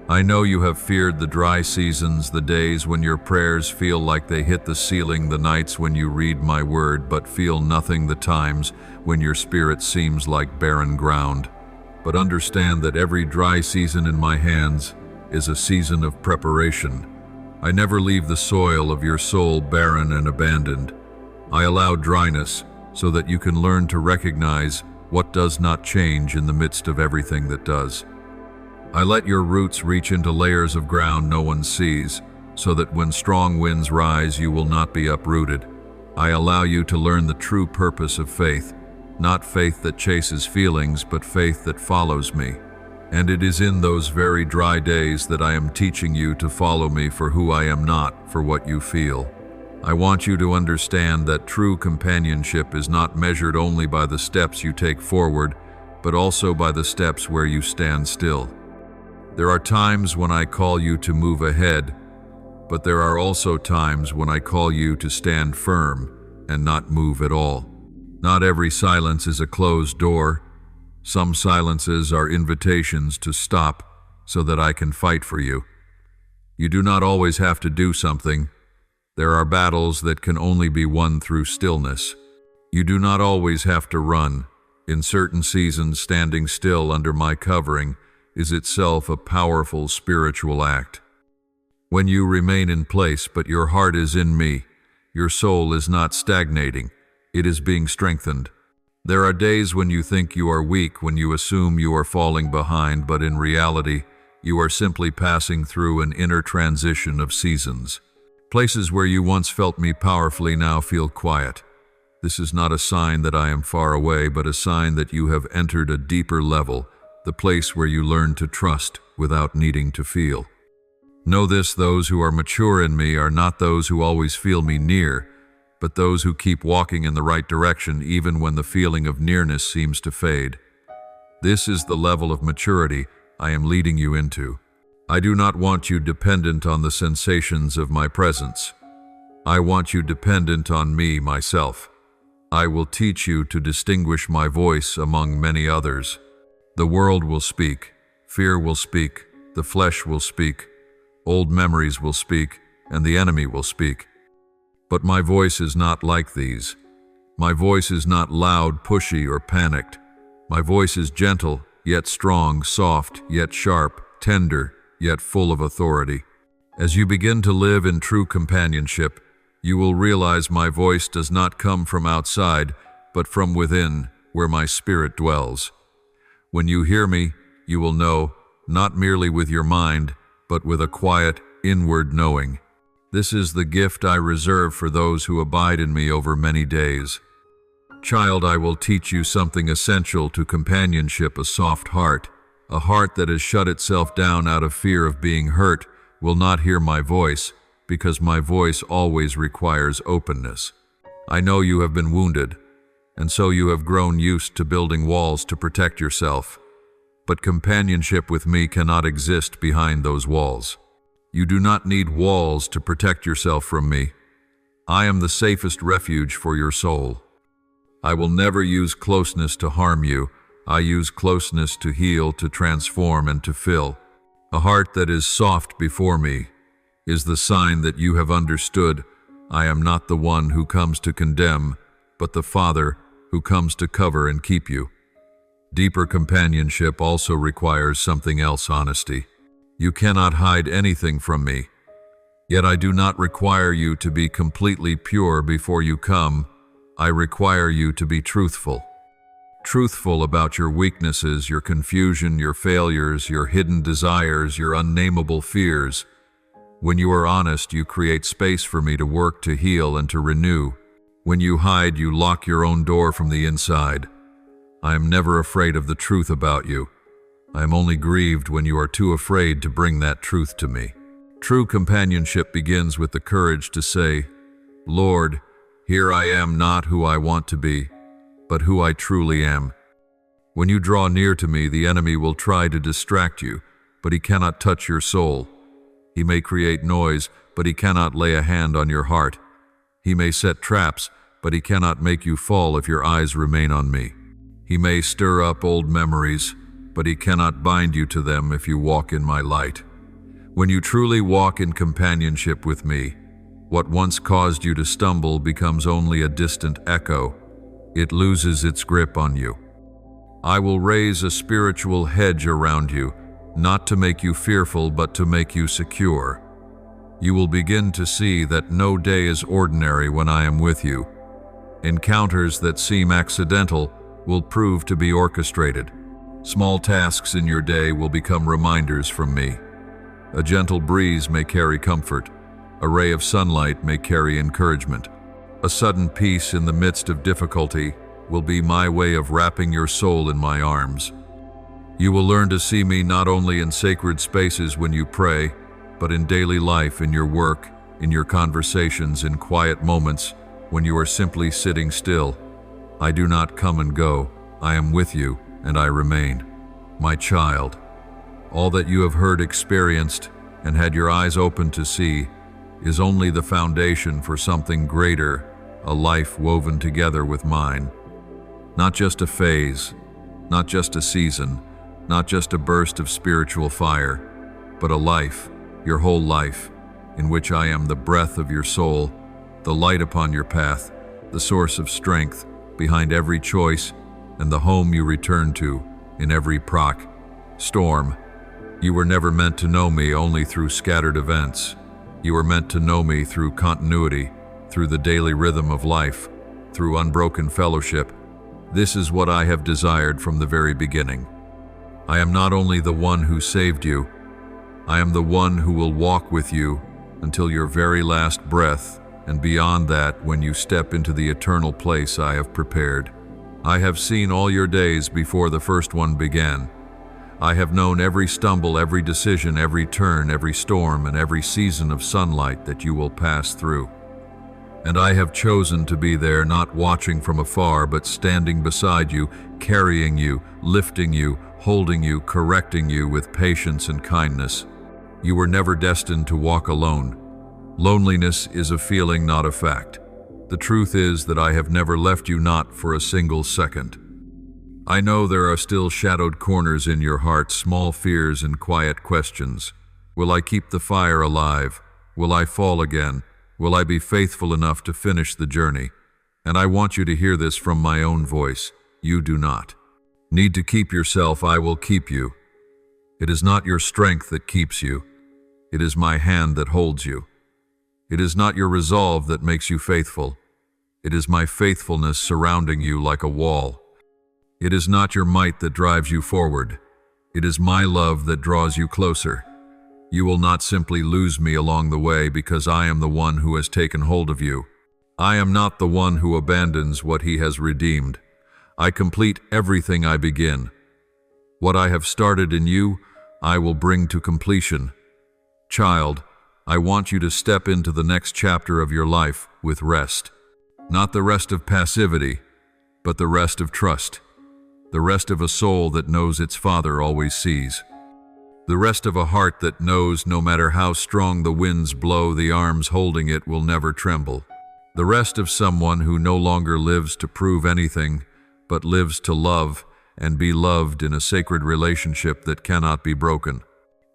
I know you have feared the dry seasons, the days when your prayers feel like they hit the ceiling, the nights when you read my word but feel nothing, the times when your spirit seems like barren ground. But understand that every dry season in my hands is a season of preparation. I never leave the soil of your soul barren and abandoned. I allow dryness so that you can learn to recognize what does not change in the midst of everything that does. I let your roots reach into layers of ground no one sees, so that when strong winds rise, you will not be uprooted. I allow you to learn the true purpose of faith, not faith that chases feelings, but faith that follows me. And it is in those very dry days that I am teaching you to follow me for who I am, not for what you feel. I want you to understand that true companionship is not measured only by the steps you take forward, but also by the steps where you stand still. There are times when I call you to move ahead, but there are also times when I call you to stand firm and not move at all. Not every silence is a closed door. Some silences are invitations to stop so that I can fight for you. You do not always have to do something. There are battles that can only be won through stillness. You do not always have to run. In certain seasons, standing still under my covering is itself a powerful spiritual act. When you remain in place, but your heart is in me, your soul is not stagnating, it is being strengthened. There are days when you think you are weak, when you assume you are falling behind, but in reality, you are simply passing through an inner transition of seasons. Places where you once felt me powerfully now feel quiet. This is not a sign that I am far away, but a sign that you have entered a deeper level, the place where you learn to trust without needing to feel. Know this: those who are mature in me are not those who always feel me near, but those who keep walking in the right direction even when the feeling of nearness seems to fade. This is the level of maturity I am leading you into. I do not want you dependent on the sensations of my presence. I want you dependent on me, myself. I will teach you to distinguish my voice among many others. The world will speak, fear will speak, the flesh will speak, old memories will speak, and the enemy will speak. But my voice is not like these. My voice is not loud, pushy, or panicked. My voice is gentle, yet strong, soft, yet sharp, tender, yet full of authority. As you begin to live in true companionship, you will realize my voice does not come from outside, but from within, where my spirit dwells. When you hear me, you will know, not merely with your mind, but with a quiet, inward knowing. This is the gift I reserve for those who abide in me over many days. Child, I will teach you something essential to companionship: a soft heart. A heart that has shut itself down out of fear of being hurt will not hear my voice, because my voice always requires openness. I know you have been wounded, and so you have grown used to building walls to protect yourself. But companionship with me cannot exist behind those walls. You do not need walls to protect yourself from me. I am the safest refuge for your soul. I will never use closeness to harm you. I use closeness to heal, to transform, and to fill. A heart that is soft before me is the sign that you have understood I am not the one who comes to condemn, but the Father who comes to cover and keep you. Deeper companionship also requires something else: honesty. You cannot hide anything from me. Yet I do not require you to be completely pure before you come. I require you to be truthful. Truthful about your weaknesses, your confusion, your failures, your hidden desires, your unnameable fears. When you are honest, you create space for me to work, to heal, and to renew. When you hide, you lock your own door from the inside. I am never afraid of the truth about you. I am only grieved when you are too afraid to bring that truth to me. True companionship begins with the courage to say, Lord, here I am, not who I want to be, but who I truly am. When you draw near to me, the enemy will try to distract you, but he cannot touch your soul. He may create noise, but he cannot lay a hand on your heart. He may set traps, but he cannot make you fall if your eyes remain on me. He may stir up old memories, but he cannot bind you to them if you walk in my light. When you truly walk in companionship with me, what once caused you to stumble becomes only a distant echo. It loses its grip on you. I will raise a spiritual hedge around you, not to make you fearful, but to make you secure. You will begin to see that no day is ordinary when I am with you. Encounters that seem accidental will prove to be orchestrated. Small tasks in your day will become reminders from me. A gentle breeze may carry comfort. A ray of sunlight may carry encouragement. A sudden peace in the midst of difficulty will be my way of wrapping your soul in my arms. You will learn to see me not only in sacred spaces when you pray, but in daily life, in your work, in your conversations, in quiet moments when you are simply sitting still. I do not come and go. I am with you, and I remain. My child, all that you have heard, experienced, and had your eyes open to see is only the foundation for something greater, a life woven together with mine. Not just a phase, not just a season, not just a burst of spiritual fire, but a life, your whole life, in which I am the breath of your soul, the light upon your path, the source of strength behind every choice, and the home you return to in every storm. You were never meant to know me only through scattered events. You were meant to know me through continuity, through the daily rhythm of life, through unbroken fellowship. This is what I have desired from the very beginning. I am not only the one who saved you, I am the one who will walk with you until your very last breath, and beyond that when you step into the eternal place I have prepared. I have seen all your days before the first one began. I have known every stumble, every decision, every turn, every storm, and every season of sunlight that you will pass through. And I have chosen to be there, not watching from afar, but standing beside you, carrying you, lifting you, holding you, correcting you with patience and kindness. You were never destined to walk alone. Loneliness is a feeling, not a fact. The truth is that I have never left you, not for a single second. I know there are still shadowed corners in your heart, small fears and quiet questions. Will I keep the fire alive? Will I fall again? Will I be faithful enough to finish the journey? And I want you to hear this from my own voice. You do not need to keep yourself. I will keep you. It is not your strength that keeps you. It is my hand that holds you. It is not your resolve that makes you faithful. It is my faithfulness surrounding you like a wall. It is not your might that drives you forward. It is my love that draws you closer. You will not simply lose me along the way, because I am the one who has taken hold of you. I am not the one who abandons what he has redeemed. I complete everything I begin. What I have started in you, I will bring to completion. Child, I want you to step into the next chapter of your life with rest. Not the rest of passivity, but the rest of trust. The rest of a soul that knows its Father always sees. The rest of a heart that knows no matter how strong the winds blow, the arms holding it will never tremble. The rest of someone who no longer lives to prove anything, but lives to love and be loved in a sacred relationship that cannot be broken.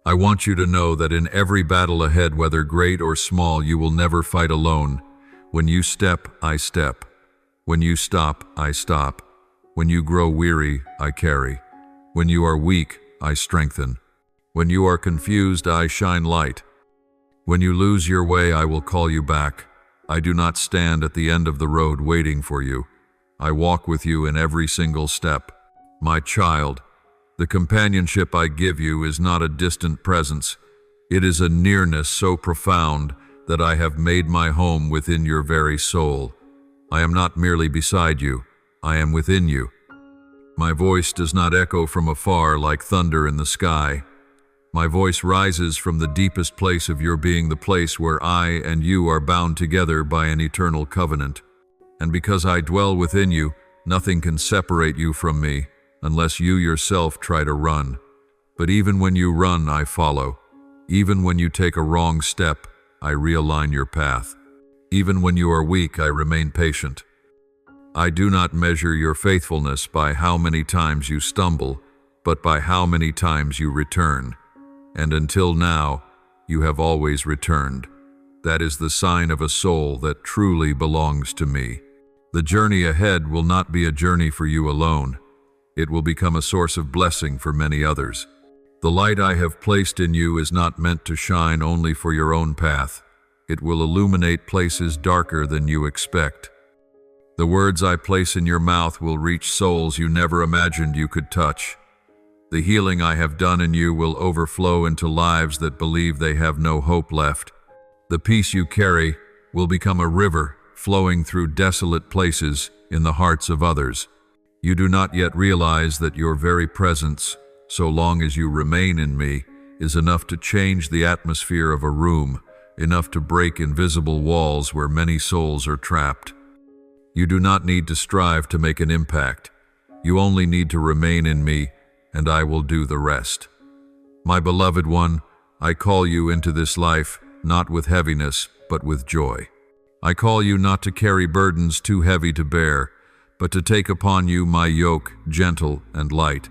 I want you to know that in every battle ahead, whether great or small, you will never fight alone. When you step, I step. When you stop, I stop. When you grow weary, I carry. When you are weak, I strengthen. When you are confused, I shine light. When you lose your way, I will call you back. I do not stand at the end of the road waiting for you. I walk with you in every single step. My child, the companionship I give you is not a distant presence. It is a nearness so profound that I have made my home within your very soul. I am not merely beside you, I am within you. My voice does not echo from afar like thunder in the sky. My voice rises from the deepest place of your being, the place where I and you are bound together by an eternal covenant. And because I dwell within you, nothing can separate you from me, unless you yourself try to run. But even when you run, I follow. Even when you take a wrong step, I realign your path. Even when you are weak, I remain patient. I do not measure your faithfulness by how many times you stumble, but by how many times you return. And until now, you have always returned. That is the sign of a soul that truly belongs to me. The journey ahead will not be a journey for you alone. It will become a source of blessing for many others. The light I have placed in you is not meant to shine only for your own path. It will illuminate places darker than you expect. The words I place in your mouth will reach souls you never imagined you could touch. The healing I have done in you will overflow into lives that believe they have no hope left. The peace you carry will become a river flowing through desolate places in the hearts of others. You do not yet realize that your very presence, so long as you remain in me, is enough to change the atmosphere of a room, enough to break invisible walls where many souls are trapped. You do not need to strive to make an impact. You only need to remain in me, and I will do the rest. My beloved one, I call you into this life, not with heaviness, but with joy. I call you not to carry burdens too heavy to bear, but to take upon you my yoke, gentle and light.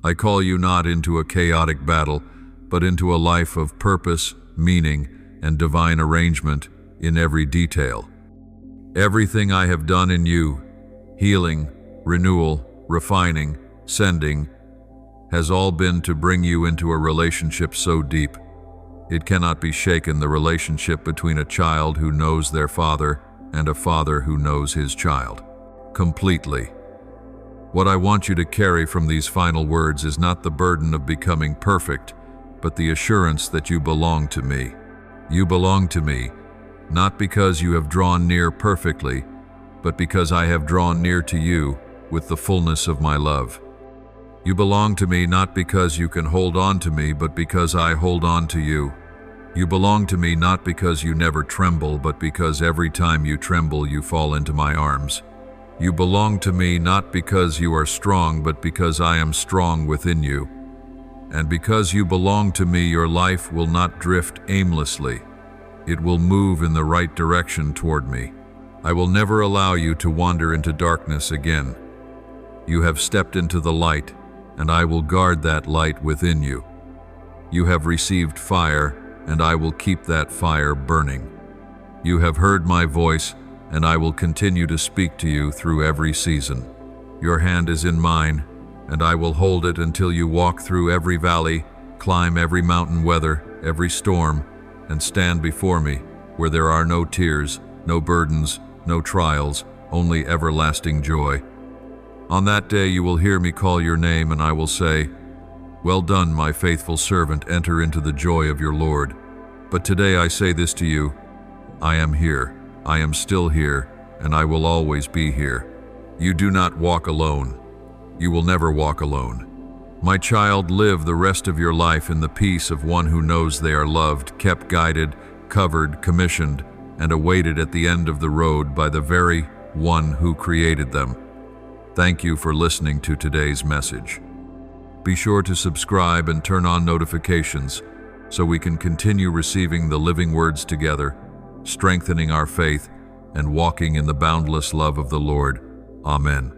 I call you not into a chaotic battle, but into a life of purpose, meaning, and divine arrangement in every detail. Everything I have done in you, healing, renewal, refining, sending, has all been to bring you into a relationship so deep. It cannot be shaken, the relationship between a child who knows their father and a father who knows his child. Completely. What I want you to carry from these final words is not the burden of becoming perfect, but the assurance that you belong to me. You belong to me, not because you have drawn near perfectly, but because I have drawn near to you with the fullness of my love. You belong to me not because you can hold on to me, but because I hold on to you. You belong to me not because you never tremble, but because every time you tremble, you fall into my arms. You belong to me not because you are strong, but because I am strong within you. And because you belong to me, your life will not drift aimlessly. It will move in the right direction toward me. I will never allow you to wander into darkness again. You have stepped into the light, and I will guard that light within you. You have received fire, and I will keep that fire burning. You have heard my voice, and I will continue to speak to you through every season. Your hand is in mine, and I will hold it until you walk through every valley, climb every mountain, weather every storm, and stand before me where there are no tears, no burdens, no trials, only everlasting joy. On that day you will hear me call your name, and I will say, "Well done, my faithful servant, enter into the joy of your Lord." But today I say this to you, I am here, I am still here, and I will always be here. You do not walk alone. You will never walk alone. My child, live the rest of your life in the peace of one who knows they are loved, kept, guided, covered, commissioned, and awaited at the end of the road by the very one who created them. Thank you for listening to today's message. Be sure to subscribe and turn on notifications so we can continue receiving the living words together, strengthening our faith and walking in the boundless love of the Lord. Amen.